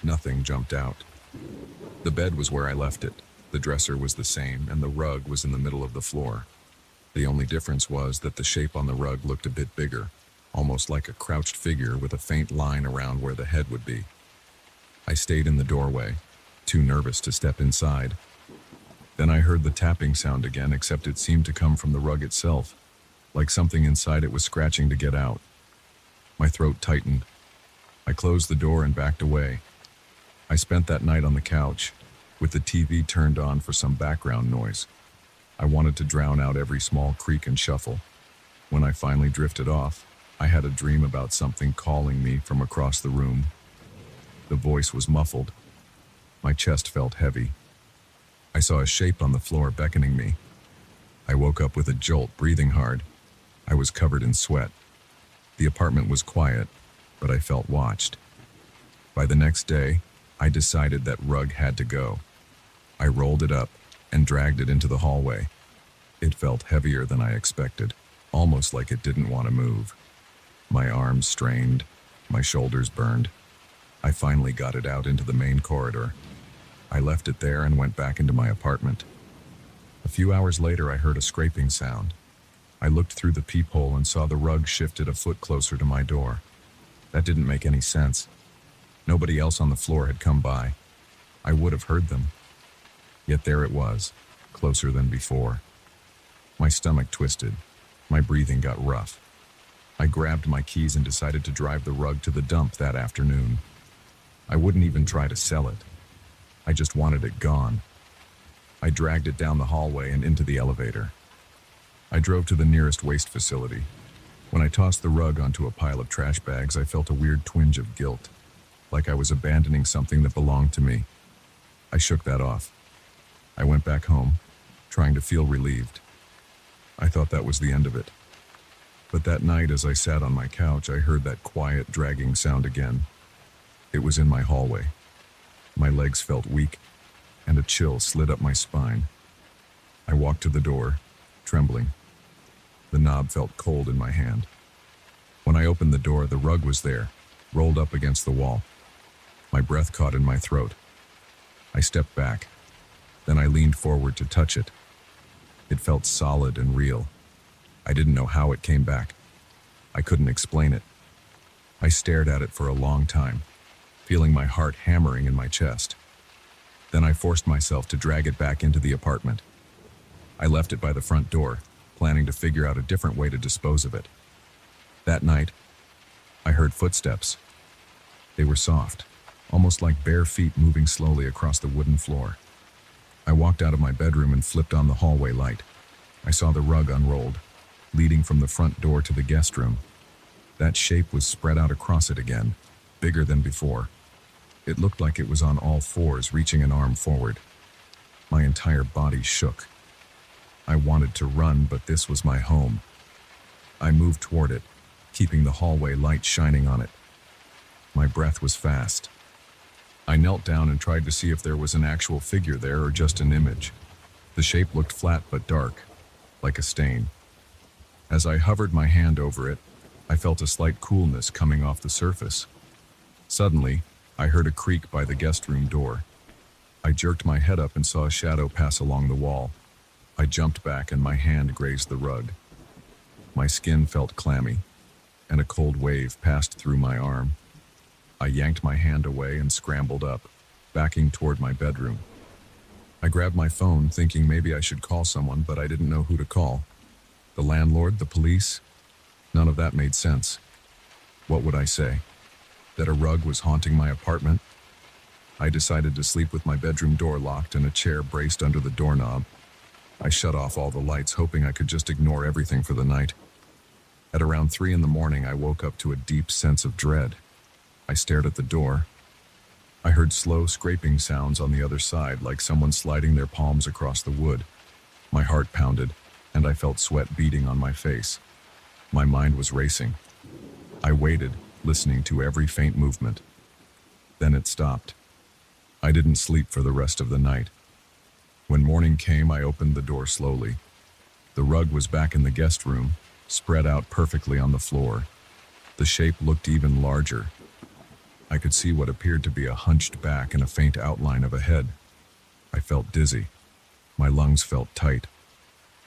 Nothing jumped out. The bed was where I left it. The dresser was the same, and the rug was in the middle of the floor. The only difference was that the shape on the rug looked a bit bigger, almost like a crouched figure with a faint line around where the head would be. I stayed in the doorway, too nervous to step inside. Then I heard the tapping sound again, except it seemed to come from the rug itself, like something inside it was scratching to get out. My throat tightened. I closed the door and backed away. I spent that night on the couch, with the TV turned on for some background noise. I wanted to drown out every small creak and shuffle. When I finally drifted off, I had a dream about something calling me from across the room. The voice was muffled. My chest felt heavy. I saw a shape on the floor beckoning me. I woke up with a jolt, breathing hard. I was covered in sweat. The apartment was quiet, but I felt watched. By the next day, I decided that rug had to go. I rolled it up and dragged it into the hallway. It felt heavier than I expected, almost like it didn't want to move. My arms strained, my shoulders burned. I finally got it out into the main corridor. I left it there and went back into my apartment. A few hours later, I heard a scraping sound. I looked through the peephole and saw the rug shifted a foot closer to my door. That didn't make any sense. Nobody else on the floor had come by. I would have heard them. Yet there it was, closer than before. My stomach twisted. My breathing got rough. I grabbed my keys and decided to drive the rug to the dump that afternoon. I wouldn't even try to sell it. I just wanted it gone. I dragged it down the hallway and into the elevator. I drove to the nearest waste facility. When I tossed the rug onto a pile of trash bags, I felt a weird twinge of guilt, like I was abandoning something that belonged to me. I shook that off. I went back home, trying to feel relieved. I thought that was the end of it. But that night, as I sat on my couch, I heard that quiet, dragging sound again. It was in my hallway. My legs felt weak, and a chill slid up my spine. I walked to the door, trembling. The knob felt cold in my hand. When I opened the door, the rug was there, rolled up against the wall. My breath caught in my throat. I stepped back. Then I leaned forward to touch it. It felt solid and real. I didn't know how it came back. I couldn't explain it. I stared at it for a long time, feeling my heart hammering in my chest. Then I forced myself to drag it back into the apartment. I left it by the front door, planning to figure out a different way to dispose of it. That night, I heard footsteps. They were soft, almost like bare feet moving slowly across the wooden floor. I walked out of my bedroom and flipped on the hallway light. I saw the rug unrolled, leading from the front door to the guest room. That shape was spread out across it again, bigger than before. It looked like it was on all fours, reaching an arm forward. My entire body shook. I wanted to run, but this was my home. I moved toward it, keeping the hallway light shining on it. My breath was fast. I knelt down and tried to see if there was an actual figure there or just an image. The shape looked flat but dark, like a stain. As I hovered my hand over it, I felt a slight coolness coming off the surface. Suddenly, I heard a creak by the guest room door. I jerked my head up and saw a shadow pass along the wall. I jumped back and my hand grazed the rug. My skin felt clammy, and a cold wave passed through my arm. I yanked my hand away and scrambled up, backing toward my bedroom. I grabbed my phone, thinking maybe I should call someone, but I didn't know who to call. The landlord, the police? None of that made sense. What would I say? That a rug was haunting my apartment? I decided to sleep with my bedroom door locked and a chair braced under the doorknob. I shut off all the lights, hoping I could just ignore everything for the night. At around 3 in the morning, I woke up to a deep sense of dread. I stared at the door. I heard slow scraping sounds on the other side, like someone sliding their palms across the wood. My heart pounded, and I felt sweat beading on my face. My mind was racing. I waited, listening to every faint movement. Then it stopped. I didn't sleep for the rest of the night. When morning came, I opened the door slowly. The rug was back in the guest room, spread out perfectly on the floor. The shape looked even larger. I could see what appeared to be a hunched back and a faint outline of a head. I felt dizzy. My lungs felt tight.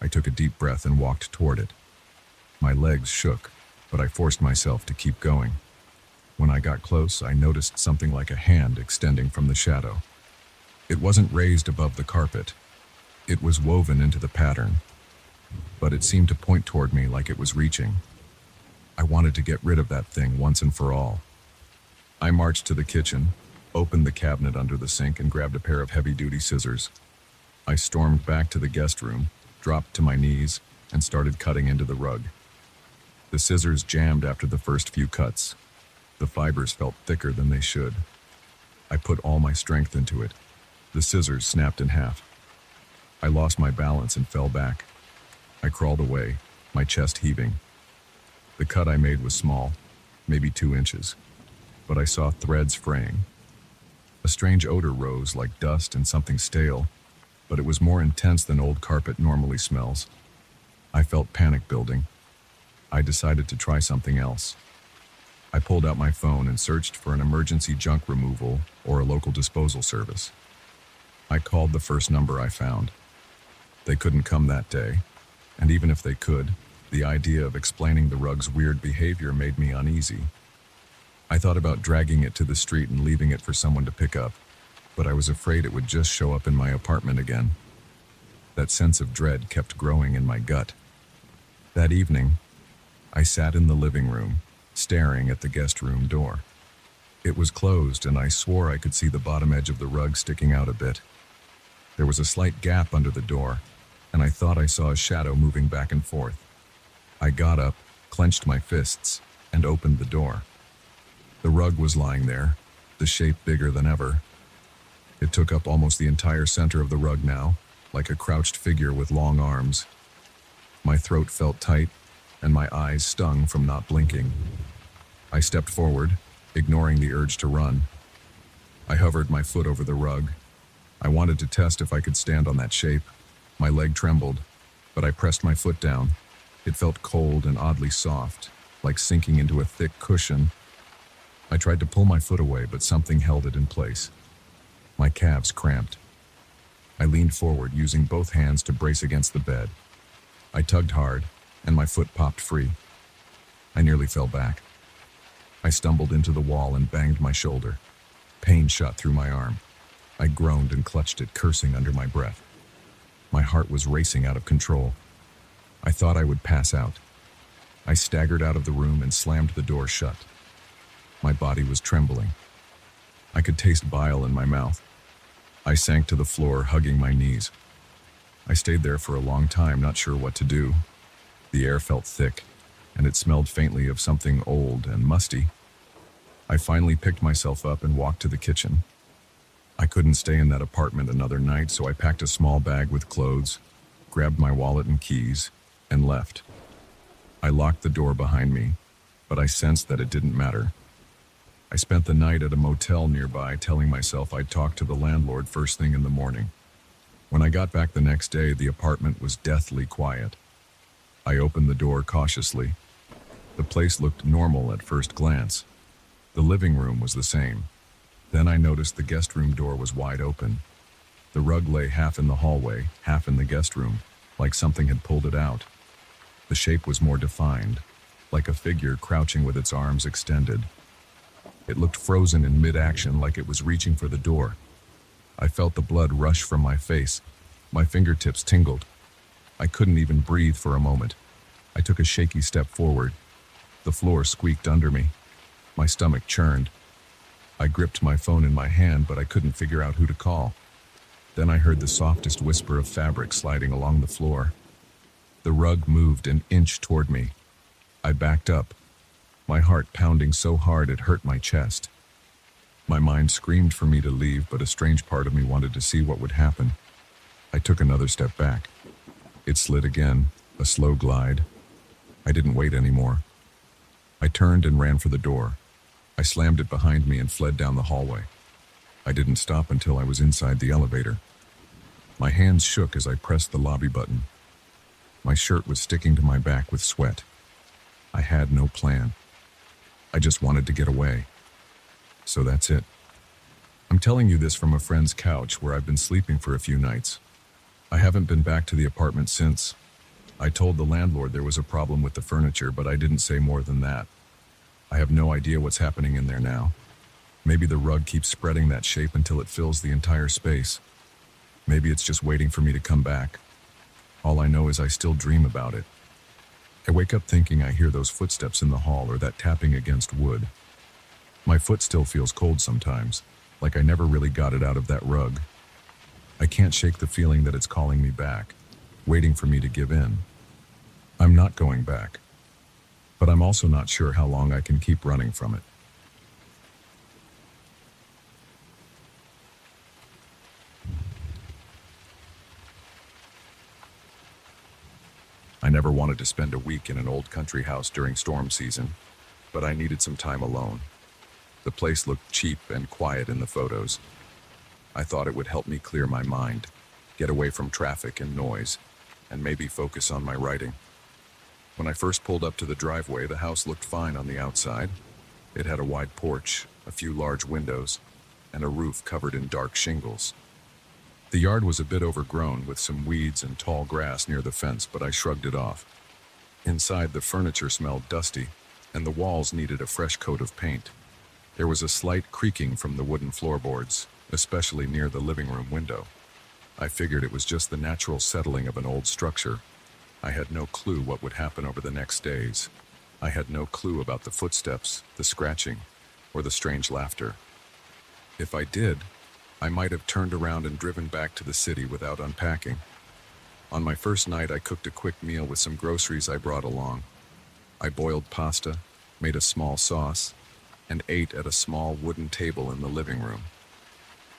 I took a deep breath and walked toward it. My legs shook, but I forced myself to keep going. When I got close, I noticed something like a hand extending from the shadow. It wasn't raised above the carpet. It was woven into the pattern, but it seemed to point toward me like it was reaching. I wanted to get rid of that thing once and for all. I marched to the kitchen, opened the cabinet under the sink, and grabbed a pair of heavy-duty scissors. I stormed back to the guest room, dropped to my knees, and started cutting into the rug. The scissors jammed after the first few cuts. The fibers felt thicker than they should. I put all my strength into it. The scissors snapped in half. I lost my balance and fell back. I crawled away, my chest heaving. The cut I made was small, maybe 2 inches, but I saw threads fraying. A strange odor rose, like dust and something stale, but it was more intense than old carpet normally smells. I felt panic building. I decided to try something else. I pulled out my phone and searched for an emergency junk removal or a local disposal service. I called the first number I found. They couldn't come that day, and even if they could, the idea of explaining the rug's weird behavior made me uneasy. I thought about dragging it to the street and leaving it for someone to pick up, but I was afraid it would just show up in my apartment again. That sense of dread kept growing in my gut. That evening, I sat in the living room, staring at the guest room door. It was closed, and I swore I could see the bottom edge of the rug sticking out a bit. There was a slight gap under the door, and I thought I saw a shadow moving back and forth. I got up, clenched my fists, and opened the door. The rug was lying there, the shape bigger than ever. It took up almost the entire center of the rug now, like a crouched figure with long arms. My throat felt tight, and my eyes stung from not blinking. I stepped forward, ignoring the urge to run. I hovered my foot over the rug. I wanted to test if I could stand on that shape. My leg trembled, but I pressed my foot down. It felt cold and oddly soft, like sinking into a thick cushion. I tried to pull my foot away, but something held it in place. My calves cramped. I leaned forward, using both hands to brace against the bed. I tugged hard, and my foot popped free. I nearly fell back. I stumbled into the wall and banged my shoulder. Pain shot through my arm. I groaned and clutched it, cursing under my breath. My heart was racing out of control. I thought I would pass out. I staggered out of the room and slammed the door shut. My body was trembling. I could taste bile in my mouth. I sank to the floor, hugging my knees. I stayed there for a long time, not sure what to do. The air felt thick, and it smelled faintly of something old and musty. I finally picked myself up and walked to the kitchen. I couldn't stay in that apartment another night, so I packed a small bag with clothes, grabbed my wallet and keys, and left. I locked the door behind me, but I sensed that it didn't matter. I spent the night at a motel nearby, telling myself I'd talk to the landlord first thing in the morning. When I got back the next day, the apartment was deathly quiet. I opened the door cautiously. The place looked normal at first glance. The living room was the same. Then I noticed the guest room door was wide open. The rug lay half in the hallway, half in the guest room, like something had pulled it out. The shape was more defined, like a figure crouching with its arms extended. It looked frozen in mid-action, like it was reaching for the door. I felt the blood rush from my face. My fingertips tingled. I couldn't even breathe for a moment. I took a shaky step forward. The floor squeaked under me. My stomach churned. I gripped my phone in my hand, but I couldn't figure out who to call. Then I heard the softest whisper of fabric sliding along the floor. The rug moved an inch toward me. I backed up, my heart pounding so hard it hurt my chest. My mind screamed for me to leave, but a strange part of me wanted to see what would happen. I took another step back. It slid again, a slow glide. I didn't wait anymore. I turned and ran for the door. I slammed it behind me and fled down the hallway. I didn't stop until I was inside the elevator. My hands shook as I pressed the lobby button. My shirt was sticking to my back with sweat. I had no plan. I just wanted to get away. So that's it. I'm telling you this from a friend's couch where I've been sleeping for a few nights. I haven't been back to the apartment since. I told the landlord there was a problem with the furniture, but I didn't say more than that. I have no idea what's happening in there now. Maybe the rug keeps spreading that shape until it fills the entire space. Maybe it's just waiting for me to come back. All I know is I still dream about it. I wake up thinking I hear those footsteps in the hall or that tapping against wood. My foot still feels cold sometimes, like I never really got it out of that rug. I can't shake the feeling that it's calling me back, waiting for me to give in. I'm not going back, but I'm also not sure how long I can keep running from it. I never wanted to spend a week in an old country house during storm season, but I needed some time alone. The place looked cheap and quiet in the photos. I thought it would help me clear my mind, get away from traffic and noise, and maybe focus on my writing. When I first pulled up to the driveway, the house looked fine on the outside. It had a wide porch, a few large windows, and a roof covered in dark shingles. The yard was a bit overgrown with some weeds and tall grass near the fence, but I shrugged it off. Inside, the furniture smelled dusty, and the walls needed a fresh coat of paint. There was a slight creaking from the wooden floorboards, especially near the living room window. I figured it was just the natural settling of an old structure. I had no clue what would happen over the next days. I had no clue about the footsteps, the scratching, or the strange laughter. If I did, I might have turned around and driven back to the city without unpacking. On my first night, I cooked a quick meal with some groceries I brought along. I boiled pasta, made a small sauce, and ate at a small wooden table in the living room.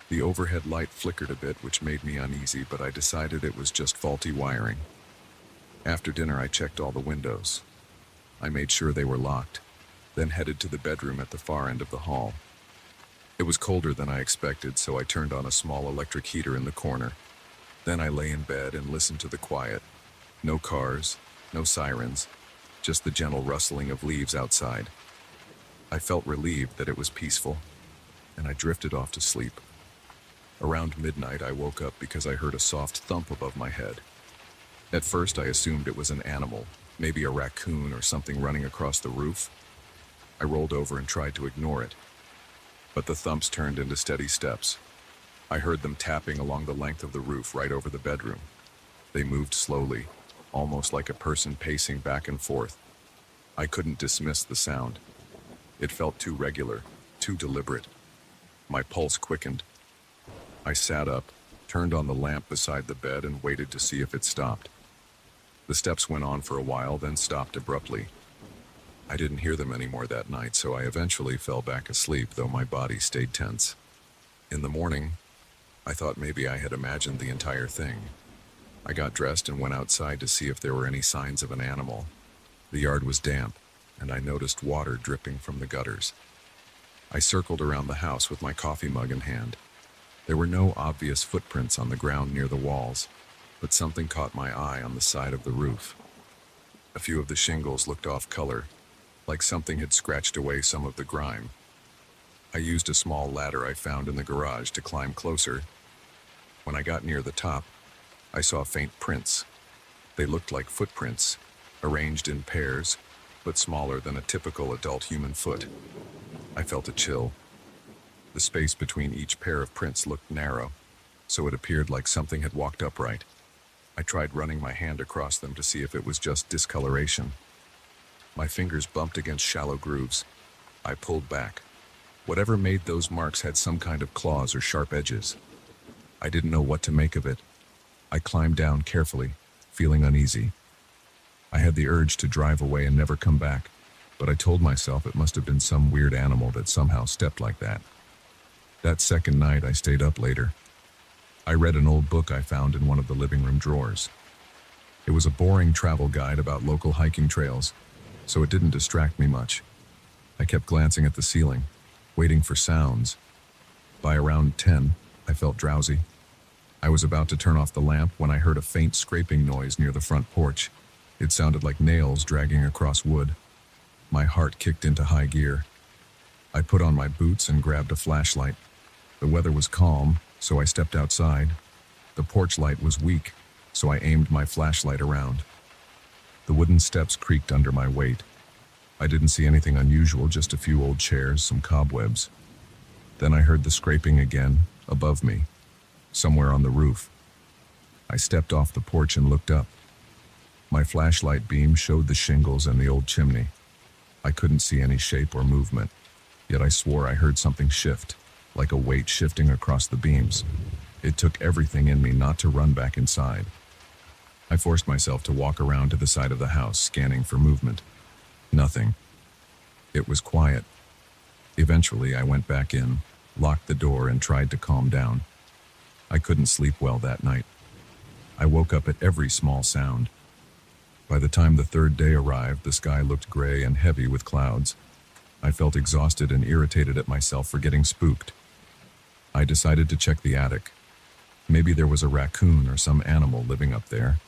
The overhead light flickered a bit, which made me uneasy, but I decided it was just faulty wiring. After dinner, I checked all the windows. I made sure they were locked, then headed to the bedroom at the far end of the hall. It was colder than I expected, so I turned on a small electric heater in the corner. Then I lay in bed and listened to the quiet. No cars, no sirens, just the gentle rustling of leaves outside. I felt relieved that it was peaceful, and I drifted off to sleep. Around midnight, I woke up because I heard a soft thump above my head. At first, I assumed it was an animal, maybe a raccoon or something running across the roof. I rolled over and tried to ignore it, but the thumps turned into steady steps. I heard them tapping along the length of the roof right over the bedroom. They moved slowly, almost like a person pacing back and forth. I couldn't dismiss the sound. It felt too regular, too deliberate. My pulse quickened. I sat up, turned on the lamp beside the bed, and waited to see if it stopped. The steps went on for a while, then stopped abruptly. I didn't hear them anymore that night, so I eventually fell back asleep, though my body stayed tense. In the morning, I thought maybe I had imagined the entire thing. I got dressed and went outside to see if there were any signs of an animal. The yard was damp, and I noticed water dripping from the gutters. I circled around the house with my coffee mug in hand. There were no obvious footprints on the ground near the walls, but something caught my eye on the side of the roof. A few of the shingles looked off color, like something had scratched away some of the grime. I used a small ladder I found in the garage to climb closer. When I got near the top, I saw faint prints. They looked like footprints, arranged in pairs, but smaller than a typical adult human foot. I felt a chill. The space between each pair of prints looked narrow, so it appeared like something had walked upright. I tried running my hand across them to see if it was just discoloration. My fingers bumped against shallow grooves. I pulled back. Whatever made those marks had some kind of claws or sharp edges. I didn't know what to make of it. I climbed down carefully, feeling uneasy. I had the urge to drive away and never come back, but I told myself it must have been some weird animal that somehow stepped like that. That second night, I stayed up later. I read an old book I found in one of the living room drawers. It was a boring travel guide about local hiking trails, so it didn't distract me much. I kept glancing at the ceiling, waiting for sounds. By around 10, I felt drowsy. I was about to turn off the lamp when I heard a faint scraping noise near the front porch. It sounded like nails dragging across wood. My heart kicked into high gear. I put on my boots and grabbed a flashlight. The weather was calm, so I stepped outside. The porch light was weak, so I aimed my flashlight around. The wooden steps creaked under my weight. I didn't see anything unusual, just a few old chairs, some cobwebs. Then I heard the scraping again, above me, somewhere on the roof. I stepped off the porch and looked up. My flashlight beam showed the shingles and the old chimney. I couldn't see any shape or movement, yet I swore I heard something shift, like a weight shifting across the beams. It took everything in me not to run back inside. I forced myself to walk around to the side of the house, scanning for movement. Nothing. It was quiet. Eventually, I went back in, locked the door, and tried to calm down. I couldn't sleep well that night. I woke up at every small sound. By the time the third day arrived, the sky looked gray and heavy with clouds. I felt exhausted and irritated at myself for getting spooked. I decided to check the attic. Maybe there was a raccoon or some animal living up there.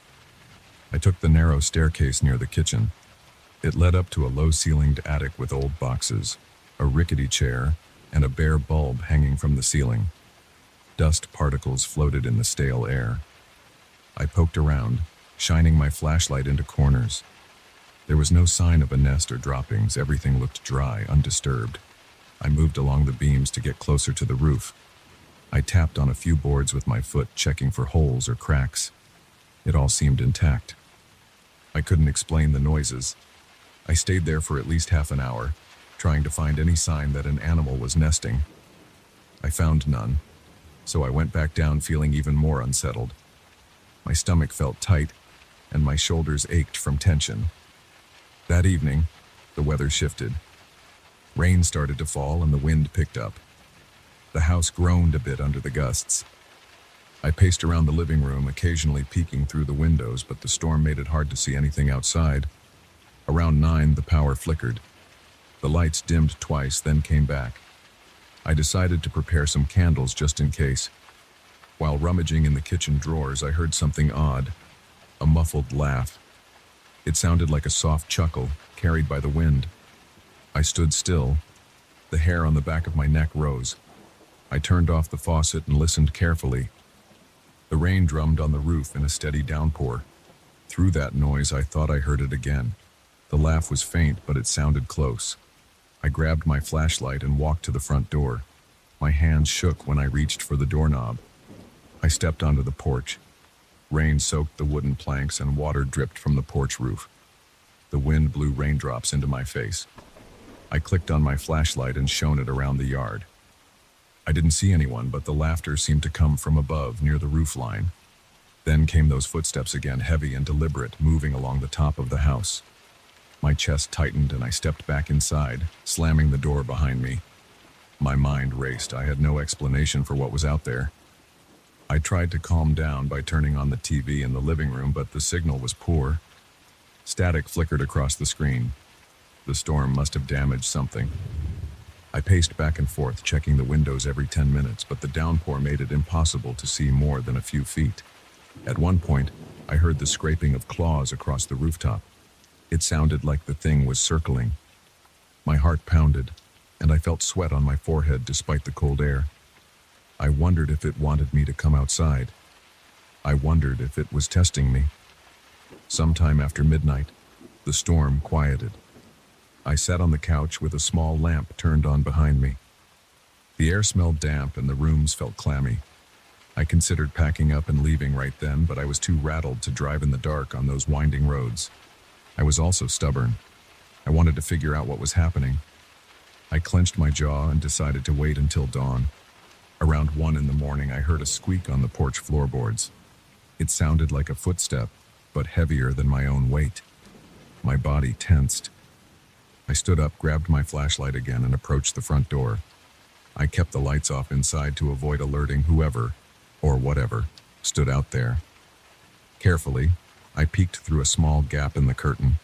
I took the narrow staircase near the kitchen. It led up to a low-ceilinged attic with old boxes, a rickety chair, and a bare bulb hanging from the ceiling. Dust particles floated in the stale air. I poked around, shining my flashlight into corners. There was no sign of a nest or droppings. Everything looked dry, undisturbed. I moved along the beams to get closer to the roof. I tapped on a few boards with my foot, checking for holes or cracks. It all seemed intact. I couldn't explain the noises. I stayed there for at least half an hour, trying to find any sign that an animal was nesting. I found none, so I went back down feeling even more unsettled. My stomach felt tight, and my shoulders ached from tension. That evening, the weather shifted. Rain started to fall and the wind picked up. The house groaned a bit under the gusts. I paced around the living room, occasionally peeking through the windows, but the storm made it hard to see anything outside. Around 9, the power flickered. The lights dimmed twice, then came back. I decided to prepare some candles just in case. While rummaging in the kitchen drawers, I heard something odd, a muffled laugh. It sounded like a soft chuckle, carried by the wind. I stood still. The hair on the back of my neck rose. I turned off the faucet and listened carefully. The rain drummed on the roof in a steady downpour. Through that noise, I thought I heard it again. The laugh was faint, but it sounded close. I grabbed my flashlight and walked to the front door. My hands shook when I reached for the doorknob. I stepped onto the porch. Rain soaked the wooden planks and water dripped from the porch roof. The wind blew raindrops into my face. I clicked on my flashlight and shone it around the yard. I didn't see anyone, but the laughter seemed to come from above, near the roof line. Then came those footsteps again, heavy and deliberate, moving along the top of the house. My chest tightened and I stepped back inside, slamming the door behind me. My mind raced. I had no explanation for what was out there. I tried to calm down by turning on the TV in the living room, but the signal was poor. Static flickered across the screen. The storm must have damaged something. I paced back and forth, checking the windows every 10 minutes, but the downpour made it impossible to see more than a few feet. At one point, I heard the scraping of claws across the rooftop. It sounded like the thing was circling. My heart pounded, and I felt sweat on my forehead despite the cold air. I wondered if it wanted me to come outside. I wondered if it was testing me. Sometime after midnight, the storm quieted. I sat on the couch with a small lamp turned on behind me. The air smelled damp and the rooms felt clammy. I considered packing up and leaving right then, but I was too rattled to drive in the dark on those winding roads. I was also stubborn. I wanted to figure out what was happening. I clenched my jaw and decided to wait until dawn. Around 1 in the morning, I heard a squeak on the porch floorboards. It sounded like a footstep, but heavier than my own weight. My body tensed. I stood up, grabbed my flashlight again, and approached the front door. I kept the lights off inside to avoid alerting whoever, or whatever, stood out there. Carefully, I peeked through a small gap in the curtain.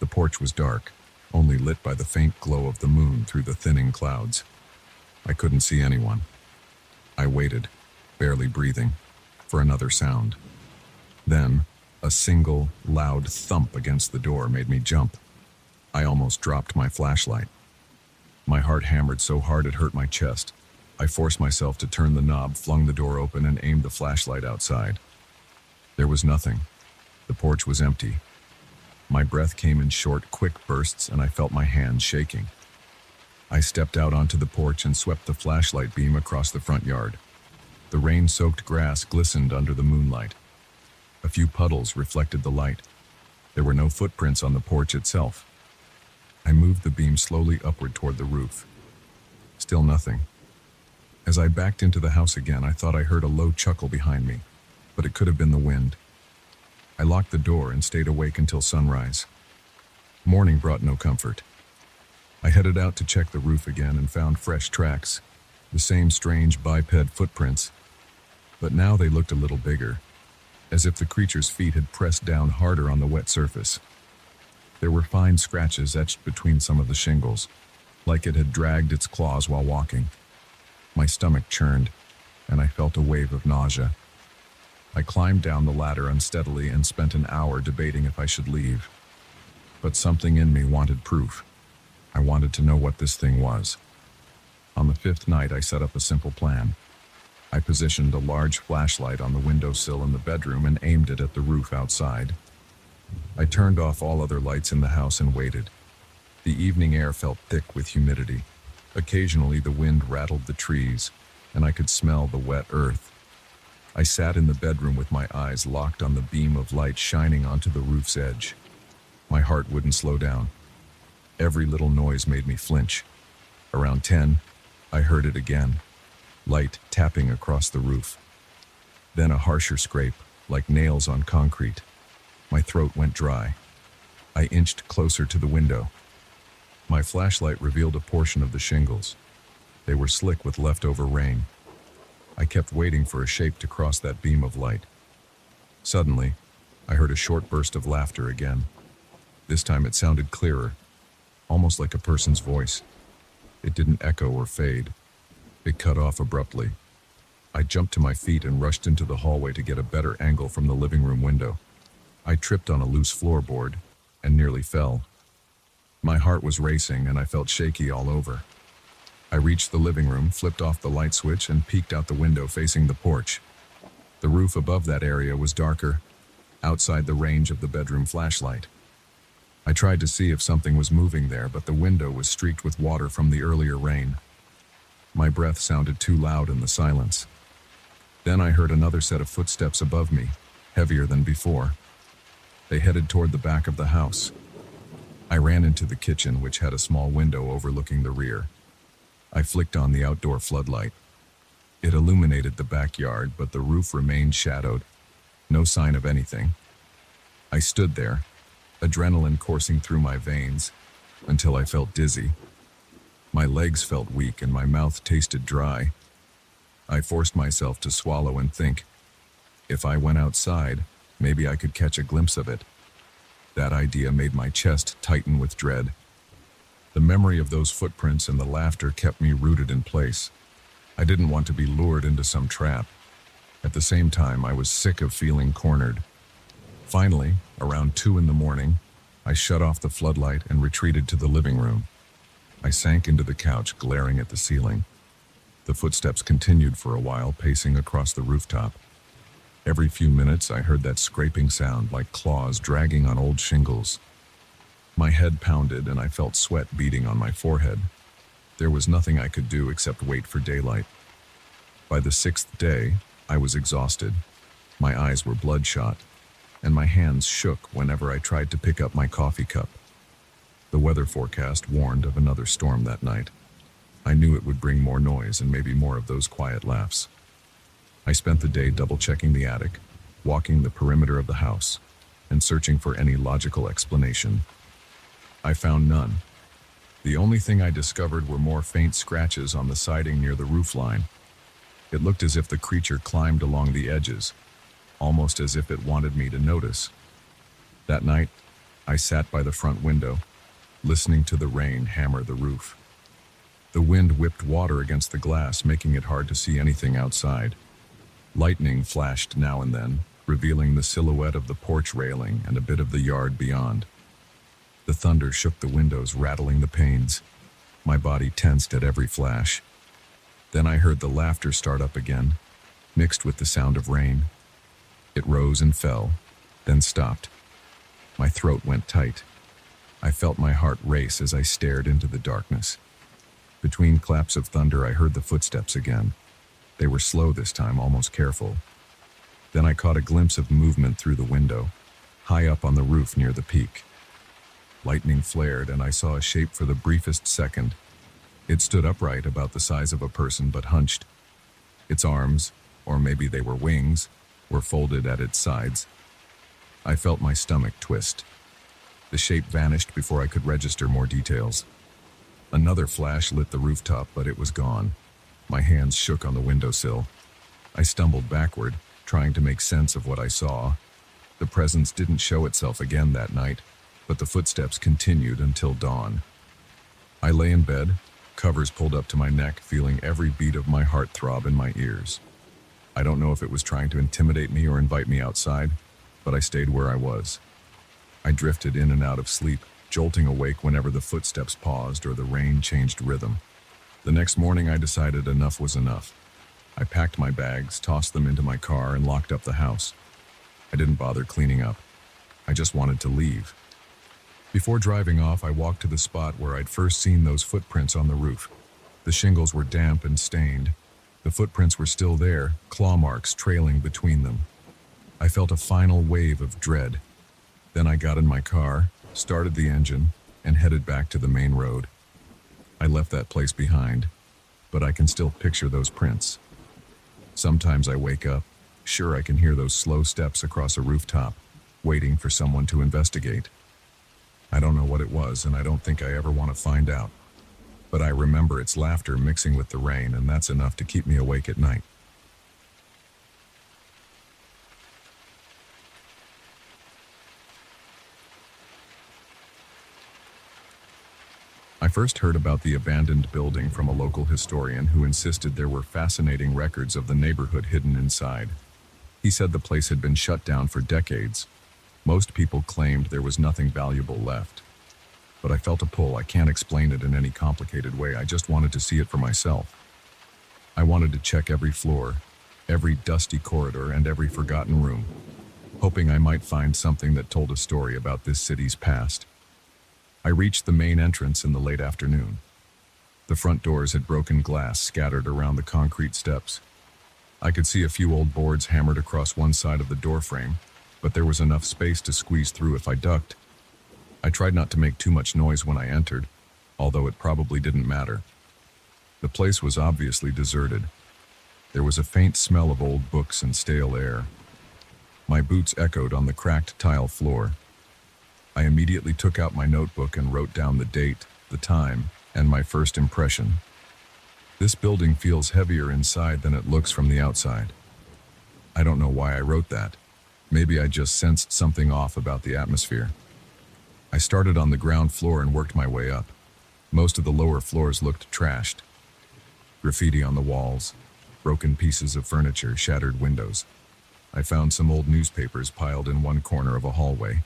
The porch was dark, only lit by the faint glow of the moon through the thinning clouds. I couldn't see anyone. I waited, barely breathing, for another sound. Then, a single, loud thump against the door made me jump. I almost dropped my flashlight. My heart hammered so hard it hurt my chest. I forced myself to turn the knob, flung the door open, and aimed the flashlight outside. There was nothing. The porch was empty. My breath came in short, quick bursts, and I felt my hands shaking. I stepped out onto the porch and swept the flashlight beam across the front yard. The rain-soaked grass glistened under the moonlight. A few puddles reflected the light. There were no footprints on the porch itself. I moved the beam slowly upward toward the roof. Still nothing. As I backed into the house again, I thought I heard a low chuckle behind me, but it could have been the wind. I locked the door and stayed awake until sunrise. Morning brought no comfort. I headed out to check the roof again and found fresh tracks, the same strange biped footprints, but now they looked a little bigger, as if the creature's feet had pressed down harder on the wet surface. There were fine scratches etched between some of the shingles, like it had dragged its claws while walking. My stomach churned, and I felt a wave of nausea. I climbed down the ladder unsteadily and spent an hour debating if I should leave. But something in me wanted proof. I wanted to know what this thing was. On the 5th night, I set up a simple plan. I positioned a large flashlight on the windowsill in the bedroom and aimed it at the roof outside. I turned off all other lights in the house and waited. The evening air felt thick with humidity. Occasionally, the wind rattled the trees, and I could smell the wet earth. I sat in the bedroom with my eyes locked on the beam of light shining onto the roof's edge. My heart wouldn't slow down. Every little noise made me flinch. Around 10, I heard it again, light tapping across the roof. Then a harsher scrape, like nails on concrete. My throat went dry. I inched closer to the window. My flashlight revealed a portion of the shingles. They were slick with leftover rain. I kept waiting for a shape to cross that beam of light. Suddenly, I heard a short burst of laughter again. This time it sounded clearer, almost like a person's voice. It didn't echo or fade. It cut off abruptly. I jumped to my feet and rushed into the hallway to get a better angle from the living room window. I tripped on a loose floorboard and nearly fell. My heart was racing and I felt shaky all over. I reached the living room, flipped off the light switch, and peeked out the window facing the porch. The roof above that area was darker, outside the range of the bedroom flashlight. I tried to see if something was moving there, but the window was streaked with water from the earlier rain. My breath sounded too loud in the silence. Then I heard another set of footsteps above me, heavier than before. They headed toward the back of the house. I ran into the kitchen, which had a small window overlooking the rear. I flicked on the outdoor floodlight. It illuminated the backyard, but the roof remained shadowed. No sign of anything. I stood there, adrenaline coursing through my veins, until I felt dizzy. My legs felt weak and my mouth tasted dry. I forced myself to swallow and think. If I went outside, maybe I could catch a glimpse of it. That idea made my chest tighten with dread. The memory of those footprints and the laughter kept me rooted in place. I didn't want to be lured into some trap. At the same time, I was sick of feeling cornered. Finally, around 2 in the morning, I shut off the floodlight and retreated to the living room. I sank into the couch, glaring at the ceiling. The footsteps continued for a while, pacing across the rooftop. Every few minutes, I heard that scraping sound, like claws dragging on old shingles. My head pounded and I felt sweat beading on my forehead. There was nothing I could do except wait for daylight. By the 6th day, I was exhausted. My eyes were bloodshot, and my hands shook whenever I tried to pick up my coffee cup. The weather forecast warned of another storm that night. I knew it would bring more noise and maybe more of those quiet laughs. I spent the day double-checking the attic, walking the perimeter of the house, and searching for any logical explanation. I found none. The only thing I discovered were more faint scratches on the siding near the roofline. It looked as if the creature climbed along the edges, almost as if it wanted me to notice. That night, I sat by the front window, listening to the rain hammer the roof. The wind whipped water against the glass, making it hard to see anything outside. Lightning flashed now and then, revealing the silhouette of the porch railing and a bit of the yard beyond. The thunder shook the windows, rattling the panes. My body tensed at every flash. Then I heard the laughter start up again, mixed with the sound of rain. It rose and fell, then stopped. My throat went tight. I felt my heart race as I stared into the darkness. Between claps of thunder, I heard the footsteps again. They were slow this time, almost careful. Then I caught a glimpse of movement through the window, high up on the roof near the peak. Lightning flared, and I saw a shape for the briefest second. It stood upright, about the size of a person, but hunched. Its arms, or maybe they were wings, were folded at its sides. I felt my stomach twist. The shape vanished before I could register more details. Another flash lit the rooftop, but it was gone. My hands shook on the windowsill. I stumbled backward, trying to make sense of what I saw. The presence didn't show itself again that night, but the footsteps continued until dawn. I lay in bed, covers pulled up to my neck, feeling every beat of my heart throb in my ears. I don't know if it was trying to intimidate me or invite me outside, but I stayed where I was. I drifted in and out of sleep, jolting awake whenever the footsteps paused or the rain changed rhythm. The next morning, I decided enough was enough. I packed my bags, tossed them into my car, and locked up the house. I didn't bother cleaning up. I just wanted to leave. Before driving off, I walked to the spot where I'd first seen those footprints on the roof. The shingles were damp and stained. The footprints were still there, claw marks trailing between them. I felt a final wave of dread. Then I got in my car, started the engine, and headed back to the main road. I left that place behind, but I can still picture those prints. Sometimes I wake up, sure I can hear those slow steps across a rooftop, waiting for someone to investigate. I don't know what it was, and I don't think I ever want to find out. But I remember its laughter mixing with the rain, and that's enough to keep me awake at night. I first heard about the abandoned building from a local historian who insisted there were fascinating records of the neighborhood hidden inside. He said the place had been shut down for decades. Most people claimed there was nothing valuable left. But I felt a pull. I can't explain it in any complicated way. I just wanted to see it for myself. I wanted to check every floor, every dusty corridor, and every forgotten room, hoping I might find something that told a story about this city's past. I reached the main entrance in the late afternoon. The front doors had broken glass scattered around the concrete steps. I could see a few old boards hammered across one side of the doorframe, but there was enough space to squeeze through if I ducked. I tried not to make too much noise when I entered, although it probably didn't matter. The place was obviously deserted. There was a faint smell of old books and stale air. My boots echoed on the cracked tile floor. I immediately took out my notebook and wrote down the date, the time, and my first impression. This building feels heavier inside than it looks from the outside. I don't know why I wrote that. Maybe I just sensed something off about the atmosphere. I started on the ground floor and worked my way up. Most of the lower floors looked trashed. Graffiti on the walls, broken pieces of furniture, shattered windows. I found some old newspapers piled in one corner of a hallway.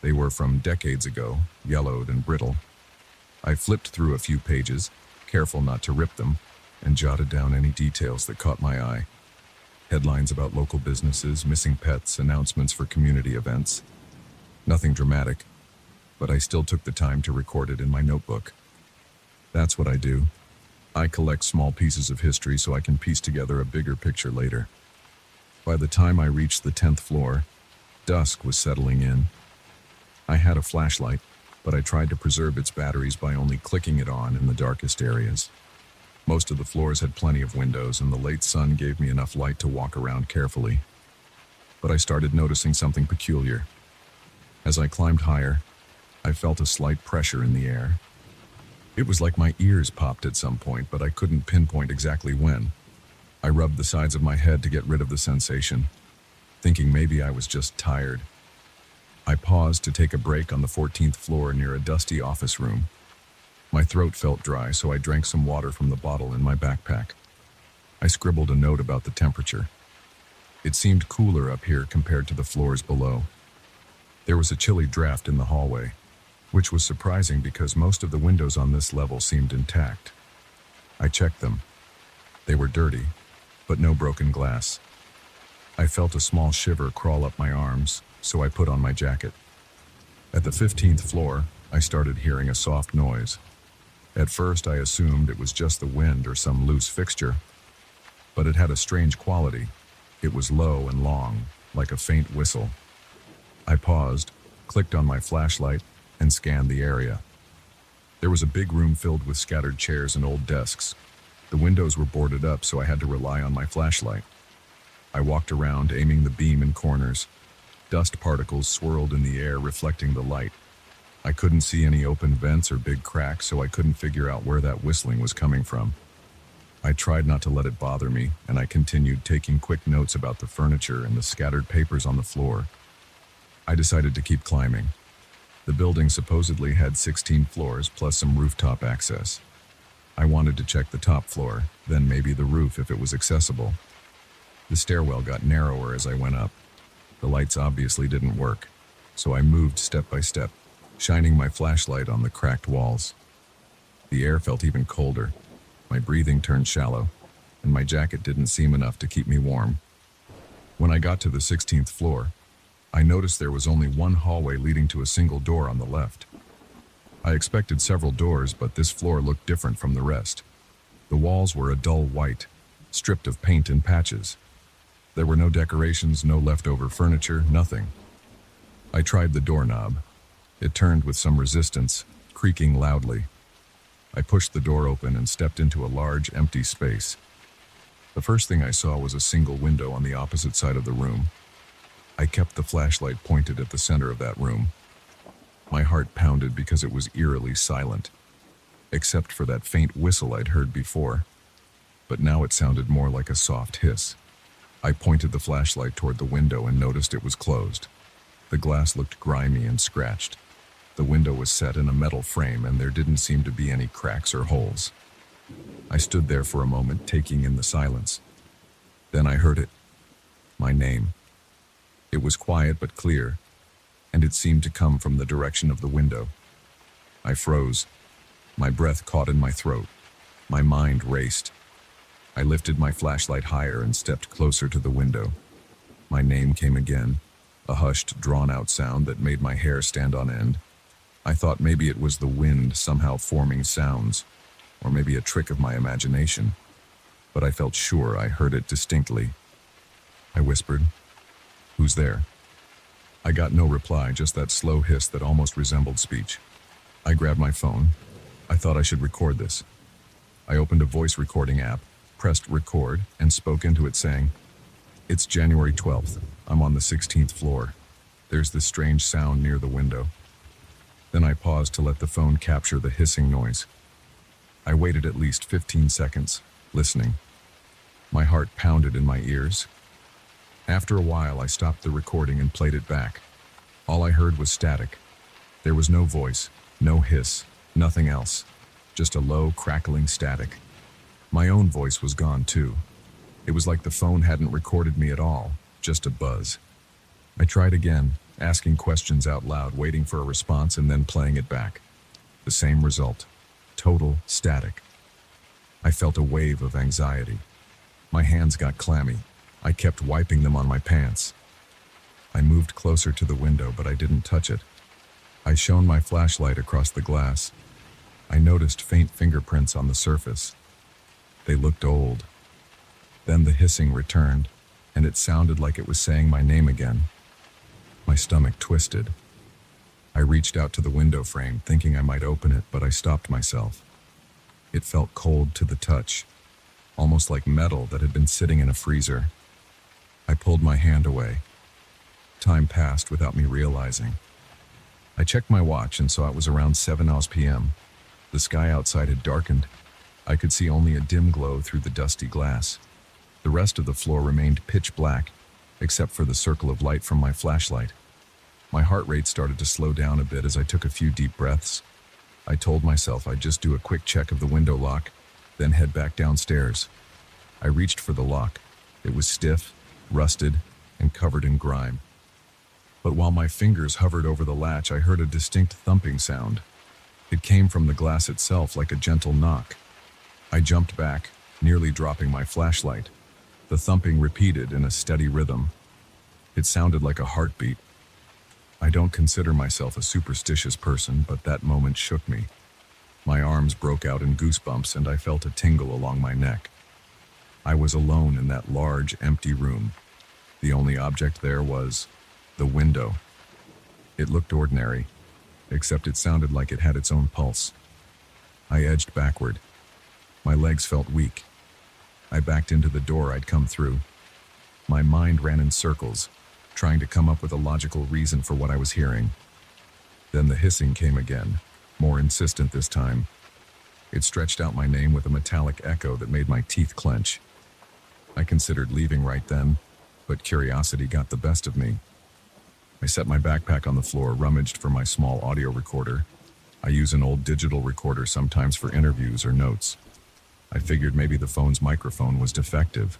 They were from decades ago, yellowed and brittle. I flipped through a few pages, careful not to rip them, and jotted down any details that caught my eye. Headlines about local businesses, missing pets, announcements for community events. Nothing dramatic, but I still took the time to record it in my notebook. That's what I do. I collect small pieces of history so I can piece together a bigger picture later. By the time I reached the 10th floor, dusk was settling in. I had a flashlight, but I tried to preserve its batteries by only clicking it on in the darkest areas. Most of the floors had plenty of windows, and the late sun gave me enough light to walk around carefully. But I started noticing something peculiar. As I climbed higher, I felt a slight pressure in the air. It was like my ears popped at some point, but I couldn't pinpoint exactly when. I rubbed the sides of my head to get rid of the sensation, thinking maybe I was just tired. I paused to take a break on the 14th floor near a dusty office room. My throat felt dry, so I drank some water from the bottle in my backpack. I scribbled a note about the temperature. It seemed cooler up here compared to the floors below. There was a chilly draft in the hallway, which was surprising because most of the windows on this level seemed intact. I checked them. They were dirty, but no broken glass. I felt a small shiver crawl up my arms, so I put on my jacket. At the 15th floor, I started hearing a soft noise. At first, I assumed it was just the wind or some loose fixture, but it had a strange quality. It was low and long, like a faint whistle. I paused, clicked on my flashlight, and scanned the area. There was a big room filled with scattered chairs and old desks. The windows were boarded up, so I had to rely on my flashlight. I walked around, aiming the beam in corners. Dust particles swirled in the air, reflecting the light. I couldn't see any open vents or big cracks, so I couldn't figure out where that whistling was coming from. I tried not to let it bother me, and I continued taking quick notes about the furniture and the scattered papers on the floor. I decided to keep climbing. The building supposedly had 16 floors, plus some rooftop access. I wanted to check the top floor, then maybe the roof if it was accessible. The stairwell got narrower as I went up. The lights obviously didn't work, so I moved step by step, shining my flashlight on the cracked walls. The air felt even colder. My breathing turned shallow, and my jacket didn't seem enough to keep me warm. When I got to the 16th floor, I noticed there was only one hallway leading to a single door on the left. I expected several doors, but this floor looked different from the rest. The walls were a dull white, stripped of paint and patches. There were no decorations, no leftover furniture, nothing. I tried the doorknob. It turned with some resistance, creaking loudly. I pushed the door open and stepped into a large, empty space. The first thing I saw was a single window on the opposite side of the room. I kept the flashlight pointed at the center of that room. My heart heart pounded because it was eerily silent, except for that faint whistle I'd heard before. But now it sounded more like a soft hiss. I pointed the flashlight toward the window and noticed it was closed. The glass looked grimy and scratched. The window was set in a metal frame and there didn't seem to be any cracks or holes. I stood there for a moment, taking in the silence. Then I heard it. My name. It was quiet but clear, and it seemed to come from the direction of the window. I froze. My breath caught in my throat. My mind raced. I lifted my flashlight higher and stepped closer to the window. My name came again, a hushed, drawn-out sound that made my hair stand on end. I thought maybe it was the wind somehow forming sounds, or maybe a trick of my imagination. But I felt sure I heard it distinctly. I whispered, "Who's there?" I got no reply, just that slow hiss that almost resembled speech. I grabbed my phone. I thought I should record this. I opened a voice recording app, pressed record, and spoke into it saying, "It's January 12th. I'm on the 16th floor. There's this strange sound near the window." Then I paused to let the phone capture the hissing noise. I waited at least 15 seconds, listening. My heart pounded in my ears. After a while, I stopped the recording and played it back. All I heard was static. There was no voice, no hiss, nothing else. Just a low, crackling static. My own voice was gone too. It was like the phone hadn't recorded me at all, just a buzz. I tried again, asking questions out loud, waiting for a response and then playing it back. The same result. Total static. I felt a wave of anxiety. My hands got clammy. I kept wiping them on my pants. I moved closer to the window, but I didn't touch it. I shone my flashlight across the glass. I noticed faint fingerprints on the surface. They looked old. Then the hissing returned, and it sounded like it was saying my name again. My stomach twisted. I reached out to the window frame, thinking I might open it, but I stopped myself. It felt cold to the touch, almost like metal that had been sitting in a freezer. I pulled my hand away. Time passed without me realizing. I checked my watch and saw it was around 7 p.m. The sky outside had darkened. I could see only a dim glow through the dusty glass. The rest of the floor remained pitch black, except for the circle of light from my flashlight. My heart rate started to slow down a bit as I took a few deep breaths. I told myself I'd just do a quick check of the window lock, then head back downstairs. I reached for the lock. It was stiff, rusted, and covered in grime. But while my fingers hovered over the latch, I heard a distinct thumping sound. It came from the glass itself, like a gentle knock. I jumped back, nearly dropping my flashlight. The thumping repeated in a steady rhythm. It sounded like a heartbeat. I don't consider myself a superstitious person, but that moment shook me. My arms broke out in goosebumps and I felt a tingle along my neck. I was alone in that large, empty room. The only object there was the window. It looked ordinary, except it sounded like it had its own pulse. I edged backward. My legs felt weak. I backed into the door I'd come through. My mind ran in circles, trying to come up with a logical reason for what I was hearing. Then the hissing came again, more insistent this time. It stretched out my name with a metallic echo that made my teeth clench. I considered leaving right then, but curiosity got the best of me. I set my backpack on the floor, rummaged for my small audio recorder. I use an old digital recorder sometimes for interviews or notes. I figured maybe the phone's microphone was defective.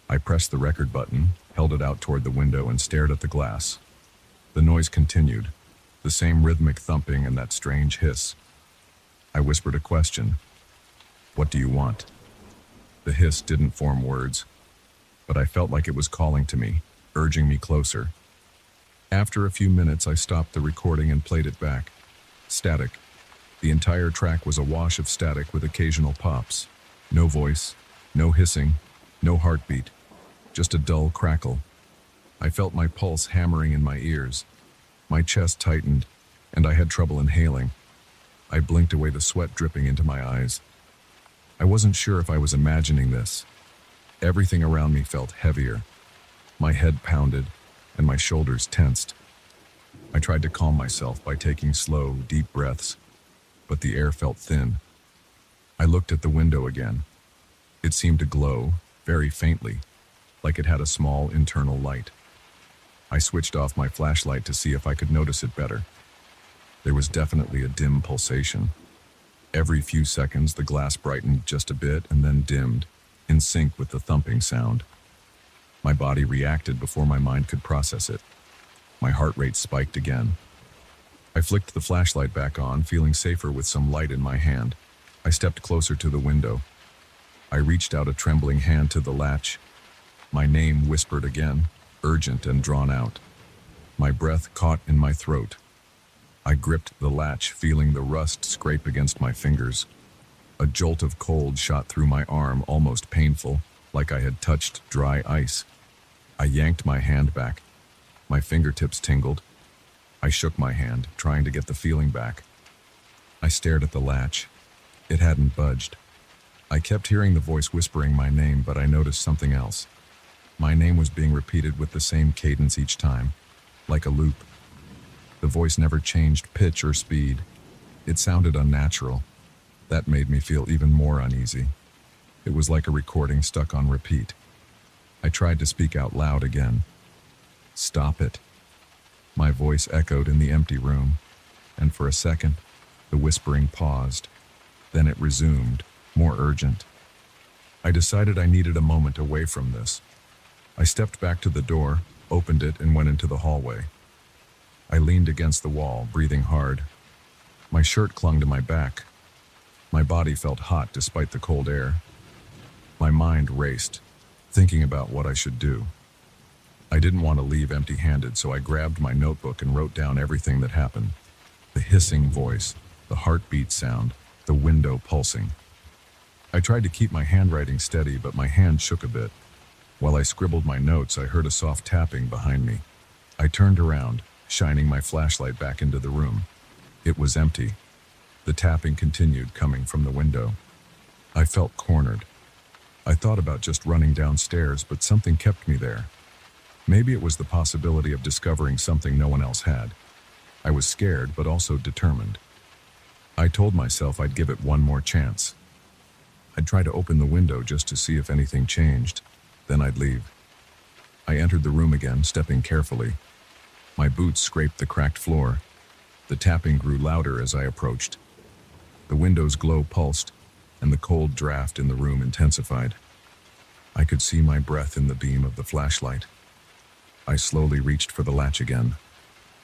I pressed the record button, held it out toward the window, and stared at the glass. The noise continued, the same rhythmic thumping and that strange hiss. I whispered a question. "What do you want?" The hiss didn't form words, but I felt like it was calling to me, urging me closer. After a few minutes, I stopped the recording and played it back. Static. The entire track was a wash of static with occasional pops. No voice, no hissing, no heartbeat, just a dull crackle. I felt my pulse hammering in my ears. My chest tightened, and I had trouble inhaling. I blinked away, the sweat dripping into my eyes. I wasn't sure if I was imagining this. Everything around me felt heavier. My head pounded, and my shoulders tensed. I tried to calm myself by taking slow, deep breaths, but the air felt thin. I looked at the window again. It seemed to glow, very faintly, like it had a small internal light. I switched off my flashlight to see if I could notice it better. There was definitely a dim pulsation. Every few seconds, the glass brightened just a bit and then dimmed, in sync with the thumping sound. My body reacted before my mind could process it. My heart rate spiked again. I flicked the flashlight back on, feeling safer with some light in my hand. I stepped closer to the window. I reached out a trembling hand to the latch. My name whispered again, urgent and drawn out. My breath caught in my throat. I gripped the latch, feeling the rust scrape against my fingers. A jolt of cold shot through my arm, almost painful, like I had touched dry ice. I yanked my hand back. My fingertips tingled. I shook my hand, trying to get the feeling back. I stared at the latch. It hadn't budged. I kept hearing the voice whispering my name, but I noticed something else. My name was being repeated with the same cadence each time, like a loop. The voice never changed pitch or speed. It sounded unnatural. That made me feel even more uneasy. It was like a recording stuck on repeat. I tried to speak out loud again. "Stop it." My voice echoed in the empty room, and for a second, the whispering paused. Then it resumed, more urgent. I decided I needed a moment away from this. I stepped back to the door, opened it, and went into the hallway. I leaned against the wall, breathing hard. My shirt clung to my back. My body felt hot despite the cold air. My mind raced, thinking about what I should do. I didn't want to leave empty-handed, so I grabbed my notebook and wrote down everything that happened. The hissing voice, the heartbeat sound, the window pulsing. I tried to keep my handwriting steady, but my hand shook a bit. While I scribbled my notes, I heard a soft tapping behind me. I turned around, shining my flashlight back into the room. It was empty. The tapping continued, coming from the window. I felt cornered. I thought about just running downstairs, but something kept me there. Maybe it was the possibility of discovering something no one else had. I was scared, but also determined. I told myself I'd give it one more chance. I'd try to open the window just to see if anything changed. Then I'd leave. I entered the room again, stepping carefully. My boots scraped the cracked floor. The tapping grew louder as I approached. The window's glow pulsed, and the cold draft in the room intensified. I could see my breath in the beam of the flashlight. I slowly reached for the latch again.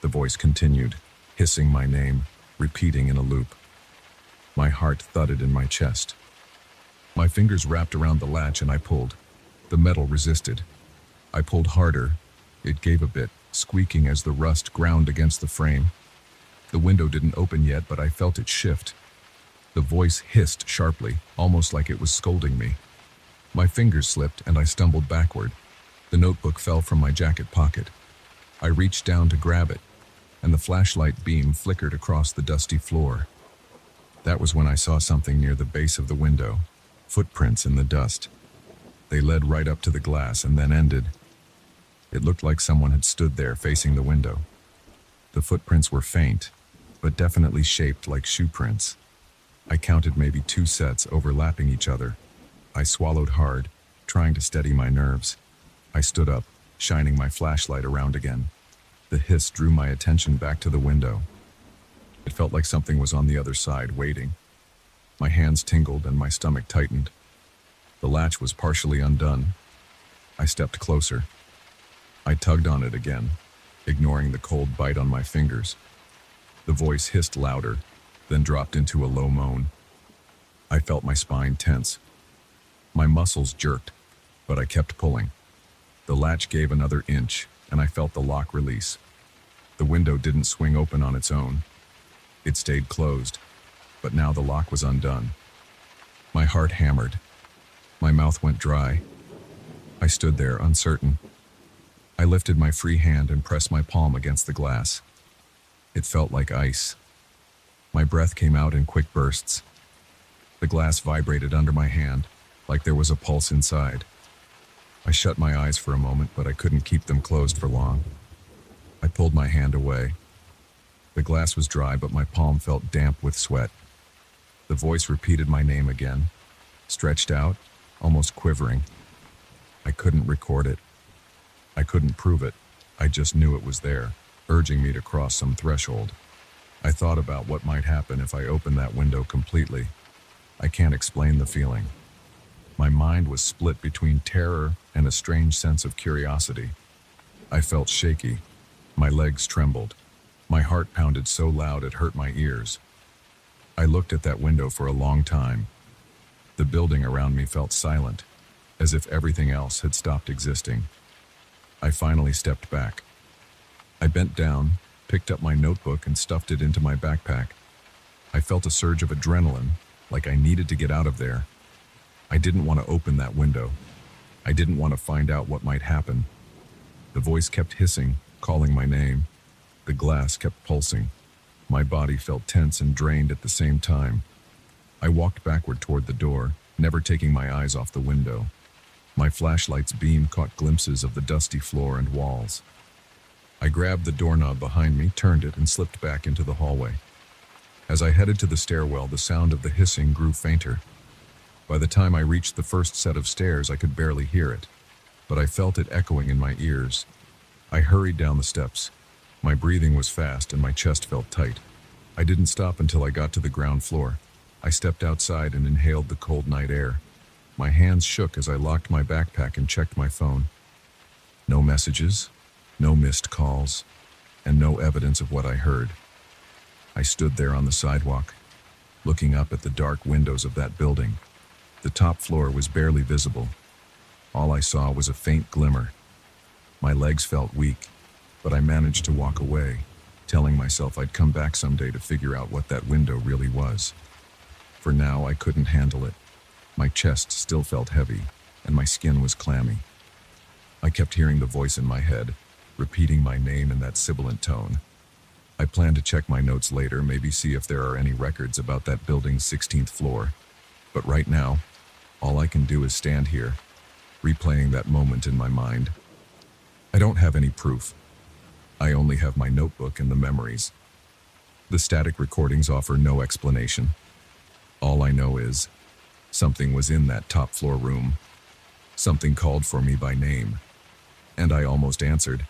The voice continued, hissing my name, repeating in a loop. My heart thudded in my chest. My fingers wrapped around the latch and I pulled. The metal resisted. I pulled harder. It gave a bit, squeaking as the rust ground against the frame. The window didn't open yet, but I felt it shift. The voice hissed sharply, almost like it was scolding me. My fingers slipped and I stumbled backward. The notebook fell from my jacket pocket. I reached down to grab it, and the flashlight beam flickered across the dusty floor. That was when I saw something near the base of the window, footprints in the dust. They led right up to the glass and then ended. It looked like someone had stood there facing the window. The footprints were faint, but definitely shaped like shoe prints. I counted maybe 2 sets overlapping each other. I swallowed hard, trying to steady my nerves. I stood up, shining my flashlight around again. The hiss drew my attention back to the window. It felt like something was on the other side, waiting. My hands tingled and my stomach tightened. The latch was partially undone. I stepped closer. I tugged on it again, ignoring the cold bite on my fingers. The voice hissed louder, then dropped into a low moan. I felt my spine tense. My muscles jerked, but I kept pulling. The latch gave another inch, and I felt the lock release. The window didn't swing open on its own. It stayed closed, but now the lock was undone. My heart hammered. My mouth went dry. I stood there, uncertain. I lifted my free hand and pressed my palm against the glass. It felt like ice. My breath came out in quick bursts. The glass vibrated under my hand, like there was a pulse inside. I shut my eyes for a moment, but I couldn't keep them closed for long. I pulled my hand away, The glass was dry, but my palm felt damp with sweat. The voice repeated my name again, stretched out, almost quivering. I couldn't record it. I couldn't prove it. I just knew it was there, urging me to cross some threshold. I thought about what might happen if I opened that window completely. I can't explain the feeling. My mind was split between terror and a strange sense of curiosity. I felt shaky. My legs trembled. My heart pounded so loud it hurt my ears. I looked at that window for a long time. The building around me felt silent, as if everything else had stopped existing. I finally stepped back. I bent down, picked up my notebook and stuffed it into my backpack. I felt a surge of adrenaline, like I needed to get out of there. I didn't want to open that window. I didn't want to find out what might happen. The voice kept hissing, calling my name. The glass kept pulsing. My body felt tense and drained at the same time. I walked backward toward the door, never taking my eyes off the window. My flashlight's beam caught glimpses of the dusty floor and walls. I grabbed the doorknob behind me, turned it, and slipped back into the hallway. As I headed to the stairwell, the sound of the hissing grew fainter. By the time I reached the first set of stairs, I could barely hear it, but I felt it echoing in my ears. I hurried down the steps. My breathing was fast and my chest felt tight. I didn't stop until I got to the ground floor. I stepped outside and inhaled the cold night air. My hands shook as I locked my backpack and checked my phone. No messages, no missed calls, and no evidence of what I heard. I stood there on the sidewalk, looking up at the dark windows of that building. The top floor was barely visible. All I saw was a faint glimmer. My legs felt weak, but I managed to walk away, telling myself I'd come back someday to figure out what that window really was. For now, I couldn't handle it. My chest still felt heavy, and my skin was clammy. I kept hearing the voice in my head, repeating my name in that sibilant tone. I plan to check my notes later, maybe see if there are any records about that building's 16th floor. But right now, all I can do is stand here, replaying that moment in my mind. I don't have any proof. I only have my notebook and the memories. The static recordings offer no explanation. All I know is, something was in that top floor room. Something called for me by name, and I almost answered.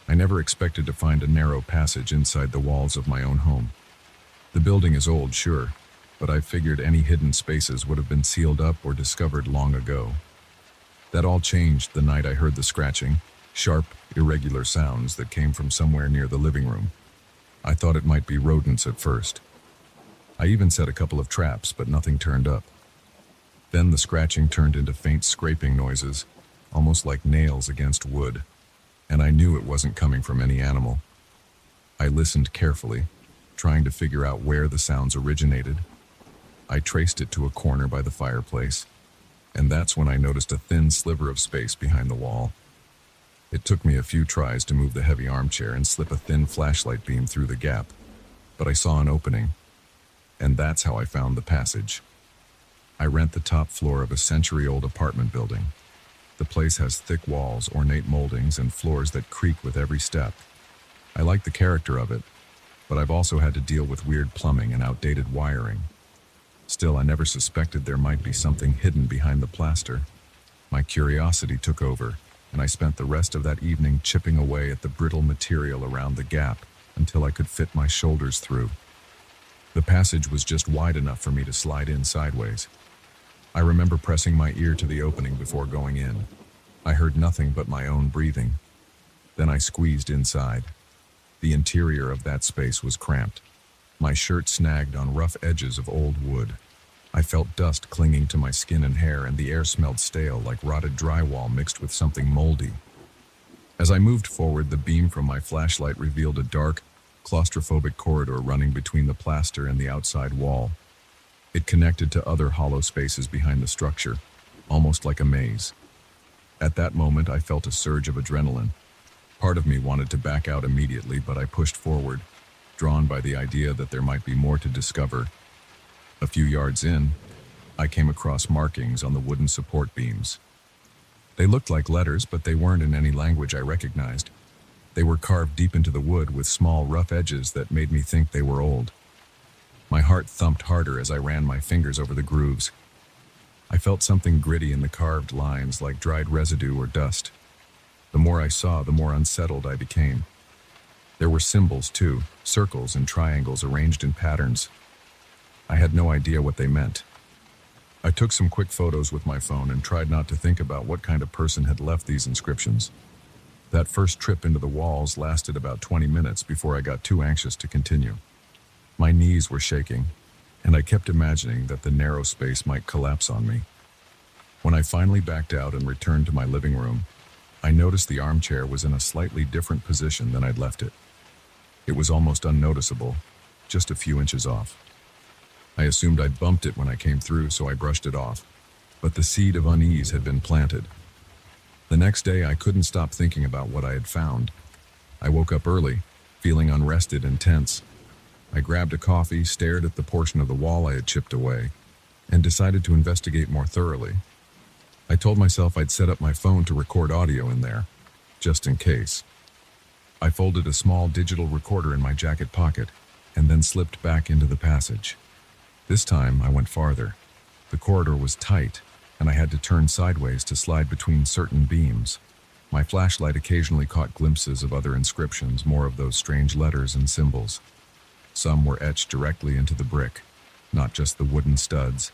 I never expected to find a narrow passage inside the walls of my own home. The building is old, sure, but I figured any hidden spaces would have been sealed up or discovered long ago. That all changed the night I heard the scratching, sharp, irregular sounds that came from somewhere near the living room. I thought it might be rodents at first. I even set a couple of traps, but nothing turned up. Then the scratching turned into faint scraping noises, almost like nails against wood, and I knew it wasn't coming from any animal. I listened carefully, trying to figure out where the sounds originated. I traced it to a corner by the fireplace, and that's when I noticed a thin sliver of space behind the wall. It took me a few tries to move the heavy armchair and slip a thin flashlight beam through the gap, but I saw an opening, and that's how I found the passage. I rent the top floor of a century-old apartment building. The place has thick walls, ornate moldings, and floors that creak with every step. I like the character of it, but I've also had to deal with weird plumbing and outdated wiring. Still, I never suspected there might be something hidden behind the plaster. My curiosity took over, and I spent the rest of that evening chipping away at the brittle material around the gap until I could fit my shoulders through. The passage was just wide enough for me to slide in sideways. I remember pressing my ear to the opening before going in. I heard nothing but my own breathing. Then I squeezed inside. The interior of that space was cramped. My shirt snagged on rough edges of old wood. I felt dust clinging to my skin and hair, and the air smelled stale, like rotted drywall mixed with something moldy. As I moved forward, the beam from my flashlight revealed a dark, claustrophobic corridor running between the plaster and the outside wall. It connected to other hollow spaces behind the structure, almost like a maze. At that moment, I felt a surge of adrenaline. Part of me wanted to back out immediately, but I pushed forward, drawn by the idea that there might be more to discover. A few yards in, I came across markings on the wooden support beams. They looked like letters, but they weren't in any language I recognized. They were carved deep into the wood with small, rough edges that made me think they were old. My heart thumped harder as I ran my fingers over the grooves. I felt something gritty in the carved lines, like dried residue or dust. The more I saw, the more unsettled I became. There were symbols, too, circles and triangles arranged in patterns. I had no idea what they meant. I took some quick photos with my phone and tried not to think about what kind of person had left these inscriptions. That first trip into the walls lasted about 20 minutes before I got too anxious to continue. My knees were shaking, and I kept imagining that the narrow space might collapse on me. When I finally backed out and returned to my living room, I noticed the armchair was in a slightly different position than I'd left it. It was almost unnoticeable, just a few inches off. I assumed I'd bumped it when I came through, so I brushed it off. But the seed of unease had been planted. The next day, I couldn't stop thinking about what I had found. I woke up early, feeling unrested and tense. I grabbed a coffee, stared at the portion of the wall I had chipped away, and decided to investigate more thoroughly. I told myself I'd set up my phone to record audio in there, just in case. I folded a small digital recorder in my jacket pocket, and then slipped back into the passage. This time, I went farther. The corridor was tight, and I had to turn sideways to slide between certain beams. My flashlight occasionally caught glimpses of other inscriptions, more of those strange letters and symbols. Some were etched directly into the brick, not just the wooden studs.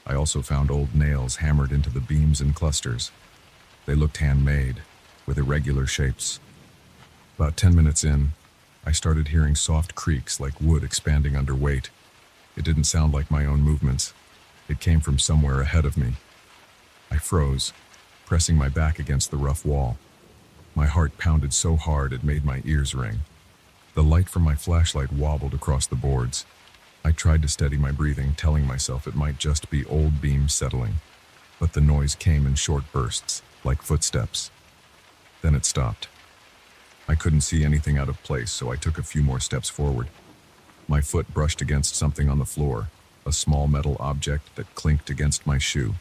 I also found old nails hammered into the beams in clusters. They looked handmade, with irregular shapes. About 10 minutes in, I started hearing soft creaks like wood expanding under weight. It didn't sound like my own movements. It came from somewhere ahead of me. I froze, pressing my back against the rough wall. My heart pounded so hard it made my ears ring. The light from my flashlight wobbled across the boards. I tried to steady my breathing, telling myself it might just be old beams settling. But the noise came in short bursts, like footsteps. Then it stopped. I couldn't see anything out of place, so I took a few more steps forward. My foot brushed against something on the floor, a small metal object that clinked against my shoe.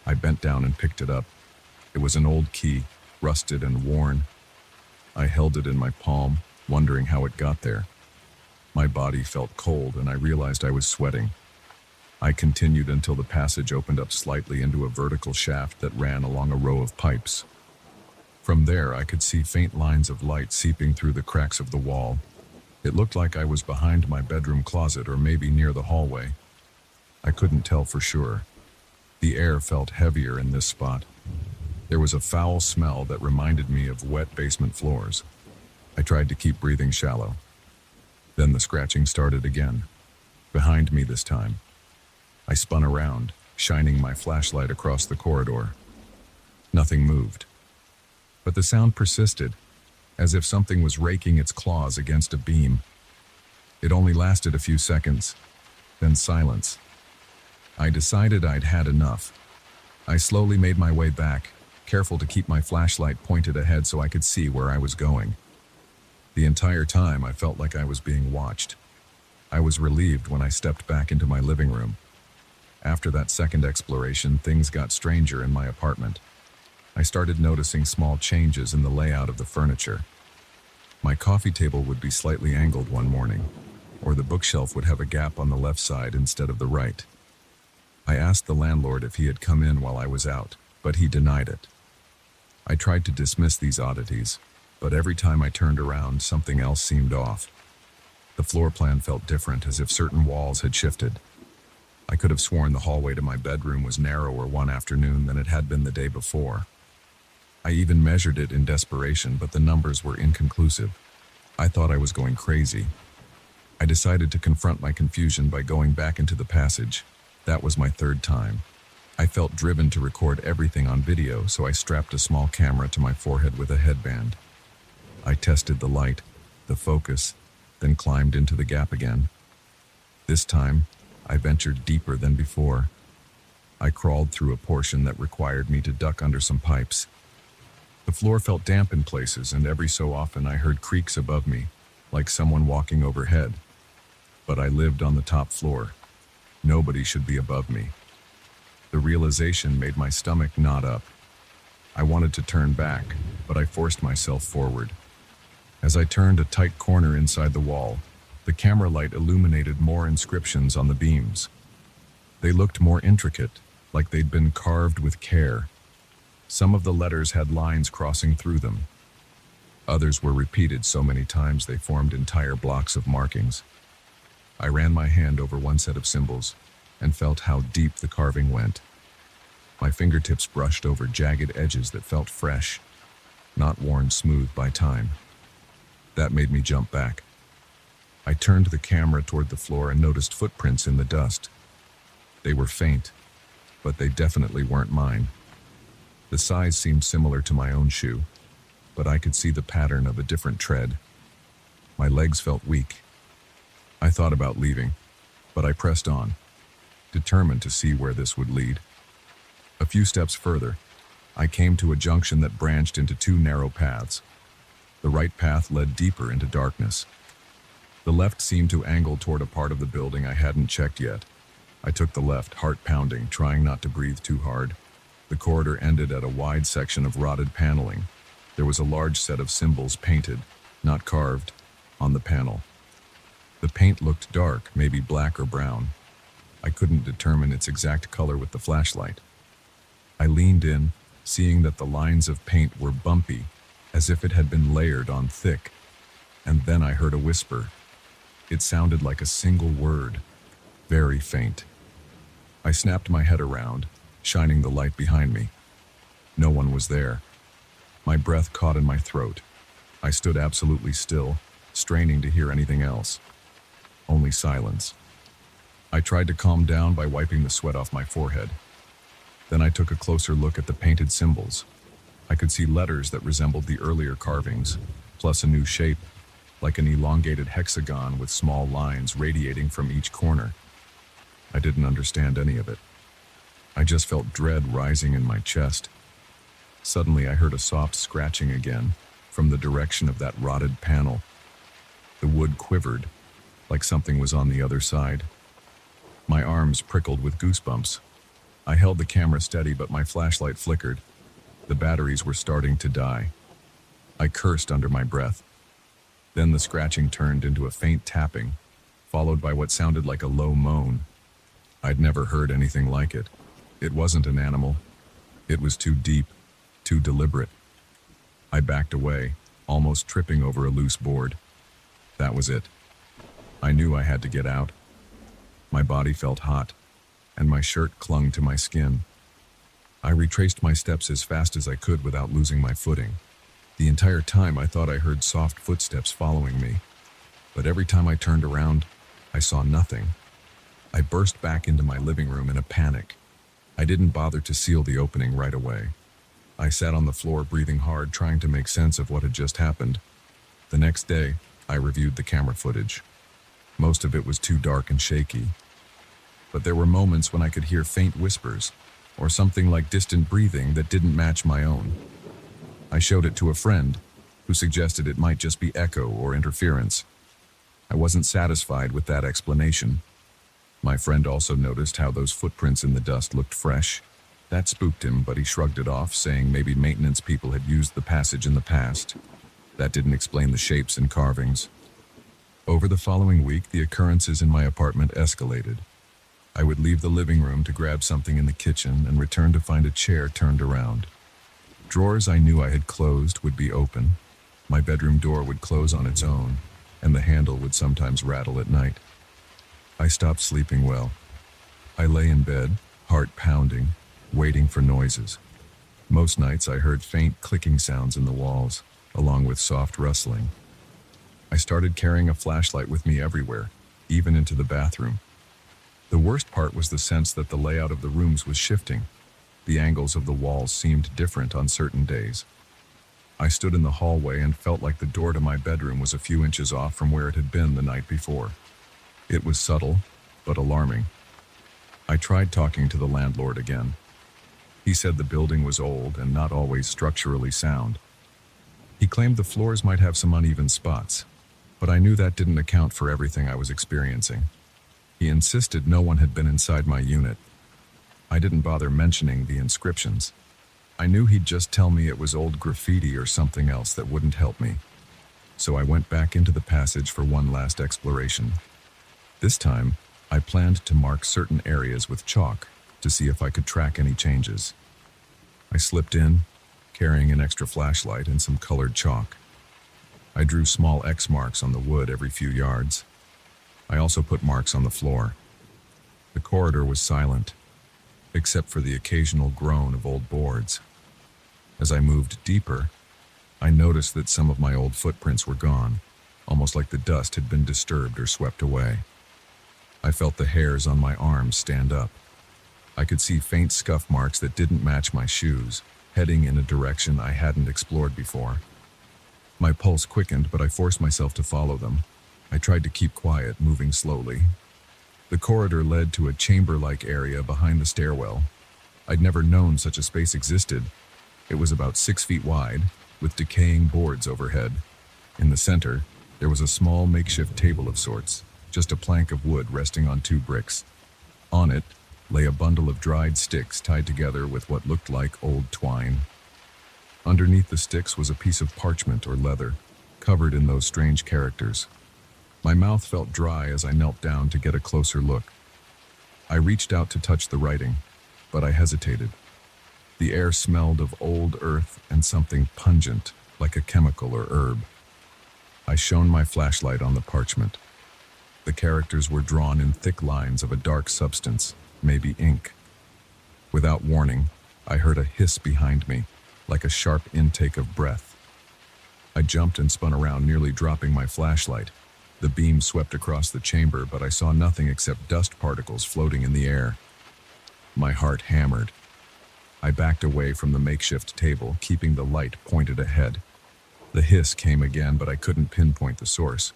I bent down and picked it up. It was an old key, rusted and worn. I held it in my palm, wondering how it got there. My body felt cold, and I realized I was sweating. I continued until the passage opened up slightly into a vertical shaft that ran along a row of pipes. From there, I could see faint lines of light seeping through the cracks of the wall. It looked like I was behind my bedroom closet or maybe near the hallway. I couldn't tell for sure. The air felt heavier in this spot. There was a foul smell that reminded me of wet basement floors. I tried to keep breathing shallow. Then the scratching started again, behind me this time. I spun around, shining my flashlight across the corridor. Nothing moved. But the sound persisted, as if something was raking its claws against a beam. It only lasted a few seconds, then silence. I decided I'd had enough. I slowly made my way back, careful to keep my flashlight pointed ahead so I could see where I was going. The entire time, I felt like I was being watched. I was relieved when I stepped back into my living room. After that second exploration, things got stranger in my apartment. I started noticing small changes in the layout of the furniture. My coffee table would be slightly angled one morning, or the bookshelf would have a gap on the left side instead of the right. I asked the landlord if he had come in while I was out, but he denied it. I tried to dismiss these oddities, but every time I turned around, something else seemed off. The floor plan felt different, as if certain walls had shifted. I could have sworn the hallway to my bedroom was narrower one afternoon than it had been the day before. I even measured it in desperation, but the numbers were inconclusive. I thought I was going crazy. I decided to confront my confusion by going back into the passage. That was my third time. I felt driven to record everything on video, so I strapped a small camera to my forehead with a headband. I tested the light, the focus, then climbed into the gap again. This time, I ventured deeper than before. I crawled through a portion that required me to duck under some pipes. The floor felt damp in places, and every so often I heard creaks above me, like someone walking overhead. But I lived on the top floor. Nobody should be above me. The realization made my stomach knot up. I wanted to turn back, but I forced myself forward. As I turned a tight corner inside the wall, the camera light illuminated more inscriptions on the beams. They looked more intricate, like they'd been carved with care. Some of the letters had lines crossing through them. Others were repeated so many times they formed entire blocks of markings. I ran my hand over one set of symbols and felt how deep the carving went. My fingertips brushed over jagged edges that felt fresh, not worn smooth by time. That made me jump back. I turned the camera toward the floor and noticed footprints in the dust. They were faint, but they definitely weren't mine. The size seemed similar to my own shoe, but I could see the pattern of a different tread. My legs felt weak. I thought about leaving, but I pressed on, determined to see where this would lead. A few steps further, I came to a junction that branched into two narrow paths. The right path led deeper into darkness. The left seemed to angle toward a part of the building I hadn't checked yet. I took the left, heart pounding, trying not to breathe too hard. The corridor ended at a wide section of rotted paneling. There was a large set of symbols painted, not carved, on the panel. The paint looked dark, maybe black or brown. I couldn't determine its exact color with the flashlight. I leaned in, seeing that the lines of paint were bumpy, as if it had been layered on thick. And then I heard a whisper. It sounded like a single word, very faint. I snapped my head around, shining the light behind me. No one was there. My breath caught in my throat. I stood absolutely still, straining to hear anything else. Only silence. I tried to calm down by wiping the sweat off my forehead. Then I took a closer look at the painted symbols. I could see letters that resembled the earlier carvings, plus a new shape, like an elongated hexagon with small lines radiating from each corner. I didn't understand any of it. I just felt dread rising in my chest. Suddenly I heard a soft scratching again, from the direction of that rotted panel. The wood quivered, like something was on the other side. My arms prickled with goosebumps. I held the camera steady, but my flashlight flickered. The batteries were starting to die. I cursed under my breath. Then the scratching turned into a faint tapping, followed by what sounded like a low moan. I'd never heard anything like it. It wasn't an animal. It was too deep, too deliberate. I backed away, almost tripping over a loose board. That was it. I knew I had to get out. My body felt hot, and my shirt clung to my skin. I retraced my steps as fast as I could without losing my footing. The entire time I thought I heard soft footsteps following me, but every time I turned around, I saw nothing. I burst back into my living room in a panic. I didn't bother to seal the opening right away. I sat on the floor breathing hard, trying to make sense of what had just happened. The next day, I reviewed the camera footage. Most of it was too dark and shaky, but there were moments when I could hear faint whispers, or something like distant breathing that didn't match my own. I showed it to a friend, who suggested it might just be echo or interference. I wasn't satisfied with that explanation. My friend also noticed how those footprints in the dust looked fresh. That spooked him, but he shrugged it off, saying maybe maintenance people had used the passage in the past. That didn't explain the shapes and carvings. Over the following week, the occurrences in my apartment escalated. I would leave the living room to grab something in the kitchen and return to find a chair turned around. Drawers I knew I had closed would be open. My bedroom door would close on its own, and the handle would sometimes rattle at night. I stopped sleeping well. I lay in bed, heart pounding, waiting for noises. Most nights I heard faint clicking sounds in the walls, along with soft rustling. I started carrying a flashlight with me everywhere, even into the bathroom. The worst part was the sense that the layout of the rooms was shifting. The angles of the walls seemed different on certain days. I stood in the hallway and felt like the door to my bedroom was a few inches off from where it had been the night before. It was subtle, but alarming. I tried talking to the landlord again. He said the building was old and not always structurally sound. He claimed the floors might have some uneven spots, but I knew that didn't account for everything I was experiencing. He insisted no one had been inside my unit. I didn't bother mentioning the inscriptions. I knew he'd just tell me it was old graffiti or something else that wouldn't help me. So I went back into the passage for one last exploration. This time, I planned to mark certain areas with chalk to see if I could track any changes. I slipped in, carrying an extra flashlight and some colored chalk. I drew small X marks on the wood every few yards. I also put marks on the floor. The corridor was silent, except for the occasional groan of old boards. As I moved deeper, I noticed that some of my old footprints were gone, almost like the dust had been disturbed or swept away. I felt the hairs on my arms stand up. I could see faint scuff marks that didn't match my shoes, heading in a direction I hadn't explored before. My pulse quickened, but I forced myself to follow them. I tried to keep quiet, moving slowly. The corridor led to a chamber-like area behind the stairwell. I'd never known such a space existed. It was about 6 feet wide, with decaying boards overhead. In the center, there was a small makeshift table of sorts, just a plank of wood resting on 2 bricks. On it lay a bundle of dried sticks tied together with what looked like old twine. Underneath the sticks was a piece of parchment or leather, covered in those strange characters. My mouth felt dry as I knelt down to get a closer look. I reached out to touch the writing, but I hesitated. The air smelled of old earth and something pungent, like a chemical or herb. I shone my flashlight on the parchment. The characters were drawn in thick lines of a dark substance, maybe ink. Without warning, I heard a hiss behind me, like a sharp intake of breath. I jumped and spun around, nearly dropping my flashlight. The beam swept across the chamber, but I saw nothing except dust particles floating in the air. My heart hammered. I backed away from the makeshift table, keeping the light pointed ahead. The hiss came again, but I couldn't pinpoint the source.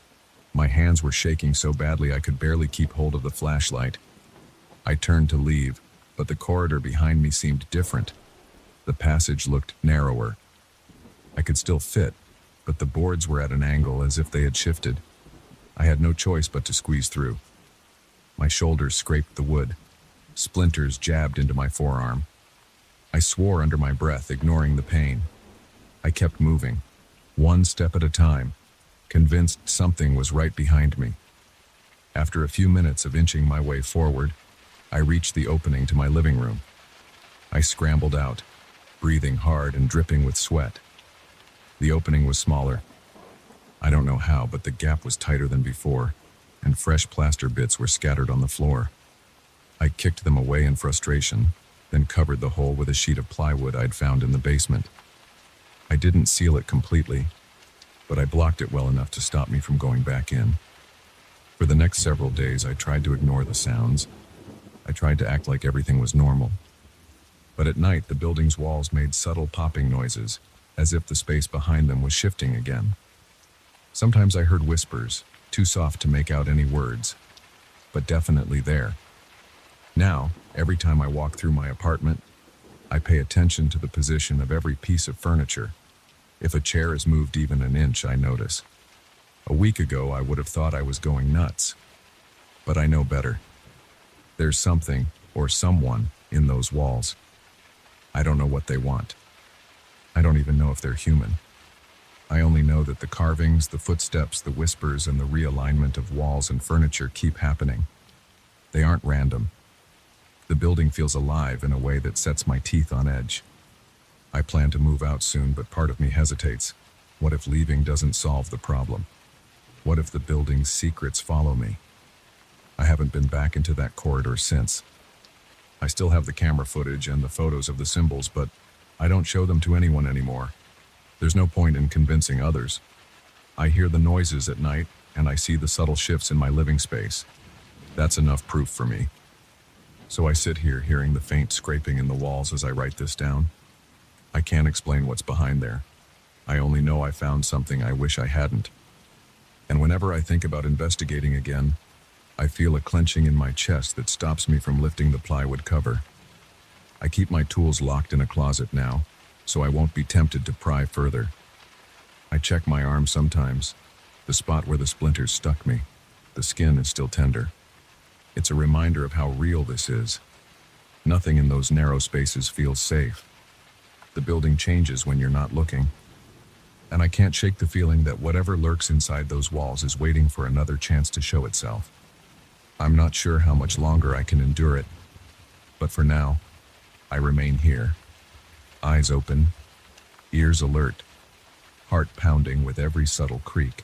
My hands were shaking so badly I could barely keep hold of the flashlight. I turned to leave, but the corridor behind me seemed different. The passage looked narrower. I could still fit, but the boards were at an angle as if they had shifted. I had no choice but to squeeze through. My shoulders scraped the wood. Splinters jabbed into my forearm. I swore under my breath, ignoring the pain. I kept moving, one step at a time, convinced something was right behind me. After a few minutes of inching my way forward, I reached the opening to my living room. I scrambled out, breathing hard and dripping with sweat. The opening was smaller. I don't know how, but the gap was tighter than before, and fresh plaster bits were scattered on the floor. I kicked them away in frustration, then covered the hole with a sheet of plywood I'd found in the basement. I didn't seal it completely, but I blocked it well enough to stop me from going back in. For the next several days, I tried to ignore the sounds. I tried to act like everything was normal. But at night, the building's walls made subtle popping noises, as if the space behind them was shifting again. Sometimes I heard whispers, too soft to make out any words, but definitely there. Now, every time I walk through my apartment, I pay attention to the position of every piece of furniture. If a chair is moved even an inch, I notice. A week ago, I would have thought I was going nuts, but I know better. There's something, or someone, in those walls. I don't know what they want. I don't even know if they're human. I only know that the carvings, the footsteps, the whispers, and the realignment of walls and furniture keep happening. They aren't random. The building feels alive in a way that sets my teeth on edge. I plan to move out soon, but part of me hesitates. What if leaving doesn't solve the problem? What if the building's secrets follow me? I haven't been back into that corridor since. I still have the camera footage and the photos of the symbols, but I don't show them to anyone anymore. There's no point in convincing others. I hear the noises at night, and I see the subtle shifts in my living space. That's enough proof for me. So I sit here hearing the faint scraping in the walls as I write this down. I can't explain what's behind there. I only know I found something I wish I hadn't. And whenever I think about investigating again, I feel a clenching in my chest that stops me from lifting the plywood cover. I keep my tools locked in a closet now, so I won't be tempted to pry further. I check my arm sometimes, the spot where the splinters stuck me. The skin is still tender. It's a reminder of how real this is. Nothing in those narrow spaces feels safe. The building changes when you're not looking. And I can't shake the feeling that whatever lurks inside those walls is waiting for another chance to show itself. I'm not sure how much longer I can endure it, but for now, I remain here. Eyes open, ears alert, heart pounding with every subtle creak.